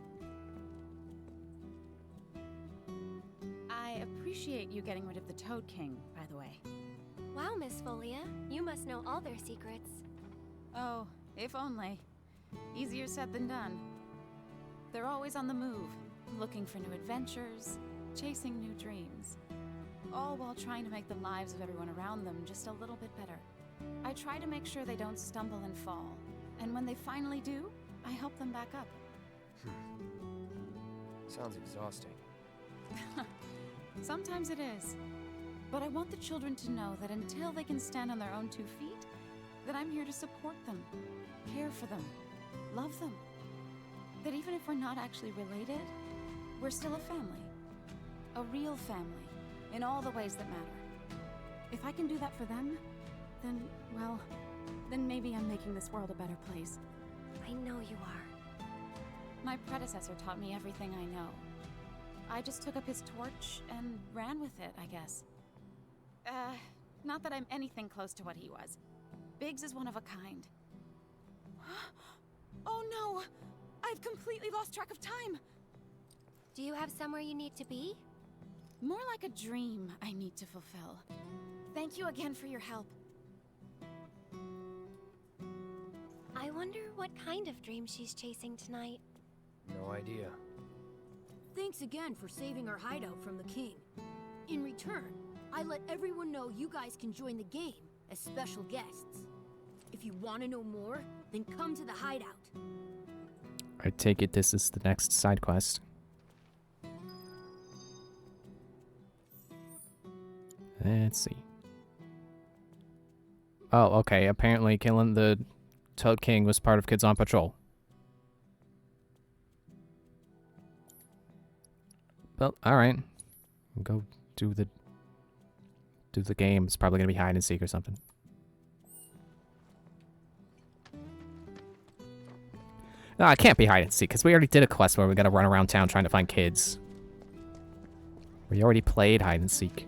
I appreciate you getting rid of the Toad King, by the way. Wow, Miss Folia, you must know all their secrets. Oh, if only. Easier said than done. They're always on the move, looking for new adventures, chasing new dreams. All while trying to make the lives of everyone around them just a little bit better. I try to make sure they don't stumble and fall. And when they finally do, I help them back up. Sounds exhausting. Sometimes it is. But I want the children to know that until they can stand on their own 2 feet, that I'm here to support them, care for them, love them. That even if we're not actually related, we're still a family. A real family, in all the ways that matter. If I can do that for them, then, well, then maybe I'm making this world a better place. I know you are. My predecessor taught me everything I know. I just took up his torch and ran with it, I guess. Not that I'm anything close to what he was. Biggs is one of a kind. Oh no! I've completely lost track of time! Do you have somewhere you need to be? More like a dream I need to fulfill. Thank you again for your help. I wonder what kind of dream she's chasing tonight. No idea. Thanks again for saving our hideout from the king. In return, I let everyone know you guys can join the game as special guests. If you want to know more, then come to the hideout. I take it this is the next side quest. Let's see. Oh, okay. Apparently killing the Toad King was part of Kids on Patrol. Well, alright. Go do the game. It's probably gonna be hide and seek or something. No, it can't be hide and seek, because we already did a quest where we gotta run around town trying to find kids. We already played hide and seek.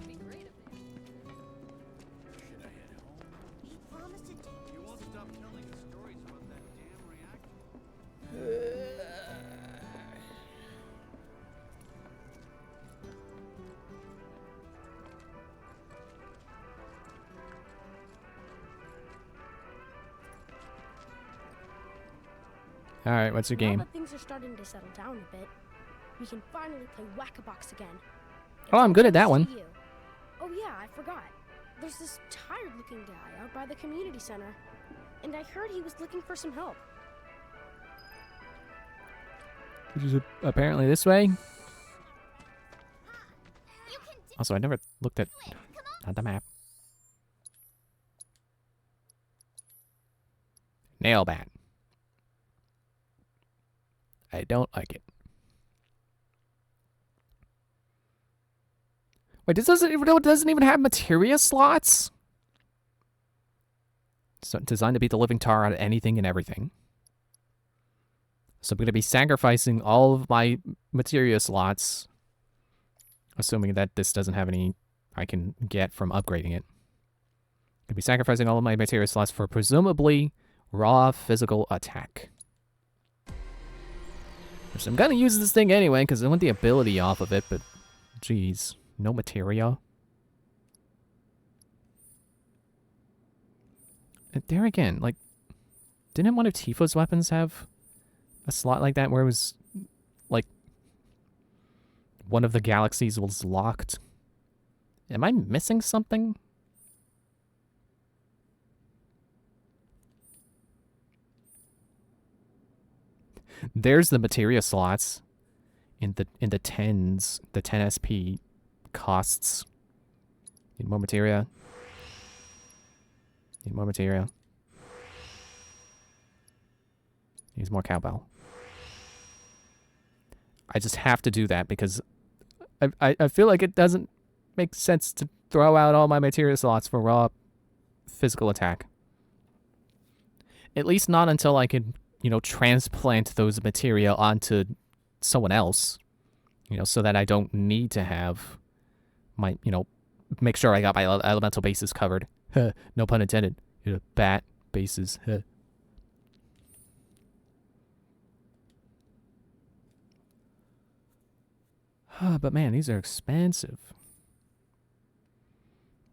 Alright, what's your game? Now that things are starting to settle down a bit, we can finally play Whack-A-Box again. Oh, I'm good at that one. Oh yeah, I forgot. There's this tired-looking guy out by the community center, and I heard he was looking for some help. Which is apparently this way. Also, I never looked at the map. Nail bat. I don't like it. Wait, this doesn't even have materia slots? It's designed to beat the living tar out of anything and everything. So I'm going to be sacrificing all of my materia slots, assuming that this doesn't have any I can get from upgrading it. I'm going to be sacrificing all of my materia slots for presumably raw physical attack. So I'm going to use this thing anyway, because I want the ability off of it, but geez, no materia. And there again, like, didn't one of Tifa's weapons have a slot like that where it was, like, one of the galaxies was locked? Am I missing something? There's the materia slots in the 10s, the 10 SP costs. Need more materia. Need more materia. Needs more cowbell. I just have to do that because I feel like it doesn't make sense to throw out all my materia slots for raw physical attack. At least not until I can, you know, transplant those materia onto someone else, you know, so that I don't need to have my, you know, make sure I got my elemental bases covered. No pun intended. You know, bat bases. But man, these are expensive.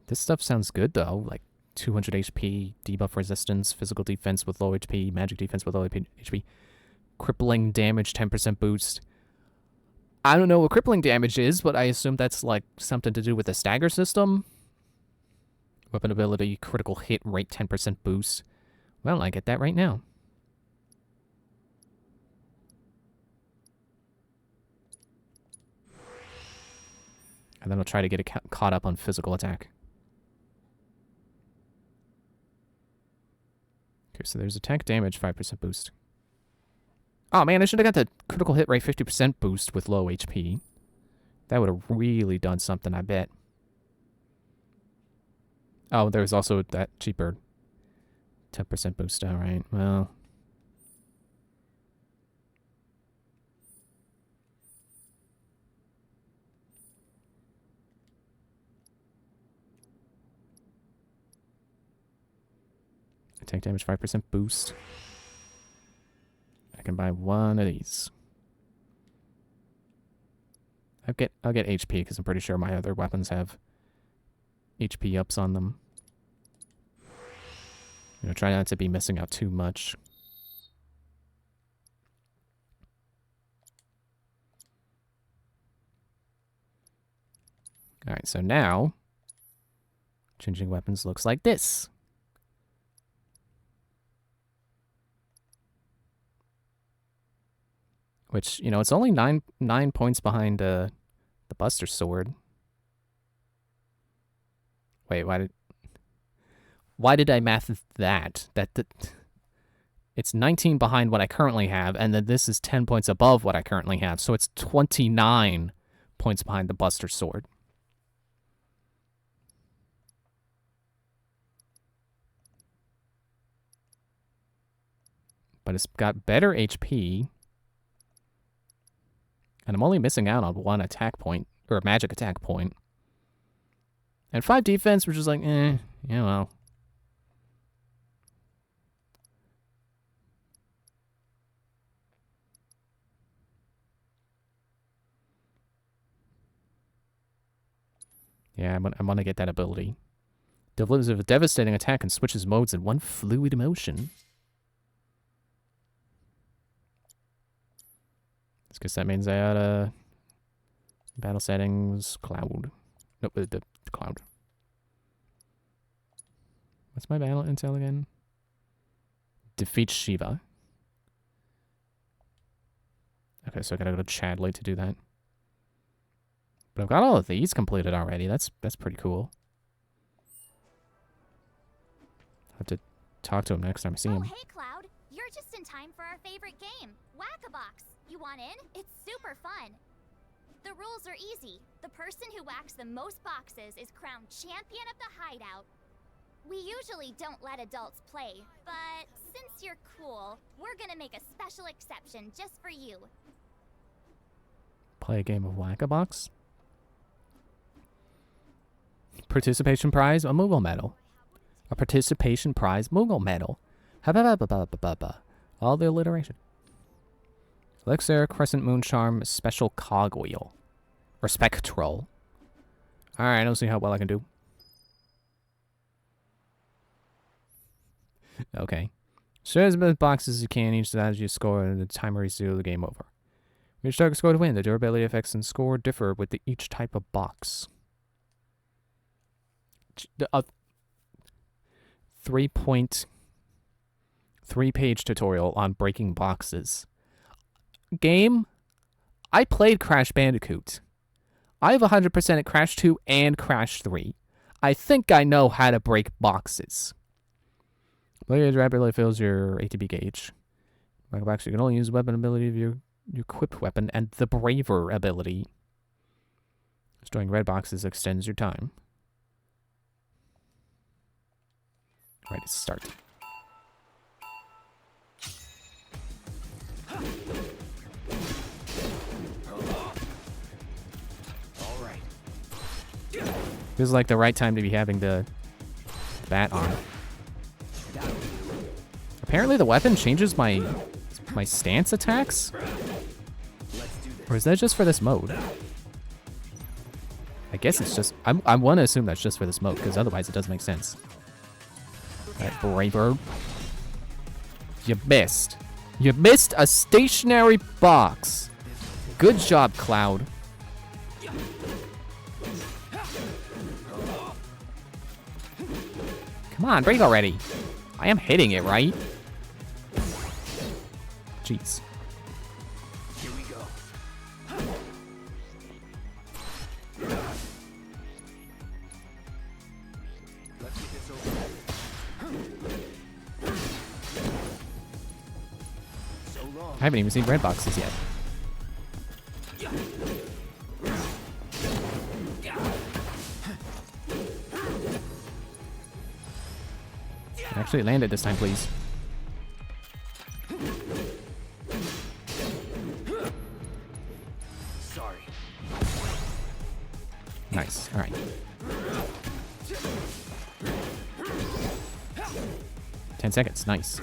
This stuff sounds good though, like 200 HP, debuff resistance, physical defense with low HP, magic defense with low HP, crippling damage 10% boost. I don't know what crippling damage is, but I assume that's like something to do with the stagger system. Weapon ability, critical hit rate 10% boost. Well, I get that right now. And then I'll try to get it caught up on physical attack. Okay, so there's attack damage, 5% boost. Oh man, I should have got the critical hit rate 50% boost with low HP. That would have really done something, I bet. Oh, there's also that cheaper 10% boost. Alright, well. Attack damage 5% boost. I can buy one of these. I'll get HP because I'm pretty sure my other weapons have HP ups on them. You know, try not to be missing out too much. Alright, so now changing weapons looks like this. Which, you know, it's only nine points behind the Buster Sword. Wait, why did I math that? It's 19 behind what I currently have, and then this is 10 points above what I currently have, so it's 29 points behind the Buster Sword. But it's got better HP. And I'm only missing out on one attack point, or a magic attack point. And 5 defense, which is like, yeah, well. Yeah, I'm gonna get that ability. Delivers a devastating attack and switches modes in one fluid motion. I guess that means I had battle settings, cloud. Nope, the cloud. What's my battle intel again? Defeat Shiva. Okay, so I gotta go to Chadley to do that. But I've got all of these completed already. That's pretty cool. I'll have to talk to him next time I see him. Oh, hey, Cloud. You're just in time for our favorite game, Whack-a-Box. You want in? It's super fun. The rules are easy. The person who whacks the most boxes is crowned champion of the hideout. We usually don't let adults play, but since you're cool, we're gonna make a special exception just for you. Play a game of Whack-a-Box? Participation prize, a Moogle medal. A participation prize, Moogle medal. All the alliteration. Elixir, Crescent Moon Charm, Special Cogwheel. Or Spectral. Alright, I'll see how well I can do. Okay. Share as many boxes as you can, each as you score, and the timer is 0, the game over. Each target score to win. The durability effects and score differ with each type of box. 3.3-page tutorial on breaking boxes. Game, I played Crash Bandicoot. I have 100% at Crash 2 and Crash 3. I think I know how to break boxes. Player rapidly fills your ATB gauge. Box, you can only use the weapon ability of your equipped weapon and the Braver ability. Destroying red boxes extends your time. Ready to start. This is like the right time to be having the bat on. Apparently the weapon changes my stance attacks? Or is that just for this mode? I guess it's just... I want to assume that's just for this mode, because otherwise it doesn't make sense. Alright, Braver. You missed. You missed a stationary box. Good job, Cloud. Come on, break already. I am hitting it, right? Jeez. Here we go. Let's get this over. So long. I haven't even seen red boxes yet. Actually land it this time, please. Sorry. Nice. All right. 10 seconds. Nice.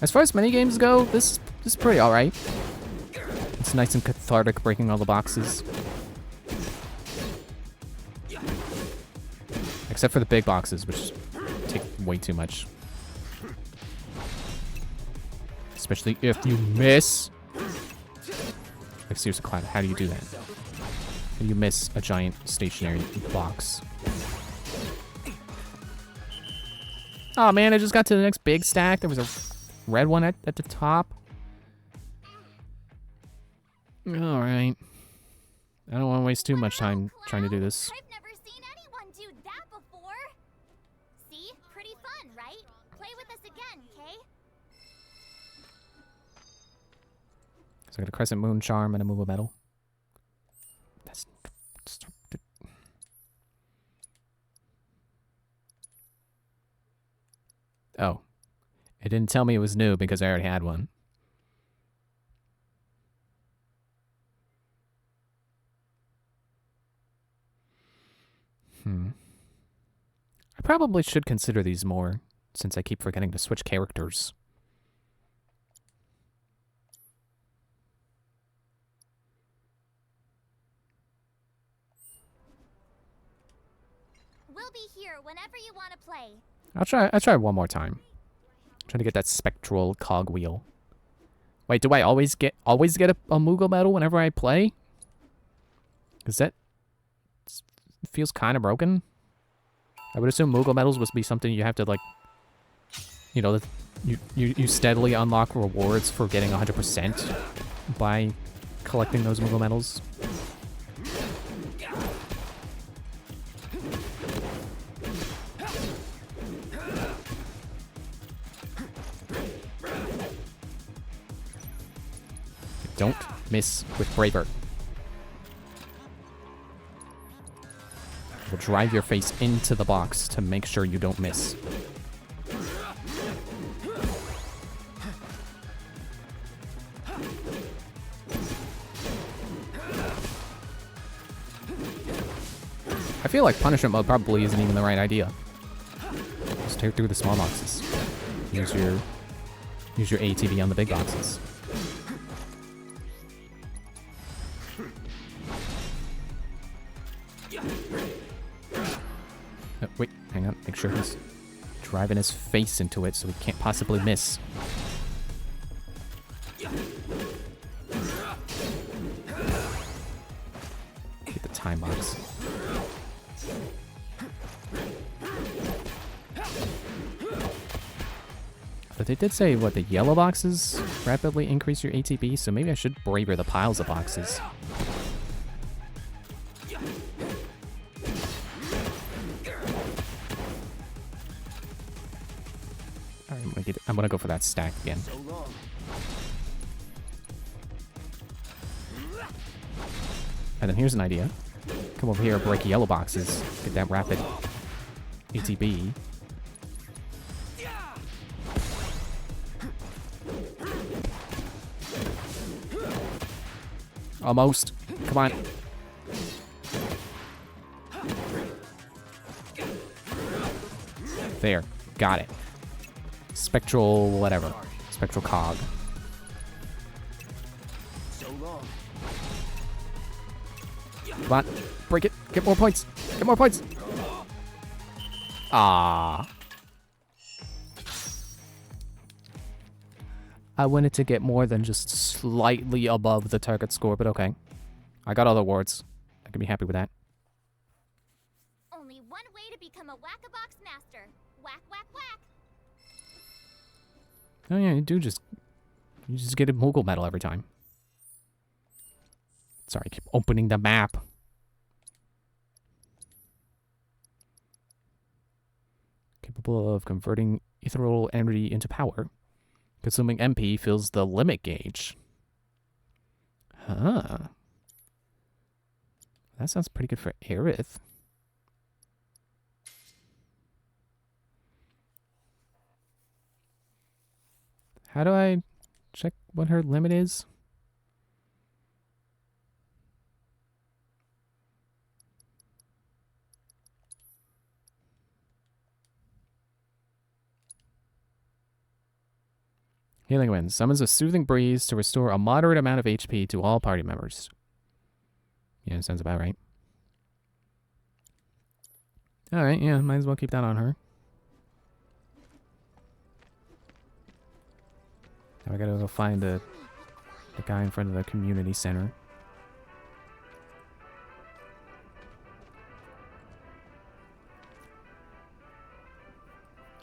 As far as minigames go, this is pretty alright. It's nice and cathartic breaking all the boxes. Except for the big boxes, which take way too much. Especially if you miss. Like, seriously, Cloud, how do you do that? How do you miss a giant stationary box? Oh man, I just got to the next big stack. There was a red one at the top. Alright. I don't want to waste too much time trying to do this. I've never seen anyone do that before. See? Pretty fun, right? Play with us again, Kay? So I got a Crescent Moon Charm and a Move of Metal. That's... Oh. It didn't tell me it was new because I already had one. I probably should consider these more, since I keep forgetting to switch characters. We'll be here whenever you want to play. I'll try one more time. Trying to get that spectral cogwheel. Wait, do I always get a Moogle medal whenever I play? Is that feels kind of broken? I would assume Moogle medals would be something you have to, like, you know, you steadily unlock rewards for getting 100% by collecting those Moogle medals. Don't miss with Braver. We'll drive your face into the box to make sure you don't miss. I feel like punishment mode probably isn't even the right idea. Just tear through the small boxes. Use your ATB on the big boxes. Wait, hang on. Make sure he's driving his face into it so he can't possibly miss. Get the time box. But they did say, what, the yellow boxes rapidly increase your ATB, so maybe I should braver the piles of boxes. I'm gonna go for that stack again. And then here's an idea. Come over here, break yellow boxes, get that rapid ATB. Almost. Come on. There. Got it. Spectral whatever. Spectral cog. So long. Come on. Break it. Get more points. Get more points. Ah. I wanted to get more than just slightly above the target score, but okay. I got all the awards. I can be happy with that. Only one way to become a whack-a-box master. Whack, whack, whack. Oh yeah, you just get a Moogle medal every time. Sorry, I keep opening the map. Capable of converting ethereal energy into power. Consuming MP fills the limit gauge. Huh. That sounds pretty good for Aerith. How do I check what her limit is? Healing Wind summons a soothing breeze to restore a moderate amount of HP to all party members. Yeah, sounds about right. Alright, yeah, might as well keep that on her. Now I gotta go find the guy in front of the community center.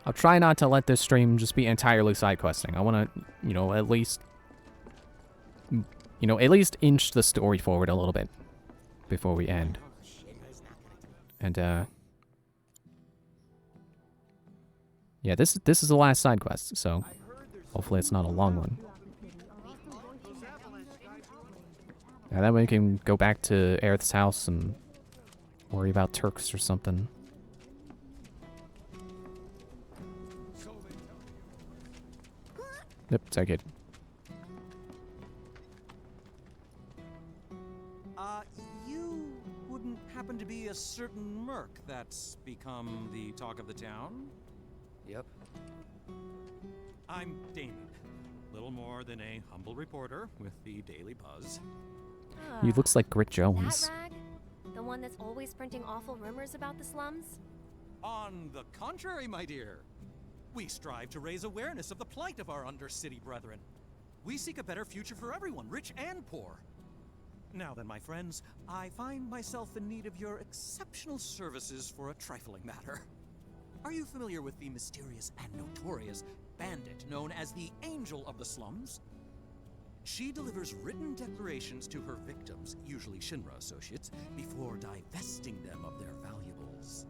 I'll try not to let this stream just be entirely side questing. I want to, at least inch the story forward a little bit before we end. And yeah, this is the last side quest, so hopefully it's not a long one. Now that way we can go back to Aerith's house and worry about Turks or something. Yep, take it. You wouldn't happen to be a certain merc that's become the talk of the town? Yep. I'm Damon. Little more than a humble reporter with the Daily Buzz. He looks like Grit Jones. That rag? The one that's always printing awful rumors about the slums? On the contrary, my dear. We strive to raise awareness of the plight of our undercity brethren. We seek a better future for everyone, rich and poor. Now then, my friends, I find myself in need of your exceptional services for a trifling matter. Are you familiar with the mysterious and notorious bandit known as the Angel of the Slums? She delivers written declarations to her victims, usually Shinra associates, before divesting them of their valuables.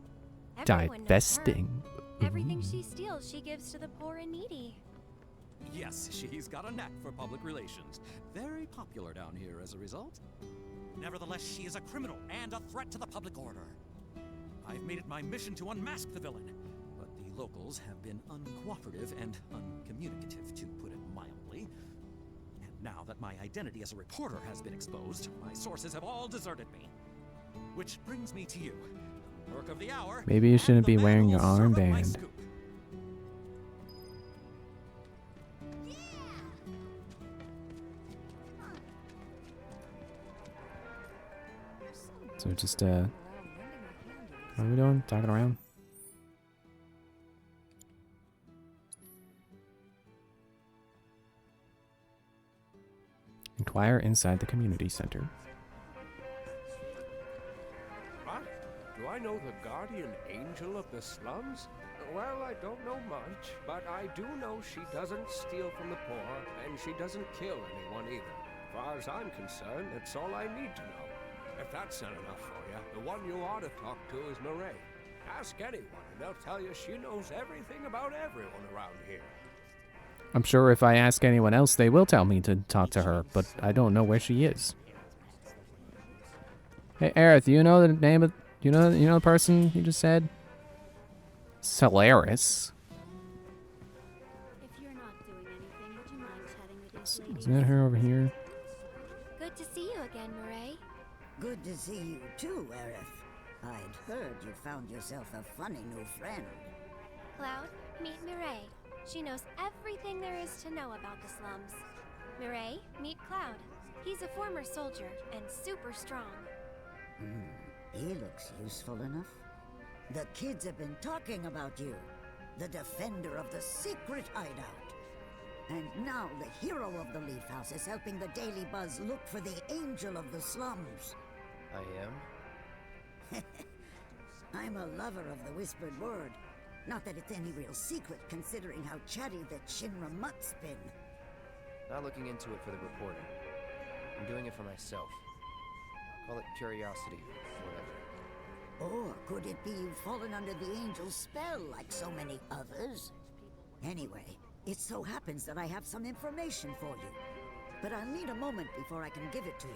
Divesting. Everything she steals, she gives to the poor and needy. Yes, she's got a knack for public relations. Very popular down here as a result. Nevertheless, she is a criminal and a threat to the public order. I've made it my mission to unmask the villain, but the locals have been uncooperative and uncommunicative, to put it mildly. And now that my identity as a reporter has been exposed, my sources have all deserted me. Which brings me to you. Work of the hour. Maybe you shouldn't be wearing your armband. So just what are we doing? Talking around? Inquire inside the community center. Do I know the guardian angel of the slums? Well, I don't know much, but I do know she doesn't steal from the poor, and she doesn't kill anyone either. As far as I'm concerned, that's all I need to know. If that's not enough for you, the one you ought to talk to is Murray. Ask anyone, and they'll tell you she knows everything about everyone around here. I'm sure if I ask anyone else, they will tell me to talk to her, but I don't know where she is. Hey, Aerith, you know the name of... You know the person you just said? Solaris. If you're not doing anything, would you mind chatting with these ladies? Isn't that her over here? Good to see you again, Murray. Good to see you too, Aerith. I'd heard you found yourself a funny new friend. Cloud, meet Mireille. She knows everything there is to know about the slums. Mireille, meet Cloud. He's a former soldier and super strong. He looks useful enough. The kids have been talking about you. The defender of the secret hideout. And now the hero of the Leaf House is helping the Daily Buzz look for the angel of the slums. I am? I'm a lover of the whispered word. Not that it's any real secret, considering how chatty the Shinra mutt's been. Not looking into it for the reporter. I'm doing it for myself. Call it curiosity, whatever. Or could it be you've fallen under the angel's spell like so many others? Anyway, it so happens that I have some information for you. But I'll need a moment before I can give it to you.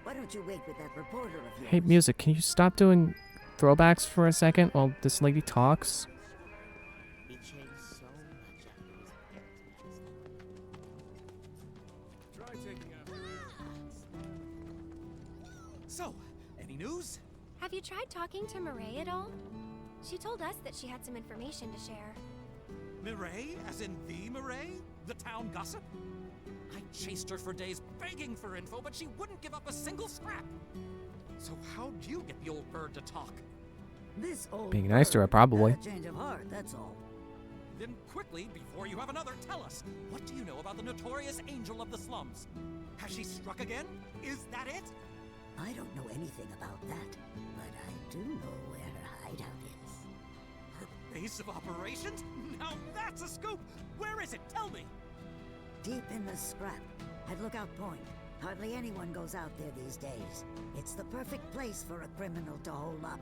Why don't you wait with that reporter of yours? Hey, music, can you stop doing throwbacks for a second while this lady talks? So, any news? Have you tried talking to Mireille at all? She told us that she had some information to share. Mireille? As in the Mireille? The town gossip? I chased her for days begging for info, but she wouldn't give up a single scrap. So how'd you get the old bird to talk? This old Being nice to her, probably. had a change of heart, that's all. Then quickly, before you have another, tell us. What do you know about the notorious angel of the slums? Has she struck again? Is that it? I don't know anything about that, but I do know where her hideout is. Her base of operations? Now that's a scoop! Where is it? Tell me! Deep in the scrap, at Lookout Point. Hardly anyone goes out there these days. It's the perfect place for a criminal to hole up.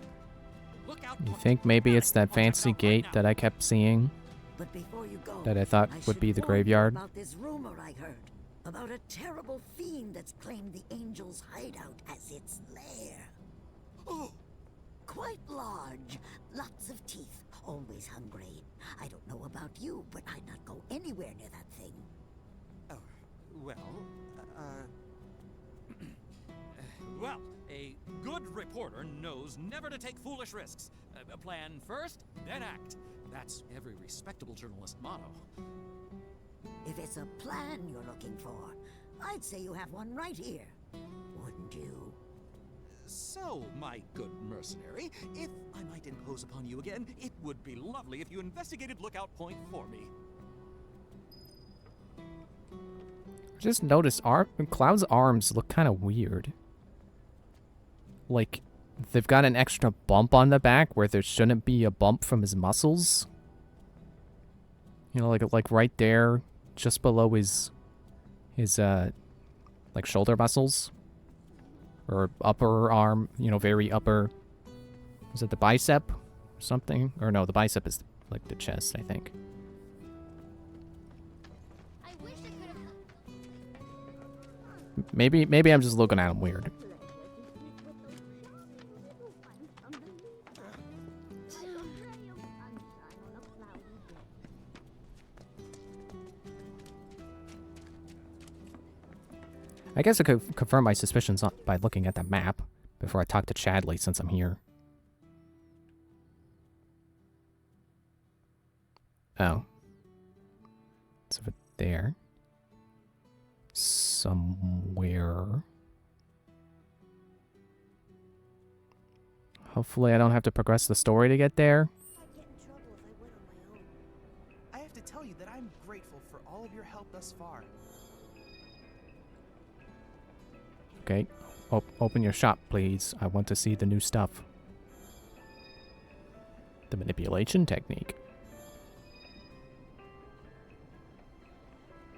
You think maybe it's that fancy gate that I kept seeing? But before you go, That I thought would be the graveyard? About this rumor I heard. About a terrible fiend that's claimed the angel's hideout as its lair. Oh! Quite large, lots of teeth, always hungry. I don't know about you, but I'd not go anywhere near that thing. Oh, well, well, a good reporter knows never to take foolish risks. Plan first, then act. That's every respectable journalist motto. If it's a plan you're looking for, I'd say you have one right here. Wouldn't you? So, my good mercenary, if I might impose upon you again, it would be lovely if you investigated Lookout Point for me. Just noticed Cloud's arms look kind of weird. Like, they've got an extra bump on the back where there shouldn't be a bump from his muscles. You know, like right there, just below his like shoulder muscles. Or upper arm, you know, very upper. Is it the bicep? Or something? Or no, the bicep is like the chest, I think. Maybe I'm just looking at him weird. I guess I could confirm my suspicions by looking at the map before I talk to Chadley since I'm here. Oh. It's over there. Somewhere. Hopefully I don't have to progress the story to get there. I have to tell you that I'm grateful for all of your help thus far. Okay. Open your shop, please. I want to see the new stuff. The manipulation technique.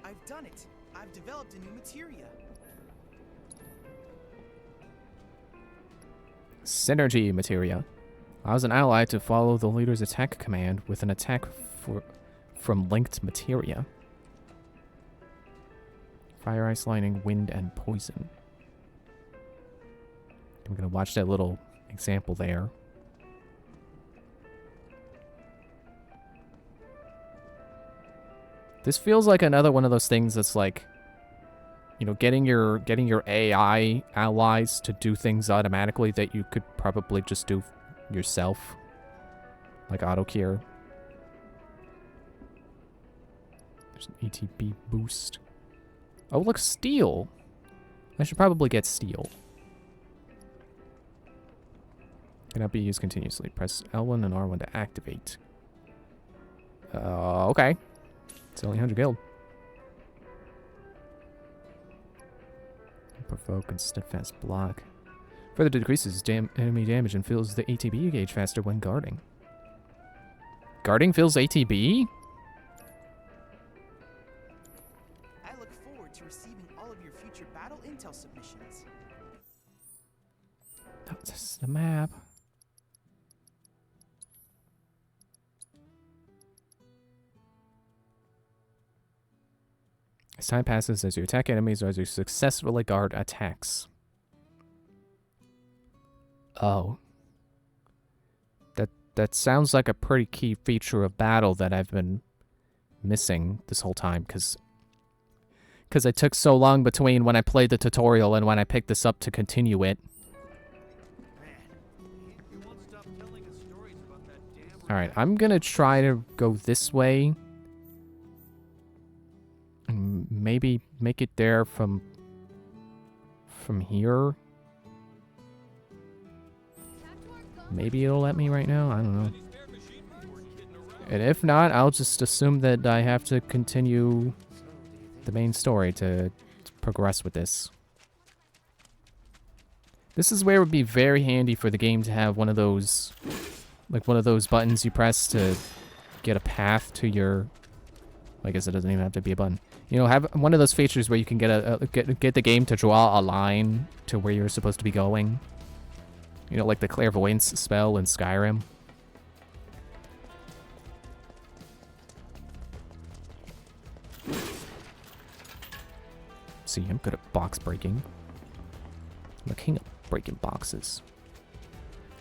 I've done it. I've developed a new materia. Synergy materia. Allows an ally to follow the leader's attack command with an attack from linked materia. Fire, ice, lightning, wind, and poison. I'm gonna watch that little example there. This feels like another one of those things that's like, you know, getting your AI allies to do things automatically that you could probably just do yourself, like auto cure. There's an ATB boost. Oh, look, steel. I should probably get steel. Cannot be used continuously. Press L1 and R1 to activate. Okay. It's only 100 guild. Provoke and steadfast block. Further decreases enemy damage and fills the ATB gauge faster when guarding. Guarding fills ATB? I look forward to receiving all of your future battle intel submissions. Oh, this is the map. As time passes, as you attack enemies or as you successfully guard attacks. Oh. That sounds like a pretty key feature of battle that I've been missing this whole time, because it took so long between when I played the tutorial and when I picked this up to continue it. Alright, I'm gonna try to go this way. And maybe make it there from here. Maybe it'll let me right now. I don't know. And if not, I'll just assume that I have to continue the main story to progress with this. This is where it would be very handy for the game to have one of those, like one of those buttons you press to get a path to your. I guess it doesn't even have to be a button. You know, have one of those features where you can get the game to draw a line to where you're supposed to be going. You know, like the clairvoyance spell in Skyrim. See, I'm good at box breaking. I'm the king of breaking boxes.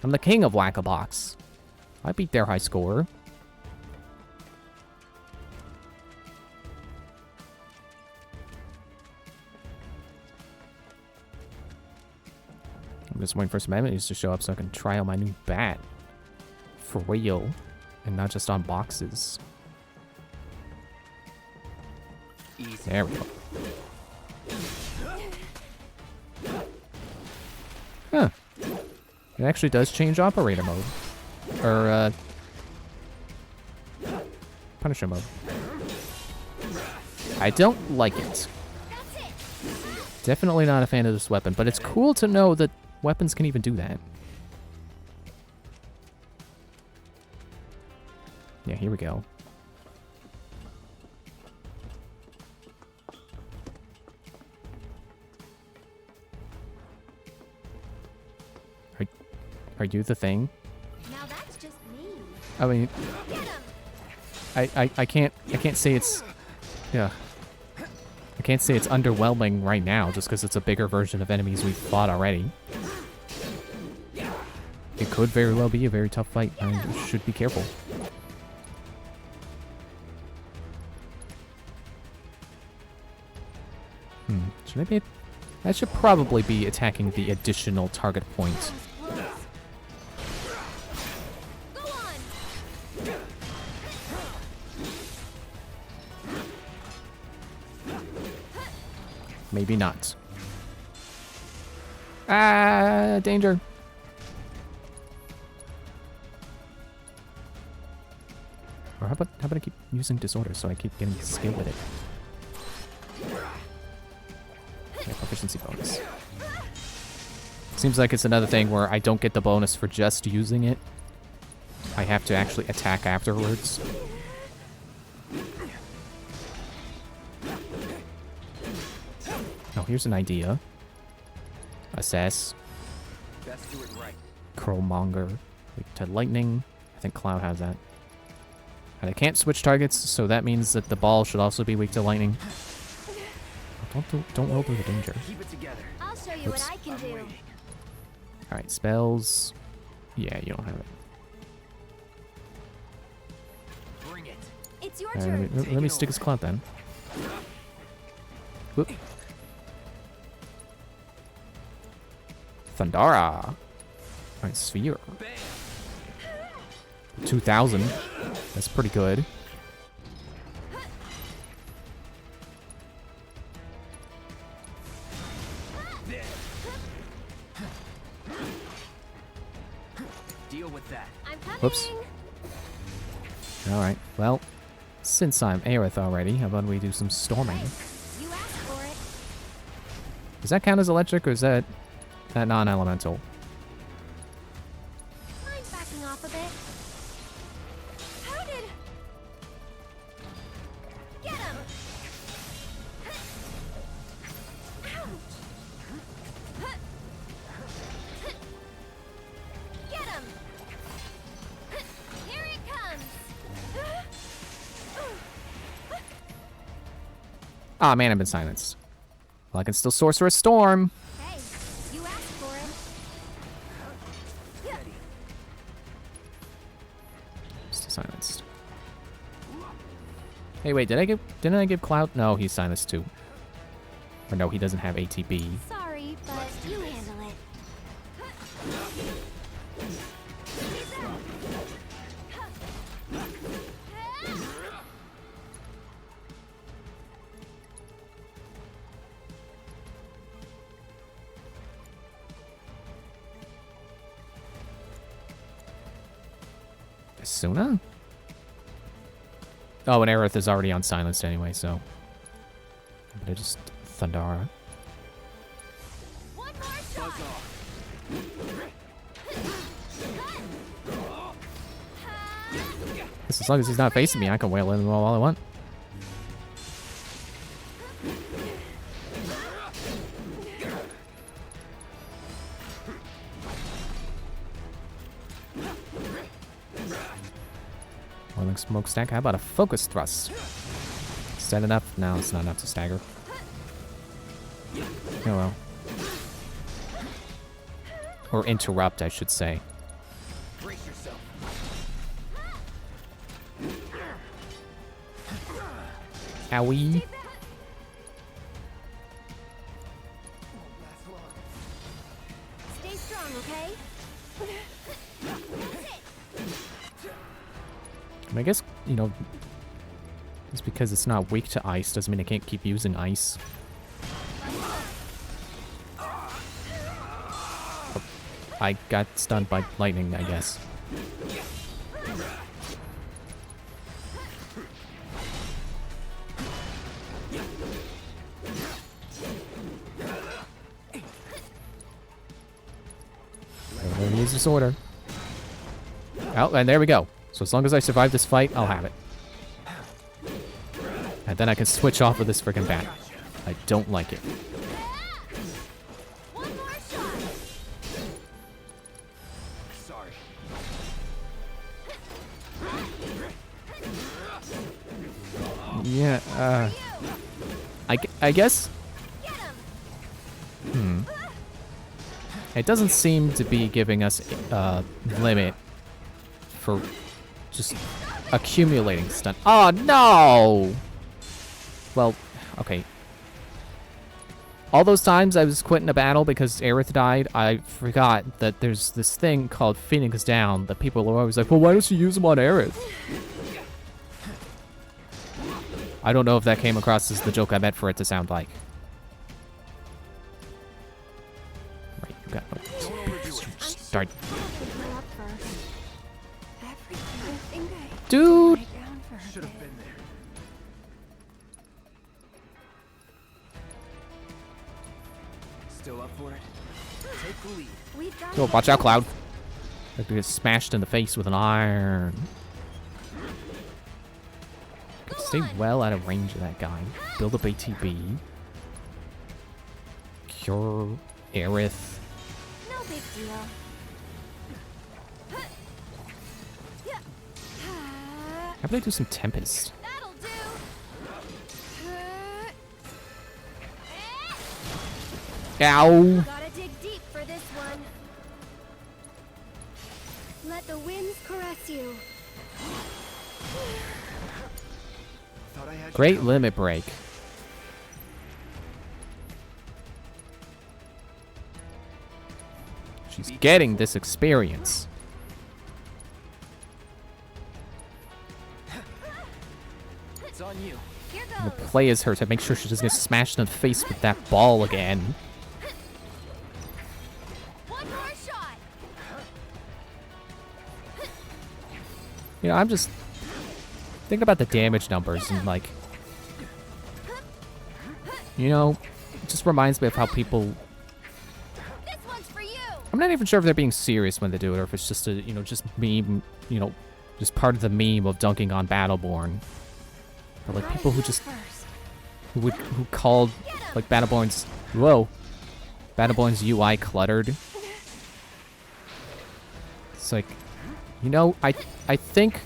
I'm the king of whack-a-box. I beat their high score. I'm just waiting for some enemies to show up so I can try out my new bat. For real. And not just on boxes. Easy. There we go. Huh. It actually does change operator mode. Or, Punisher mode. I don't like it. Definitely not a fan of this weapon, but it's cool to know that weapons can even do that. Yeah, here we go. Are you the thing? Now that's just mean. I mean, I can't say it's, yeah. I can't say it's underwhelming right now just because it's a bigger version of enemies we've fought already. It could very well be a very tough fight, and you should be careful. Should I be? I should probably be attacking the additional target point. Maybe not. Ah, danger. Or how about I keep using disorder so I keep getting skill with it? Okay, proficiency bonus. Seems like it's another thing where I don't get the bonus for just using it. I have to actually attack afterwards. Oh, here's an idea. Assess. Best do it right. Crowmonger. Weak to lightning. I think Cloud has that. And I can't switch targets, so that means that the ball should also be weak to lightning. Don't roll through the danger. Keep it together. I'll show you what I can do. Alright, spells. Yeah, you don't have it. Bring it. It's your turn. Let me stick his Cloud then. Whoop. Thundara. Alright, Sphere. 2000. That's pretty good. Whoops. Alright, well, since I'm Aerith already, how about we do some storming? You asked for it. Does that count as electric, or is that non-elemental? Mind backing off a bit? How did... Get him! Ouch! Get him! Here it comes! Ah, man, I've been silenced. Well, I can still Sorcerer's Storm. Hey, you asked for it. Still silenced. Hey, wait, didn't I give Cloud? No, he's silenced too. Or no, he doesn't have ATB. Sorry, but you handle it. Suna? Oh, and Aerith is already on silenced anyway, so... I'm gonna just Thundara. One more shot. As long as he's not facing me, I can wail him all I want. Rolling smokestack. How about a focus thrust? Is that enough? No, it's not enough to stagger. Oh well. Or interrupt, I should say. Brace yourself. Owie. Stay strong, okay? I guess, you know, just because it's not weak to ice doesn't mean I can't keep using ice. I got stunned by lightning, I guess. Everyone needs disorder. Oh, and there we go. So as long as I survive this fight, I'll have it. And then I can switch off of this freaking bat. I don't like it. One more shot. Sorry. Yeah, I guess... It doesn't seem to be giving us a limit for just accumulating stun. Oh, no! Well, okay. All those times I was quitting a battle because Aerith died, I forgot that there's this thing called Phoenix Down that people are always like, well, why don't you use them on Aerith? I don't know if that came across as the joke I meant for it to sound like. Right, you got no... Start. Dude! Should have been there. Still up for it? Take the lead. Oh, watch out, Cloud. Like to get smashed in the face with an iron. Stay well out of range of that guy. Build up ATB. Cure Aerith. No big deal. How about I do some Tempest? That'll do. Ow! Gotta dig deep for this one. Let the winds caress you. Thought I had Great limit break. She's getting this experience. It's on you. Here I'm goes. gonna play as her to make sure she doesn't get smashed in the face with that ball again. One more shot. You know, I'm just thinking about the damage numbers and, like, you know, it just reminds me of how people... This one's for you. I'm not even sure if they're being serious when they do it, or if it's just a, you know, just meme, you know, just part of the meme of dunking on Battleborn. Or, like, people who just... who called, like, Battleborn's... Whoa. Battleborn's UI cluttered. It's like, you know, I think...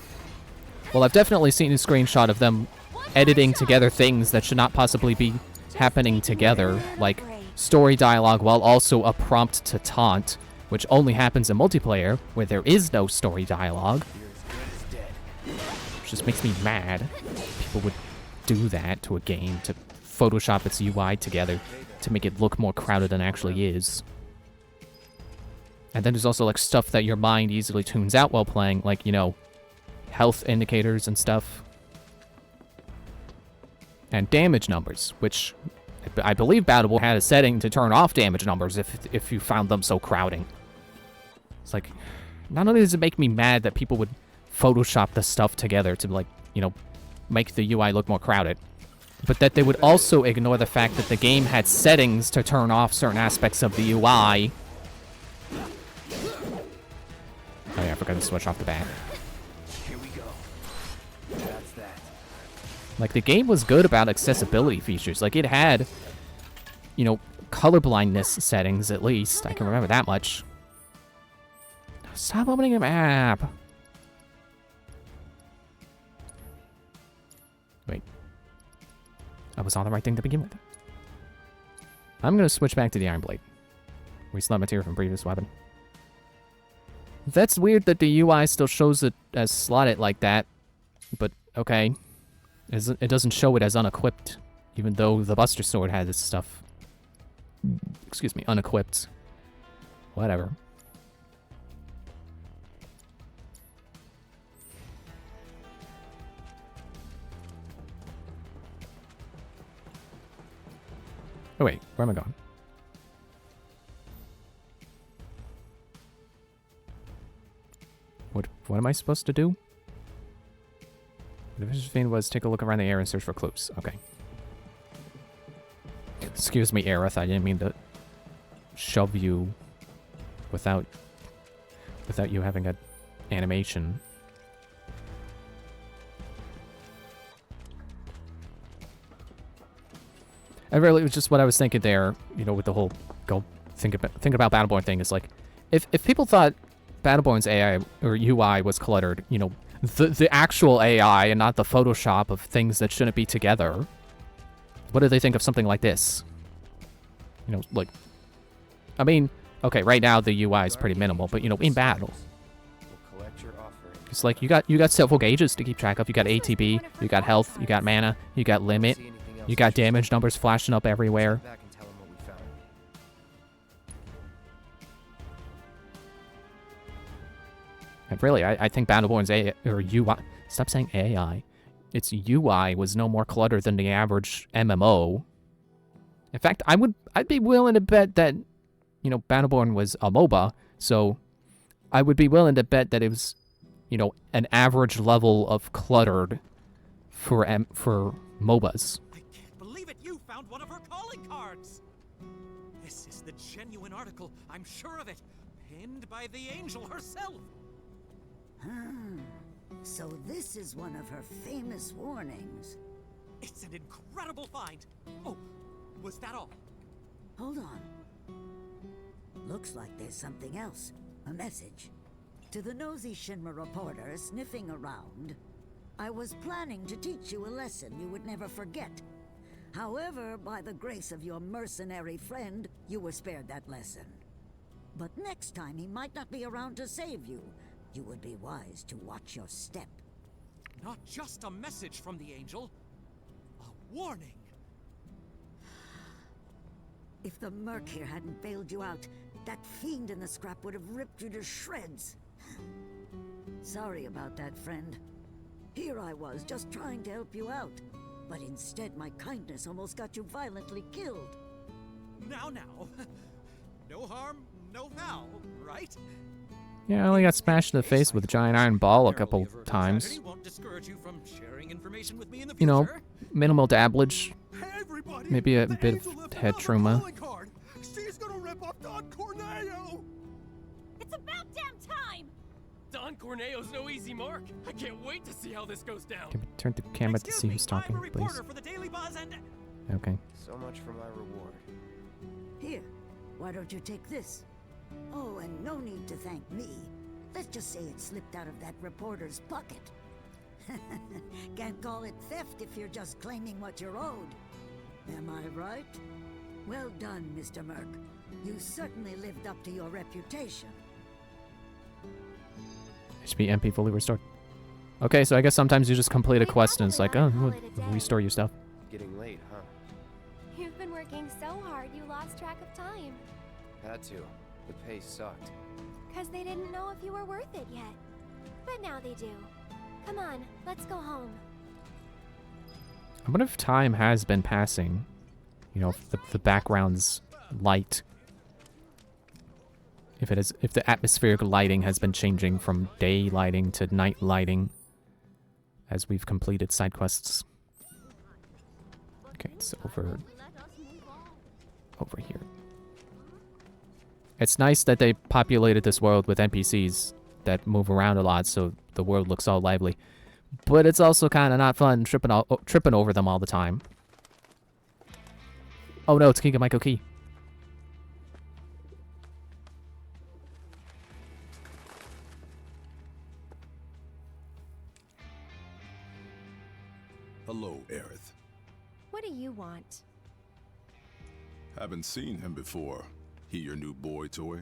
Well, I've definitely seen a screenshot of them editing together things that should not possibly be happening together, like story dialogue while also a prompt to taunt, which only happens in multiplayer, where there is no story dialogue. Which just makes me mad. People would do that to a game, to Photoshop its UI together, to make it look more crowded than it actually is. And then there's also, like, stuff that your mind easily tunes out while playing, like, you know, health indicators and stuff. And damage numbers, which I believe Battleborn had a setting to turn off damage numbers if you found them so crowding. It's like, not only does it make me mad that people would Photoshop the stuff together to, like, you know, make the UI look more crowded, but that they would also ignore the fact that the game had settings to turn off certain aspects of the UI. Oh yeah, I forgot to switch off the bat. Here we go. That's that. Like, the game was good about accessibility features. Like, it had, you know, colorblindness settings, at least. I can remember that much. Stop opening a map! Wait. I was on the right thing to begin with. I'm gonna switch back to the Iron Blade. We still have material from previous weapon. That's weird that the UI still shows it as slotted like that, but okay. It doesn't show it as unequipped, even though the Buster Sword has its stuff, excuse me, unequipped. Whatever. Oh wait, where am I going? What am I supposed to do? The vision thing was take a look around the area and search for clues. Okay. Excuse me, Aerith. I didn't mean to shove you without you having an animation. And really, it was just what I was thinking there. You know, with the whole think about Battleborn thing. Is like, if people thought Battleborn's AI or UI was cluttered, you know, the actual AI and not the Photoshop of things that shouldn't be together, what do they think of something like this? You know, like, I mean, okay, right now the UI is pretty minimal, but, you know, in battle, it's like you got several gauges to keep track of. You got ATB, you got health, you got mana, you got limit, you got damage numbers flashing up everywhere. And really, I think Battleborn's AI, or UI, stop saying AI, its UI was no more cluttered than the average MMO. In fact, I'd be willing to bet that, you know, Battleborn was a MOBA, so I would be willing to bet that it was, you know, an average level of cluttered for MOBAs. I can't believe it! You found one of her calling cards! This is the genuine article, I'm sure of it, penned by the angel herself! So this is one of her famous warnings. It's an incredible find! Oh, was that all? Hold on. Looks like there's something else. A message. To the nosy Shinra reporter sniffing around, I was planning to teach you a lesson you would never forget. However, by the grace of your mercenary friend, you were spared that lesson. But next time he might not be around to save you. You would be wise to watch your step. Not just a message from the angel, a warning. If the Merc here hadn't bailed you out, that fiend in the scrap would have ripped you to shreds. Sorry about that, friend. Here I was, just trying to help you out. But instead, my kindness almost got you violently killed. Now. No harm, no foul, right? Yeah, I only got smashed in the face with a giant iron ball a couple times. Won't discourage you from sharing information with me in the You know, future. minimal dabblage. Maybe a bit of head trauma. She's gonna rip off Don Corneo! It's about damn time! Don Corneo's no easy mark. I can't wait to see how this goes down. Can we turn the camera to see who's talking, please? For the Daily Buzz and Okay. So much for my reward. Here, why don't you take this? Oh, and no need to thank me. Let's just say it slipped out of that reporter's pocket. Can't call it theft if you're just claiming what you're owed. Am I right? Well done, Mr. Merc. You certainly lived up to your reputation. HP MP fully restored. Okay, so I guess sometimes you just complete a quest and it's like, oh, we'll restore your stuff. Getting late, huh? You've been working so hard you lost track of time. Had to. The pay sucked. Because they didn't know if you were worth it yet. But now they do. Come on, let's go home. I wonder if time has been passing. You know, if the background's light. If the atmospheric lighting has been changing from day lighting to night lighting as we've completed side quests. Okay, it's over here. It's nice that they populated this world with NPCs that move around a lot, so the world looks all lively. But it's also kind of not fun tripping over them all the time. Oh no, it's King of Michael Key. Hello, Aerith. What do you want? Haven't seen him before. He your new boy toy?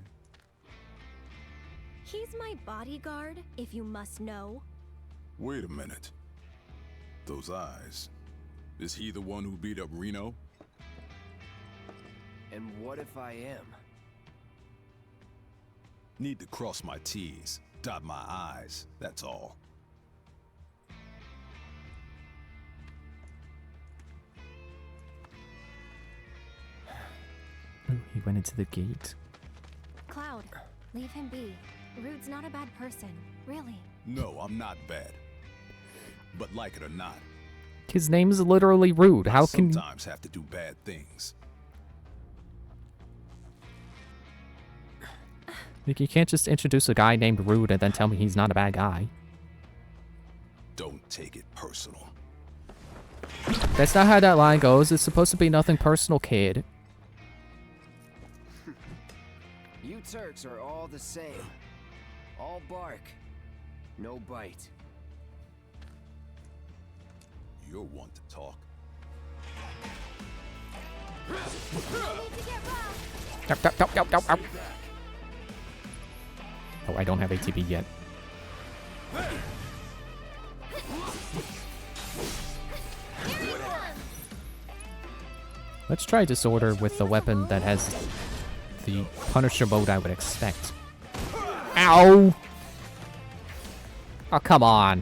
He's my bodyguard, if you must know. Wait a minute. Those eyes. Is he the one who beat up Reno? And what if I am? Need to cross my T's, dot my I's, that's all. Oh, he went into the gate. Cloud, leave him be. Rude's not a bad person, really. No, I'm not bad. But like it or not, His name's literally Rude. How can sometimes have to do bad things. like you can't just introduce a guy named Rude and then tell me he's not a bad guy? Don't take it personal. That's not how that line goes. It's supposed to be nothing personal, kid. You Turks are all the same. All bark, no bite. You're one to talk. Oh, I don't have ATB yet. Let's try Disorder with the weapon that has the Punisher mode I would expect. Ow! Oh, come on.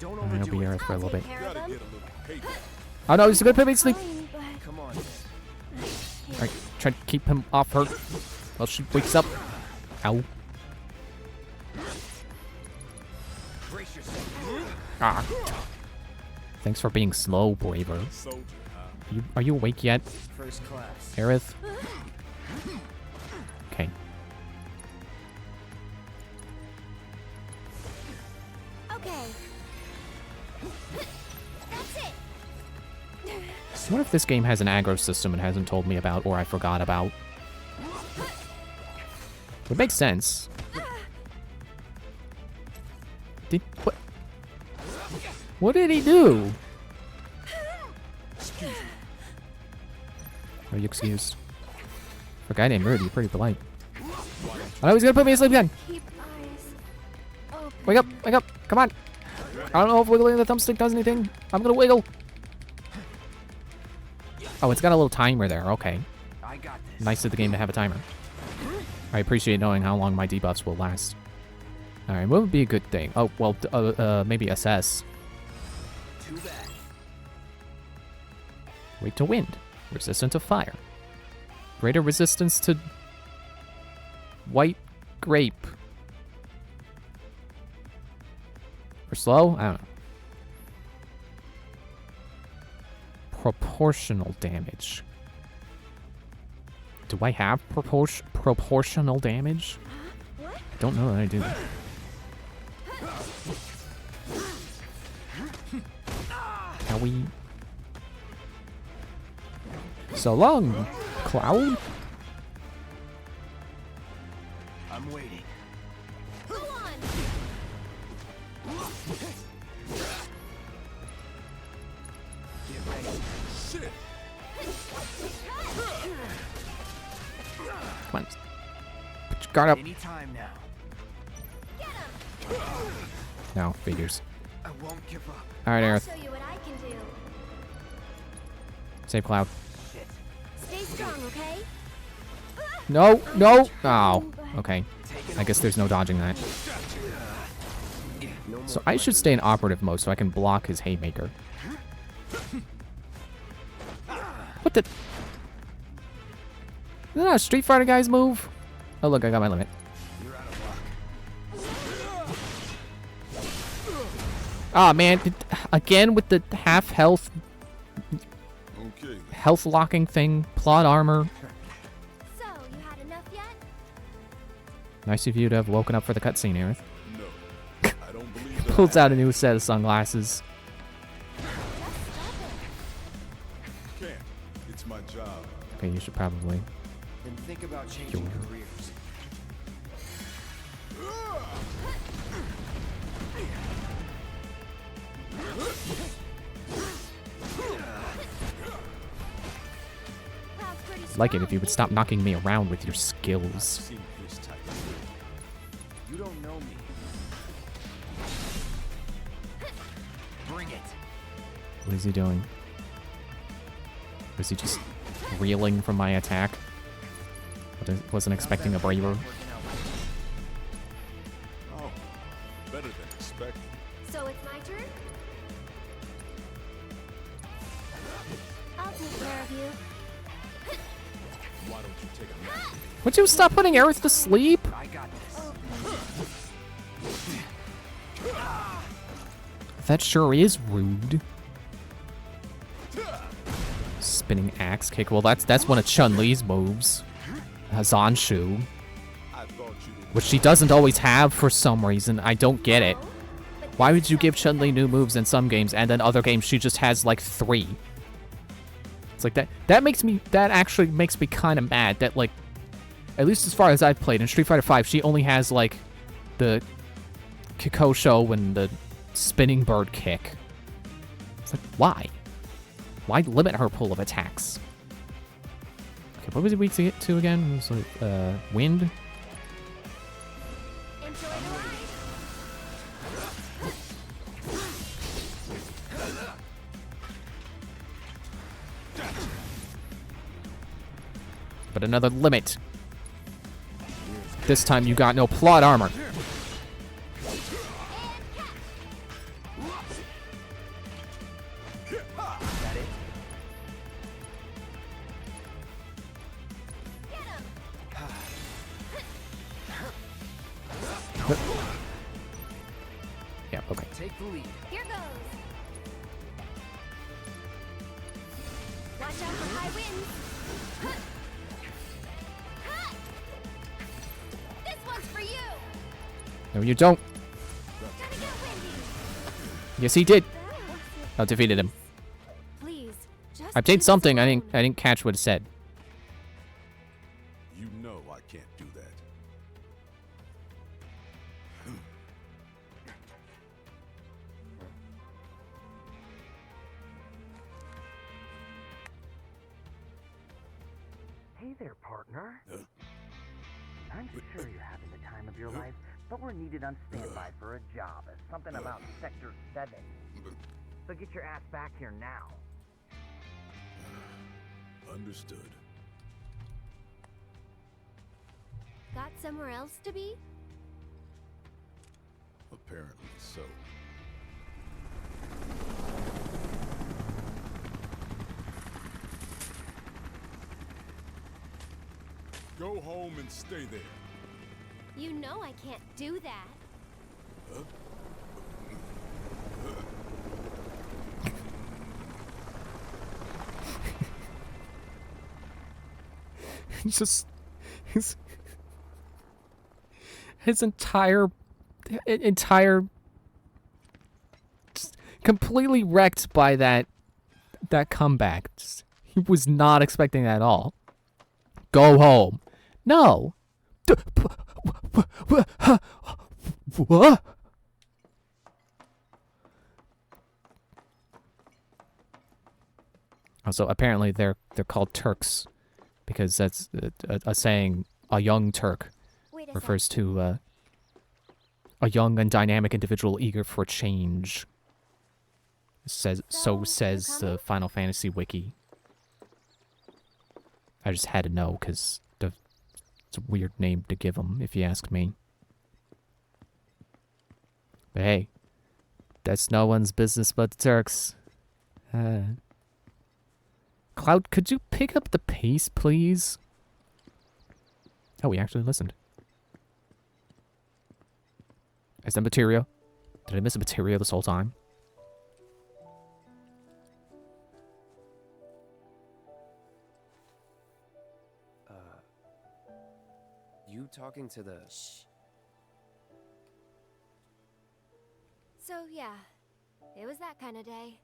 I'll be here for a little bit. Oh no, he's gonna put me to sleep. Come on. Alright, try to keep him off her while she wakes up. Ow. Ah. Thanks for being slow, Braver. Are you awake yet? First class. Aerith? Okay. Okay. That's it. I wonder if this game has an aggro system it hasn't told me about or I forgot about. It makes sense. What? What did he do? Are you excused? For a guy named Rudy, you're pretty polite. Oh, he's gonna put me asleep again. Keep eyes open. Wake up, wake up, come on. I don't know if wiggling the thumbstick does anything. I'm gonna wiggle. Oh, it's got a little timer there, okay. I got this. Nice of the game to have a timer. I appreciate knowing how long my debuffs will last. Alright, what would be a good thing? Oh, well, maybe assess. Too bad. Weak to wind. Resistant to fire. Greater resistance to white grape. Or slow? I don't know. Proportional damage. Do I have proportional damage? I don't know that I do. Howie. So long, Cloud. I'm waiting. Go on. Get ready. Shit! Come on. Put your guard up. Anytime now. No, figures. I won't give up. Alright, I'll Aerith. show you what I can do. Save Cloud. Stay strong, okay? No, no. Oh, okay. I guess there's no dodging that. So I should stay in operative mode so I can block his haymaker. What the? Is that not a Street Fighter guy's move? Oh look, I got my limit. Ah man, again with the half health, health locking thing, plot armor. So, you had enough yet? Nice of you to have woken up for the cutscene, Aerith. No, I don't believe that. Pulls out a new set of sunglasses. Can't. It's my job. Okay, you should probably. Then think about changing Sure. careers. Like it if you would stop knocking me around with your skills. You don't know me. Bring it. What is he doing? Was he just reeling from my attack? Wasn't expecting a braver. Oh, better than expected. So it's my turn? I'll take care of you. Why don't you take a nap? Would you stop putting Aerith to sleep? I got this. That sure is rude. Spinning axe kick. Well, that's one of Chun-Li's moves. Zanshu. Which she doesn't always have for some reason. I don't get it. Why would you give Chun-Li new moves in some games and then other games she just has like 3? It's like that actually makes me kind of mad that like, at least as far as I've played in Street Fighter V, she only has like the Kikosho and the spinning bird kick. It's like, why? Why limit her pool of attacks? Okay, what was it weak to get to again? It was like, wind? But another limit. This time you got no plot armor. Yeah, okay. Take the lead. Here goes. Watch out for high winds. This one's for you. No, you don't. Yes, he did. I defeated him. Please, just I did something. I didn't catch what it said. You know I can't do that. Hey there, partner. I'm sure you're having the time of your life, but we're needed on standby for a job. Something about Sector 7. So get your ass back here now. Understood. Got somewhere else to be? Apparently so. Go home and stay there. You know I can't do that. Huh? Just his entire just completely wrecked by that comeback. He was not expecting that at all. Go home. No. What? Also, apparently they're called Turks because that's a saying. A young Turk refers to a young and dynamic individual eager for change. So says the Final Fantasy wiki. I just had to know because it's a weird name to give them, if you ask me. But hey, that's no one's business but the Turks. Cloud, could you pick up the pace, please? Oh, we actually listened. Is that materia? Did I miss a materia this whole time? You talking to the... Shh. So, yeah. It was that kind of day.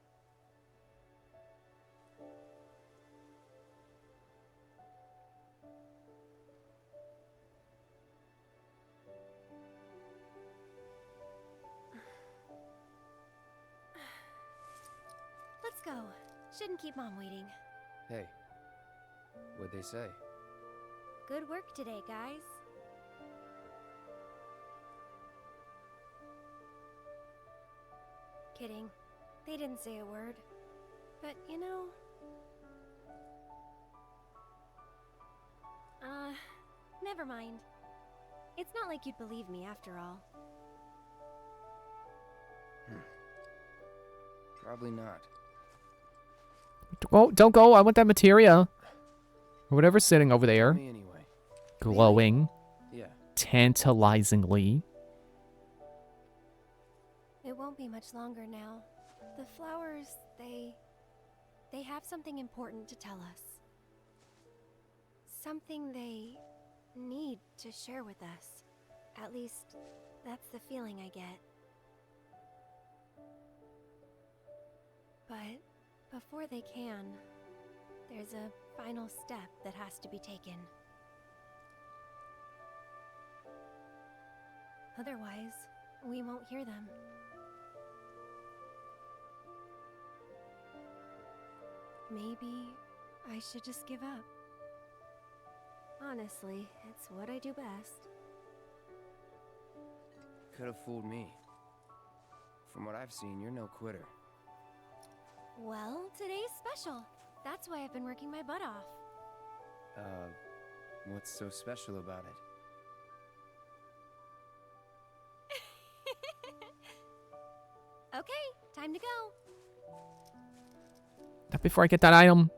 Let's go. Shouldn't keep Mom waiting. Hey. What'd they say? Good work today, guys. Kidding. They didn't say a word. But, you know... never mind. It's not like you'd believe me after all. Probably not. Don't go. I want that materia. Or whatever's sitting over there. Me anyway. Glowing. Yeah. Tantalizingly. It won't be much longer now. The flowers, they have something important to tell us. Something they need to share with us. At least, that's the feeling I get. But before they can, there's a final step that has to be taken. Otherwise, we won't hear them. Maybe I should just give up. Honestly, it's what I do best. Could have fooled me. From what I've seen, you're no quitter. Well, today's special. That's why I've been working my butt off. What's so special about it? Okay, time to go. Not before I get that item.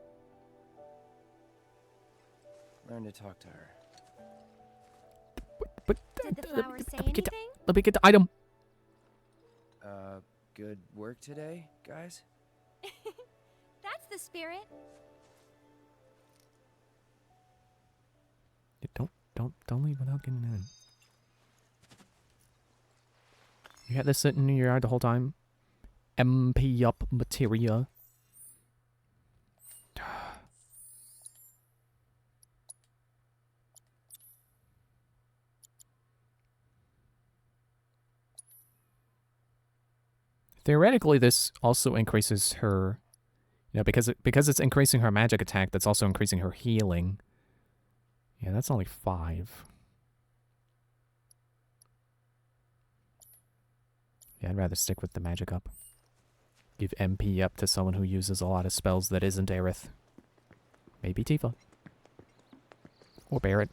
Learn to talk to her. But did the flowers say anything? Let me get the item. Good work today, guys? That's the spirit. Don't leave without getting in. You had this sitting in your yard the whole time. MP up materia. Theoretically, this also increases her, because it's increasing her magic attack. That's also increasing her healing. Yeah, that's only 5. Yeah, I'd rather stick with the magic up. Give MP up to someone who uses a lot of spells that isn't Aerith. Maybe Tifa. Or Barrett.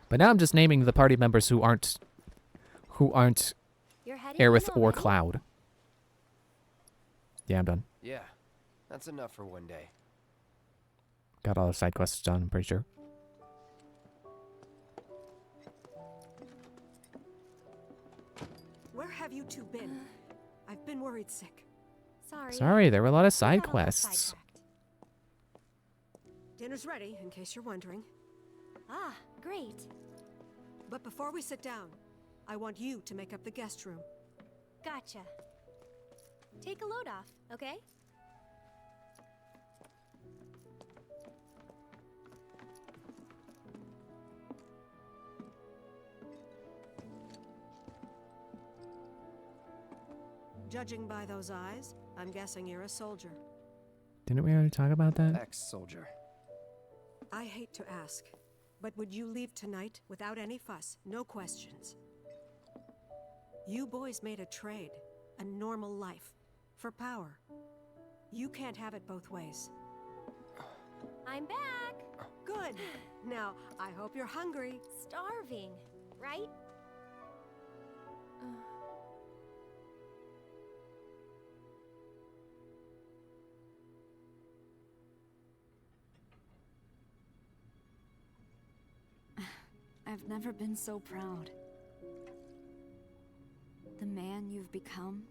But now I'm just naming the party members who aren't Aerith or Cloud. Yeah, I'm done. Yeah, that's enough for one day. Got all the side quests done, I'm pretty sure. have you two been? I've been worried sick. Sorry, there were a lot of side quests. Dinner's ready, in case you're wondering. Ah, great. But before we sit down, I want you to make up the guest room. Gotcha. Take a load off, okay? Judging by those eyes, I'm guessing you're a soldier. Didn't we already talk about that? Ex-soldier. I hate to ask, but would you leave tonight without any fuss, no questions? You boys made a trade, a normal life, for power. You can't have it both ways. I'm back. Good. Now, I hope you're hungry. Starving, right? I've never been so proud. The man you've become.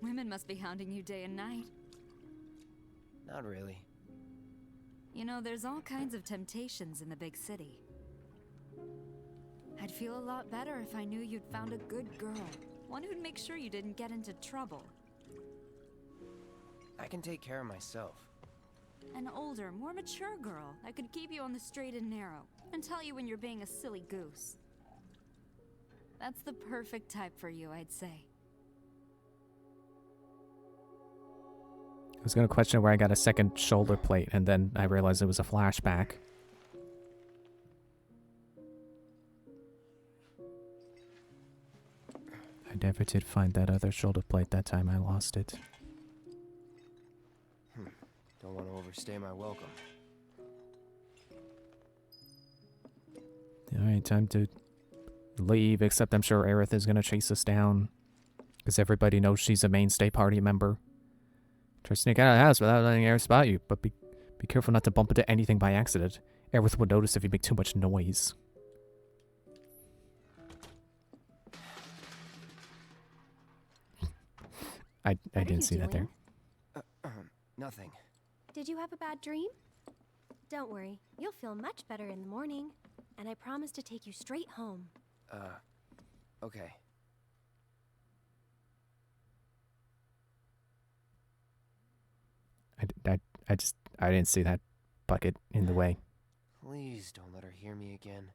Women must be hounding you day and night. Not really. You know, there's all kinds of temptations in the big city. I'd feel a lot better if I knew you'd found a good girl. One who'd make sure you didn't get into trouble. I can take care of myself. An older, more mature girl that could keep you on the straight and narrow and tell you when you're being a silly goose. That's the perfect type for you, I'd say. I was gonna question where I got a second shoulder plate, and then I realized it was a flashback. I never did find that other shoulder plate that time. I lost it. Don't want to overstay my welcome. Alright, time to leave, except I'm sure Aerith is gonna chase us down. Because everybody knows she's a mainstay party member. Try to sneak out of the house without letting Aerith spot you, but be careful not to bump into anything by accident. Aerith would notice if you make too much noise. I didn't see that there. Nothing. Did you have a bad dream? Don't worry, you'll feel much better in the morning. And I promise to take you straight home. Okay. I didn't see that bucket in the way. Please don't let her hear me again.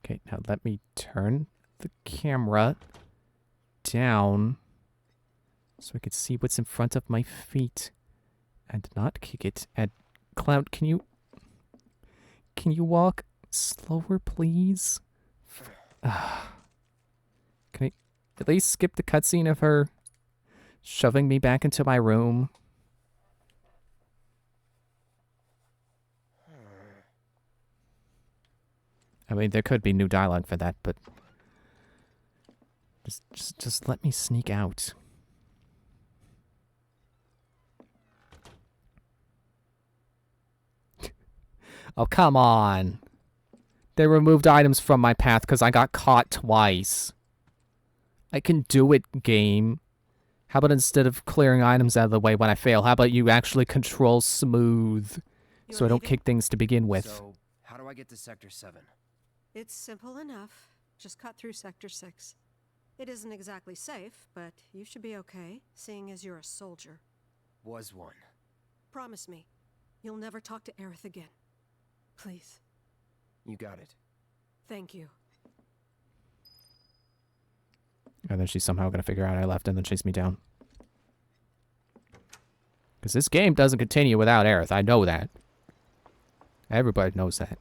Okay, now let me turn the camera down so I could see what's in front of my feet and not kick it. And Cloud, can you walk slower, please? Can I at least skip the cutscene of her shoving me back into my room? I mean, there could be new dialogue for that, but just let me sneak out. Oh, come on. They removed items from my path because I got caught twice. I can do it, game. How about instead of clearing items out of the way when I fail, how about you actually control smooth so I don't kick things to begin with? So, how do I get to Sector 7? It's simple enough. Just cut through Sector 6. It isn't exactly safe, but you should be okay, seeing as you're a soldier. Was one. Promise me, you'll never talk to Aerith again. Please. You got it. Thank you. And then she's somehow going to figure out I left and then chase me down. Because this game doesn't continue without Aerith. I know that. Everybody knows that.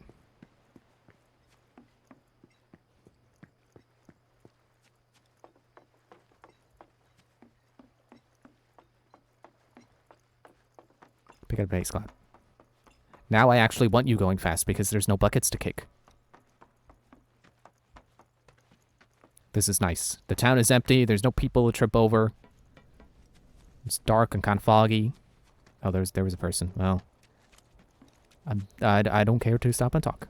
Pick up base clap. Now I actually want you going fast because there's no buckets to kick. This is nice. The town is empty. There's no people to trip over. It's dark and kind of foggy. Oh, there was a person. Well, I don't care to stop and talk.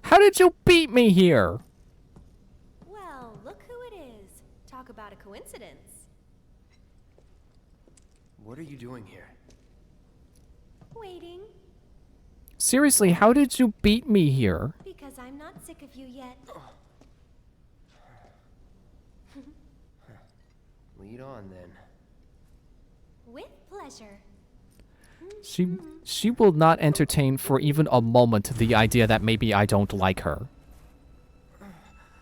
How did you beat me here? Well, look who it is. Talk about a coincidence. What are you doing here? Waiting. Seriously, how did you beat me here? Because I'm not sick of you yet. Lead on then. With pleasure. She will not entertain for even a moment the idea that maybe I don't like her.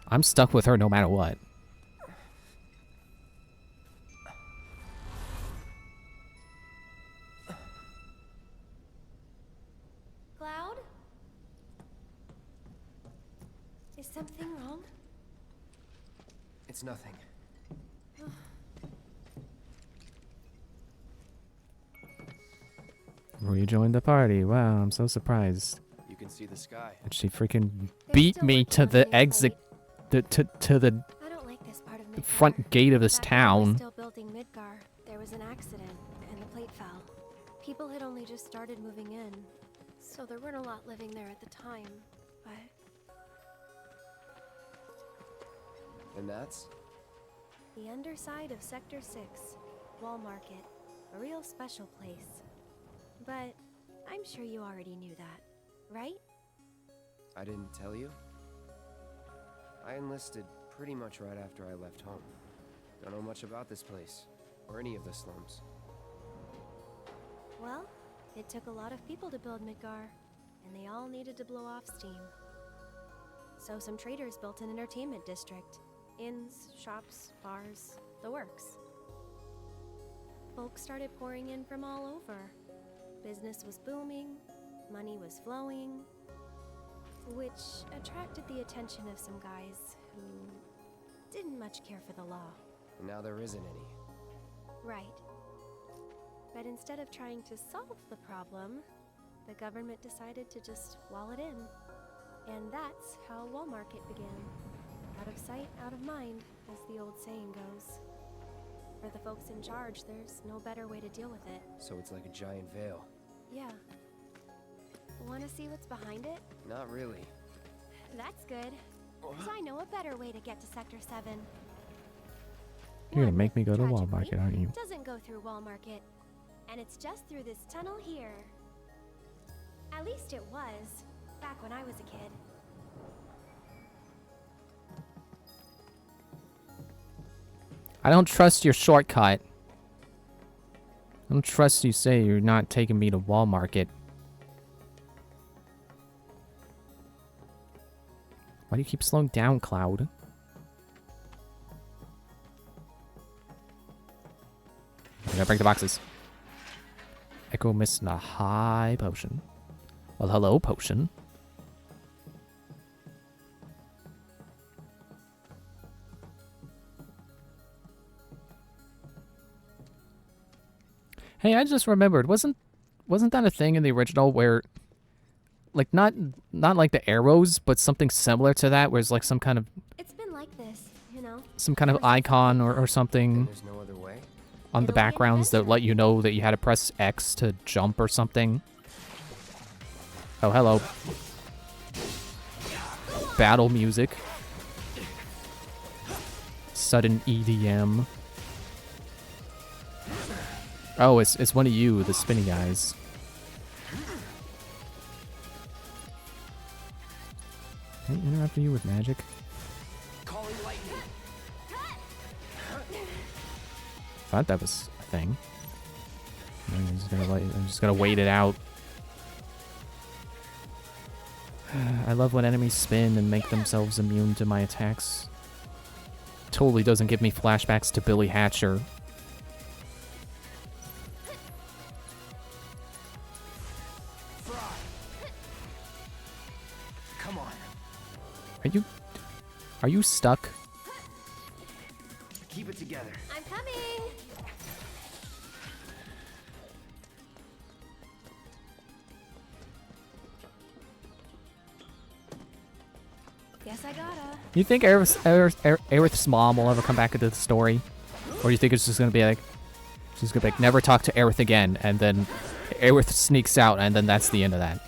I'm stuck with her no matter what. Cloud? Is something wrong? It's nothing. Rejoin the party. Wow, I'm so surprised. You can see the sky. And she freaking beat me to the exit, to the I don't like this part of the Midgar. front gate of this Back when I was town. still building Midgar, there was an accident, and the plate fell. People had only just started moving in, so there weren't a lot living there at the time, but... And that's? The underside of Sector 6, Wall Market. A real special place. But I'm sure you already knew that, right? I didn't tell you? I enlisted pretty much right after I left home. Don't know much about this place, or any of the slums. Well, it took a lot of people to build Midgar, and they all needed to blow off steam. So some traders built an entertainment district. Inns, shops, bars, the works. Folks started pouring in from all over. Business was booming, money was flowing, which attracted the attention of some guys who didn't much care for the law. And now there isn't any. Right. But instead of trying to solve the problem, the government decided to just wall it in. And that's how Wall Market began. Out of sight, out of mind, as the old saying goes. For the folks in charge, there's no better way to deal with it. So it's like a giant veil. Yeah. Want to see what's behind it? Not really. That's good. 'Cause I know a better way to get to Sector 7. You're gonna make me go to Wall Tragically, Market, aren't you? doesn't go through Wall Market. And it's just through this tunnel here. At least it was, back when I was a kid. I don't trust your shortcut. I don't trust you say you're not taking me to Wall Market. Why do you keep slowing down, Cloud? I gotta break the boxes. Echo missed a high potion. Well, hello, potion. Hey, I just remembered. Wasn't that a thing in the original where, like, not like the arrows, but something similar to that, where it's like some kind of It's been like this, you know. some kind of icon or something There's no other way? on the backgrounds that let you know that you had to press X to jump or something. Oh, hello. Battle music. Sudden EDM. Oh, it's one of you, the spinny guys. Can I interrupt you with magic? Calling lightning. Thought that was a thing. I'm just gonna wait it out. I love when enemies spin and make themselves immune to my attacks. Totally doesn't give me flashbacks to Billy Hatcher. Come on. Are you stuck? Keep it together. I'm coming. I gotta. You think Aerith's mom will ever come back into the story? Or do you think it's just gonna be like, she's gonna be like, never talk to Aerith again, and then Aerith sneaks out, and then that's the end of that?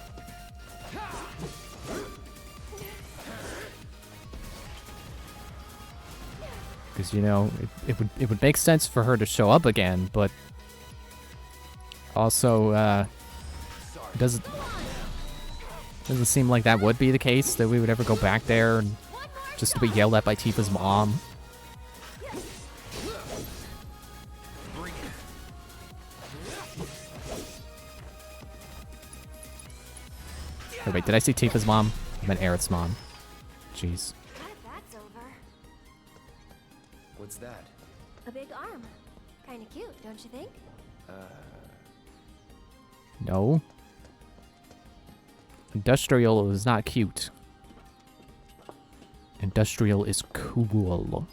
Because, you know, it would make sense for her to show up again, but also, it doesn't seem like that would be the case, that we would ever go back there and just to be yelled at by Tifa's mom. Oh, wait, did I say Tifa's mom? I meant Aerith's mom. Jeez. That's over. What's that? A big arm. Kinda cute, don't you think? No. Industrial is not cute. Industrial is cool.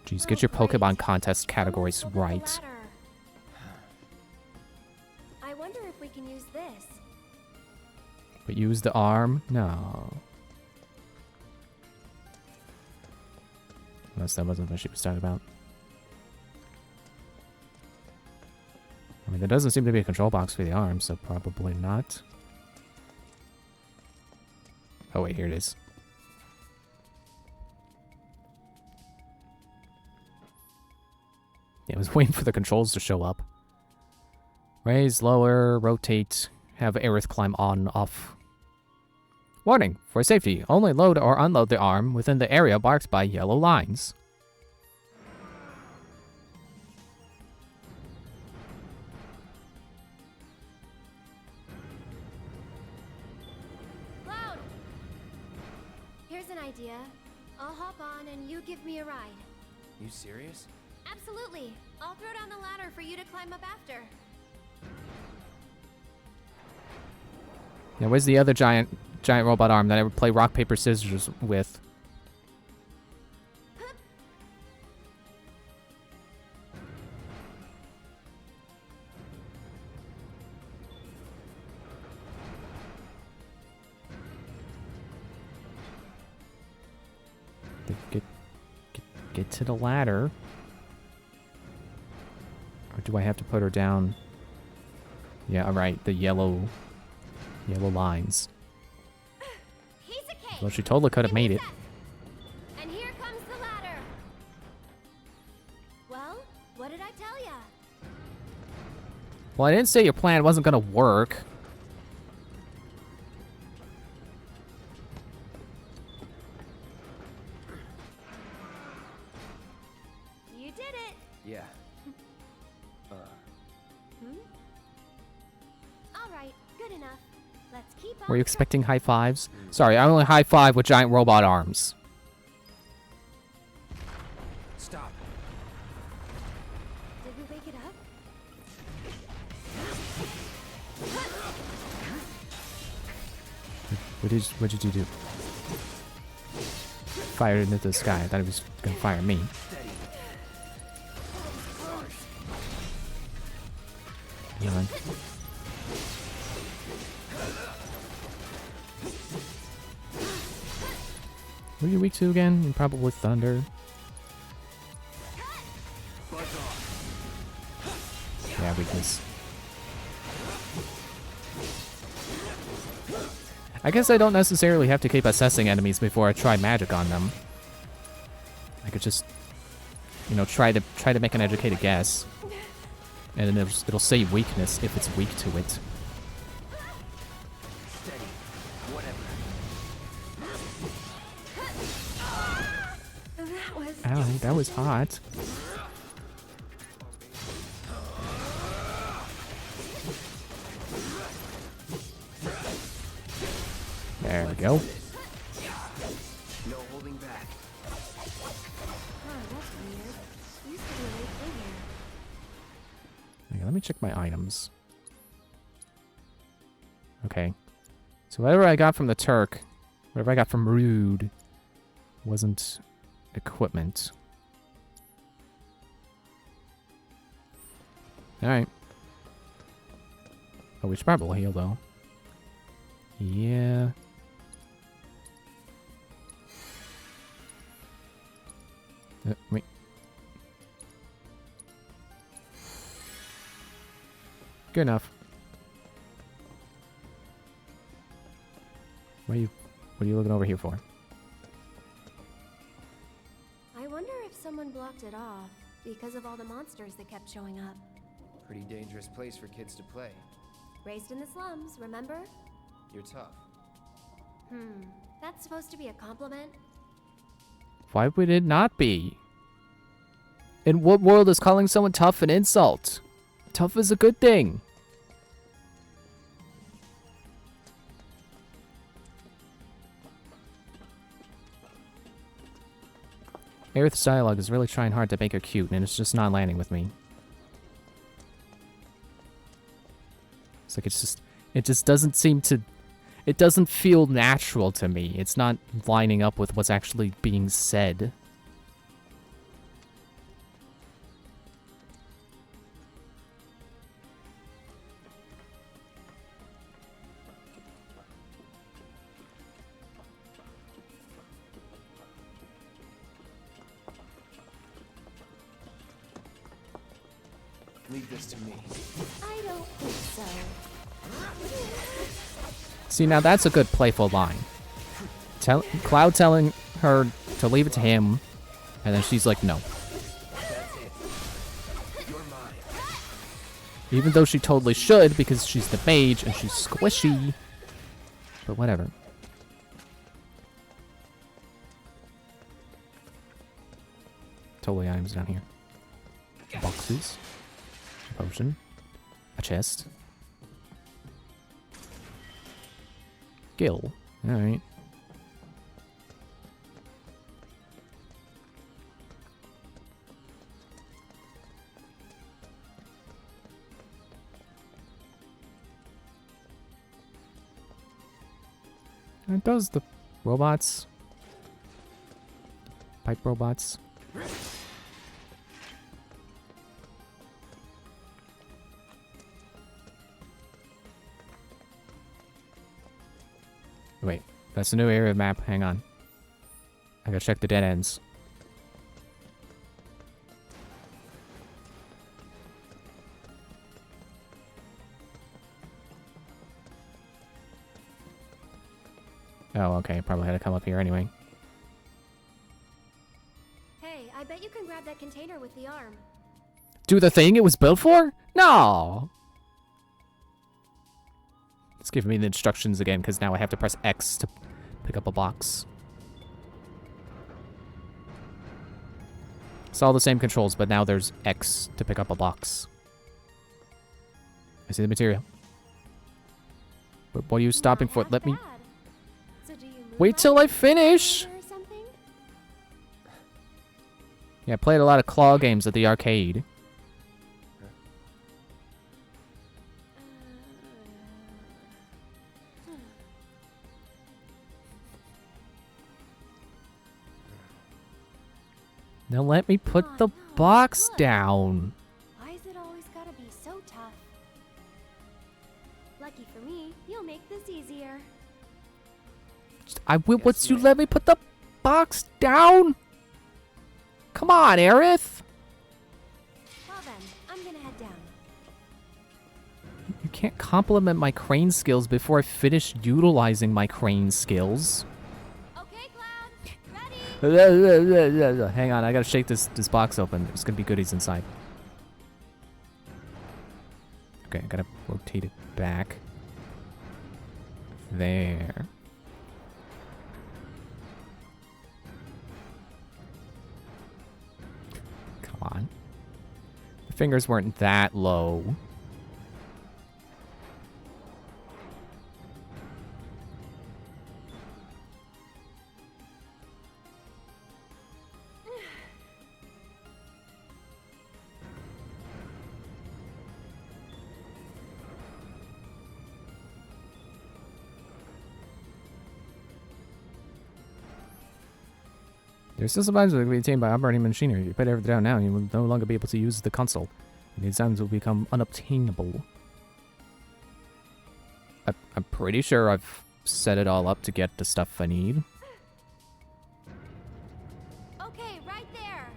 Jeez, get your Pokemon contest categories right. I wonder if we can use this. But use the arm? No. Unless that wasn't what she was talking about. I mean, there doesn't seem to be a control box for the arm, so probably not. Oh wait, here it is. Yeah, I was waiting for the controls to show up. Raise, lower, rotate, have Aerith climb on, off. Warning! For safety, only load or unload the arm within the area marked by yellow lines. Cloud! Here's an idea. I'll hop on and you give me a ride. You serious? Absolutely. I'll throw down the ladder for you to climb up after. Now, where's the other giant robot arm that I would play rock, paper, scissors with? Get to the ladder. Or do I have to put her down? Yeah, alright, the yellow lines. Well, she totally could have made it. And here comes the ladder. Well, what did I tell ya? Well, I didn't say your plan wasn't gonna work. You did it. Yeah. All right, good enough. Let's keep on. Were you expecting high fives? Sorry, I only high five with giant robot arms. Stop. Did we wake it up? What did you do? Fired into the sky. I thought he was gonna fire me. Come on. What are you weak to again? Probably thunder. Yeah, weakness. I guess I don't necessarily have to keep assessing enemies before I try magic on them. I could just, you know, try to make an educated guess, and then it'll say weakness if it's weak to it. Ow, that was hot. There we go. No holding back. Okay, let me check my items. Okay. So whatever I got from the Turk, whatever I got from Rude, wasn't equipment. Alright. Oh, we should probably heal though. Yeah. Wait. Good enough. What are you looking over here for? I wonder if someone blocked it off because of all the monsters that kept showing up. Pretty dangerous place for kids to play. Raised in the slums, remember? You're tough. That's supposed to be a compliment? Why would it not be? In what world is calling someone tough an insult? Tough is a good thing. Aerith's dialogue is really trying hard to make her cute, and it's just not landing with me. It's like it just doesn't seem to, it doesn't feel natural to me. It's not lining up with what's actually being said. Leave this to me. I don't think so. See, now that's a good playful line. Cloud telling her to leave it to him, and then she's like, no. That's it. You're mine. Even though she totally should, because she's the mage and she's squishy. But whatever. Totally items down here. Boxes. A potion. A chest. Gil. Alright. It does the robots. Pipe robots. Wait, that's a new area map. Hang on. I gotta check the dead ends. Oh, okay. Probably had to come up here anyway. Hey, I bet you can grab that container with the arm. Do the thing it was built for? No! It's giving me the instructions again, because now I have to press X to pick up a box. It's all the same controls, but now there's X to pick up a box. I see the material. But what are you stopping for? Let me... So do you move Wait till I finish! or something? Yeah, I played a lot of claw games at the arcade. Now let me put the box down. Why is it always gotta be so tough? Lucky for me, you'll make this easier. I will once you let me put the box down. Come on, Aerith. Well then, I'm gonna head down. You can't compliment my crane skills before I finish utilizing my crane skills. Hang on, I gotta shake this box open. There's gonna be goodies inside. Okay, I gotta rotate it back. There. Come on. The fingers weren't that low. Your system items will be attained by operating machinery. If you put everything down now, you will no longer be able to use the console. And these items will become unobtainable. I'm pretty sure I've set it all up to get the stuff I need. Okay, right there.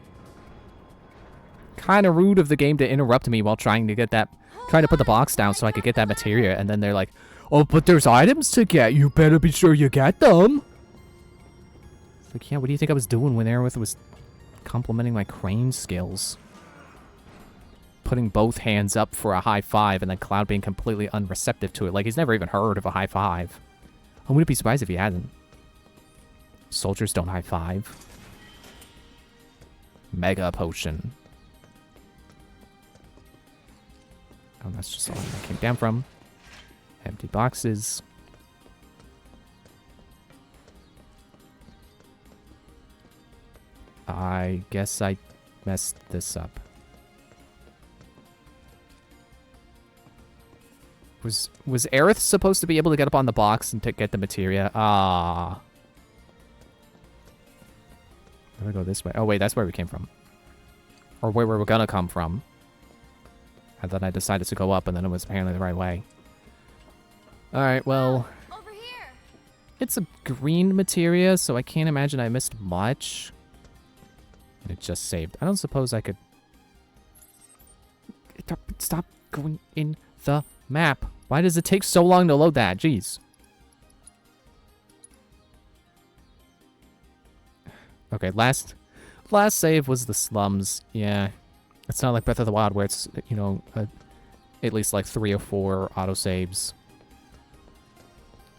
kind of rude of the game to interrupt me while trying to put the box down so I could get that materia, and then they're like, "Oh, but there's items to get. You better be sure you get them." It's like, yeah, what do you think I was doing when Aerith was complimenting my crane skills? Putting both hands up for a high five, and then Cloud being completely unreceptive to it. Like, he's never even heard of a high five. I wouldn't be surprised if he hadn't. Soldiers don't high five. Mega potion. Oh, that's just all I came down from. Empty boxes. I guess I messed this up. Was Aerith supposed to be able to get up on the box and get the materia? Ah. Let me go this way. Oh, wait, that's where we came from. Or where we were gonna come from. And then I decided to go up, and then it was apparently the right way. Alright, well... Over here. It's a green materia, so I can't imagine I missed much. And it just saved. I don't suppose I could... Stop going in the map. Why does it take so long to load that? Jeez. Okay, last save was the slums. Yeah. It's not like Breath of the Wild where it's, you know, at least like 3 or 4 autosaves.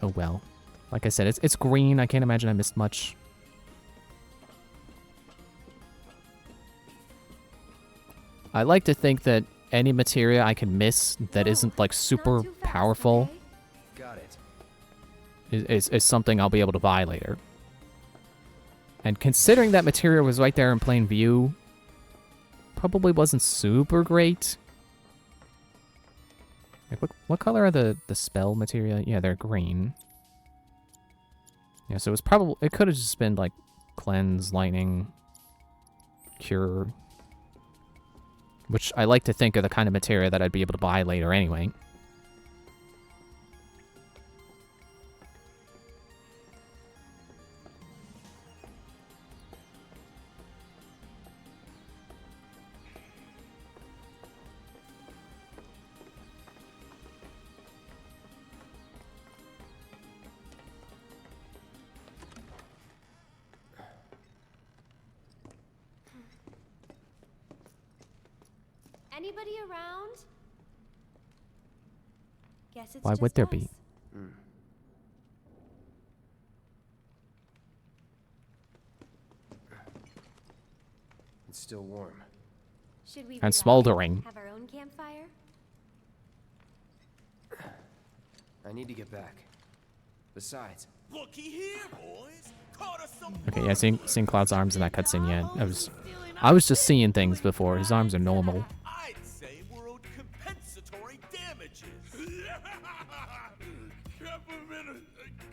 Oh well. Like I said, it's green. I can't imagine I missed much. I like to think that any materia I can miss that isn't like super powerful is something I'll be able to buy later. And considering that materia was right there in plain view, probably wasn't super great. Like, what color are the spell materia? Yeah, they're green. Yeah, so it could have just been like cleanse, lightning, cure. Which I like to think are the kind of materia that I'd be able to buy later anyway. Anybody around? Guess it's Why just would there us. be? It's still warm. Should we And relax, smoldering. Have our own campfire? I need to get back. Besides, Looky here, boys. Caught us some Okay, yeah, seeing Cloud's arms in that cutscene, yeah. I was just seeing things before. His arms are normal. I'd say we're owed compensatory damages.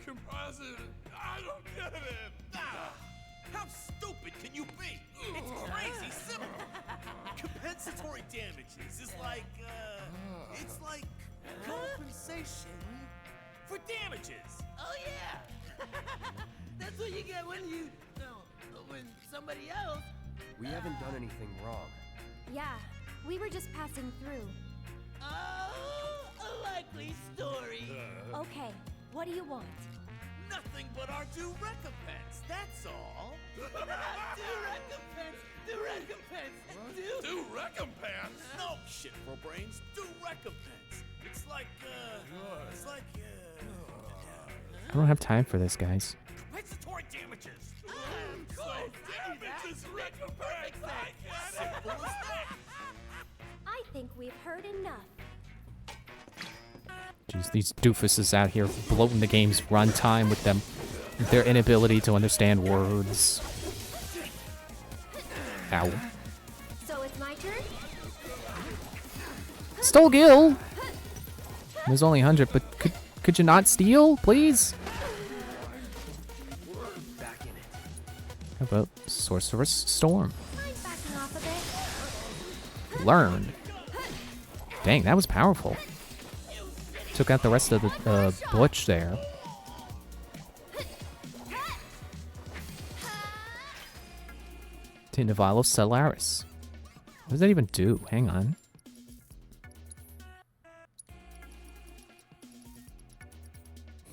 Composite. I don't get it. How stupid can you be? It's crazy simple. Compensatory damages is like, it's like compensation for damages. Oh yeah! That's what you get when when somebody else... we haven't done anything wrong. Yeah, we were just passing through. Oh, a likely story. Okay, what do you want? Nothing but our due recompense, that's all. Due recompense! Due recompense! Due recompense? No shit for brains, due recompense. It's like, I don't have time for this, guys. compensatory damages. Damages, recompense. Simple as that. I think we've heard enough. Jeez, these doofuses out here bloating the game's runtime with their inability to understand words. Ow. So it's my turn? Stole Gil! There's only 100, but could you not steal, please? How about Sorcerer's Storm? Learned. Dang, that was powerful. Took out the rest of the Butch there. To Navalo Stellaris. What does that even do? Hang on.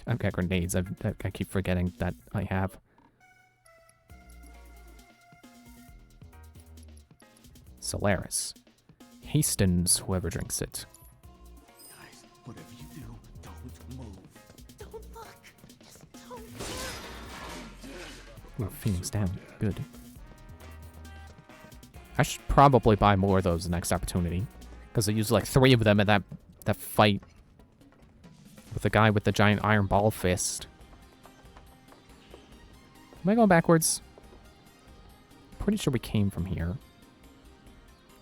I've got grenades. I keep forgetting that I have. Solaris. Hastens whoever drinks it. Guys, whatever you do, don't move. Don't look. Just don't Ooh, Phoenix down. Good. I should probably buy more of those the next opportunity. Because I used like 3 of them in that fight with the guy with the giant iron ball fist. Am I going backwards? Pretty sure we came from here.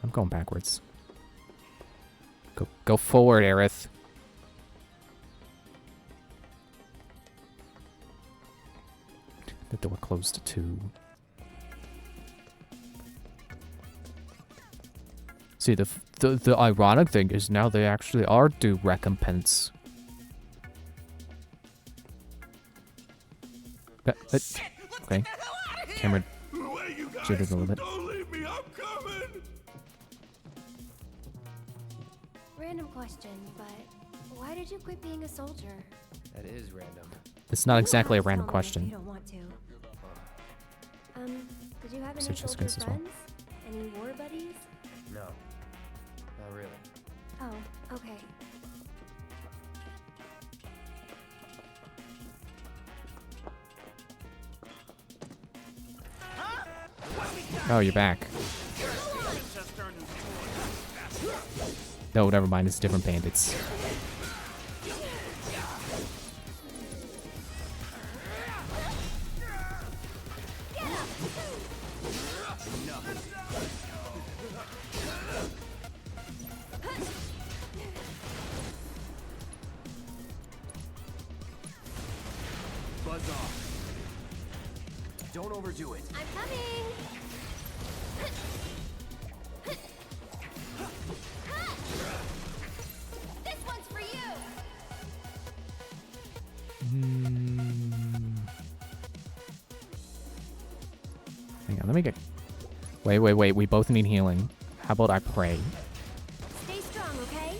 I'm going backwards. Go forward, Aerith. The door closed too. See, the ironic thing is now they actually are due recompense. Okay. Camera jittered a little bit. Don't leave me, I'm coming! Random question, but why did you quit being a soldier? That is random. It's not exactly a random You question. don't want to. Did you have any Search this soldier guys as well. friends? Any war buddies? No. Not really. Oh, okay. Oh, you're back. No, never mind. It's different bandits. Buzz off. Don't overdo it. I'm coming! This one's for you! Hang on, let me get... Wait. We both need healing. How about I pray? Stay strong, okay?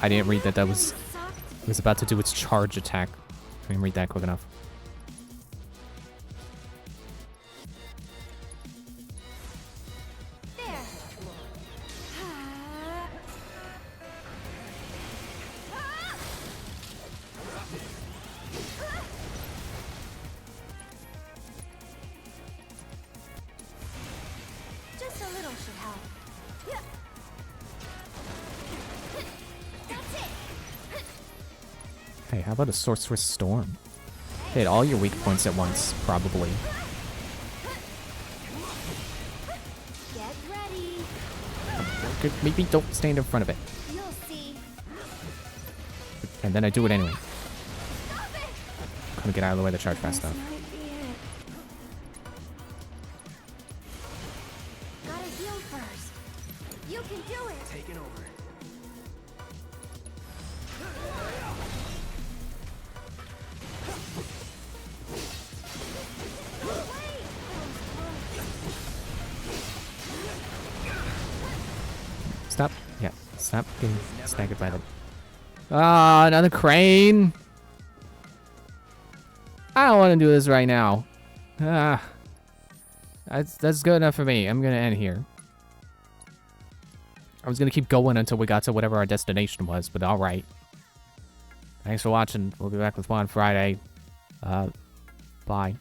I didn't read that was... It was about to do its charge attack. I didn't read that quick enough. Just a little should help. That's it! Hey, how about a Sorceress Storm? Hit all your weak points at once, probably. Get ready! Good, maybe don't stand in front of it. You'll see. And then I do it anyway. Couldn't get out of the way of the charge fast enough. Might be it. Gotta heal first. You can do it! Taking over. Stop. Yeah, stop getting staggered by them. Ah, another crane! I don't want to do this right now. Ah. That's good enough for me. I'm gonna end here. I was gonna keep going until we got to whatever our destination was, but alright. Thanks for watching. We'll be back with one Friday. Bye.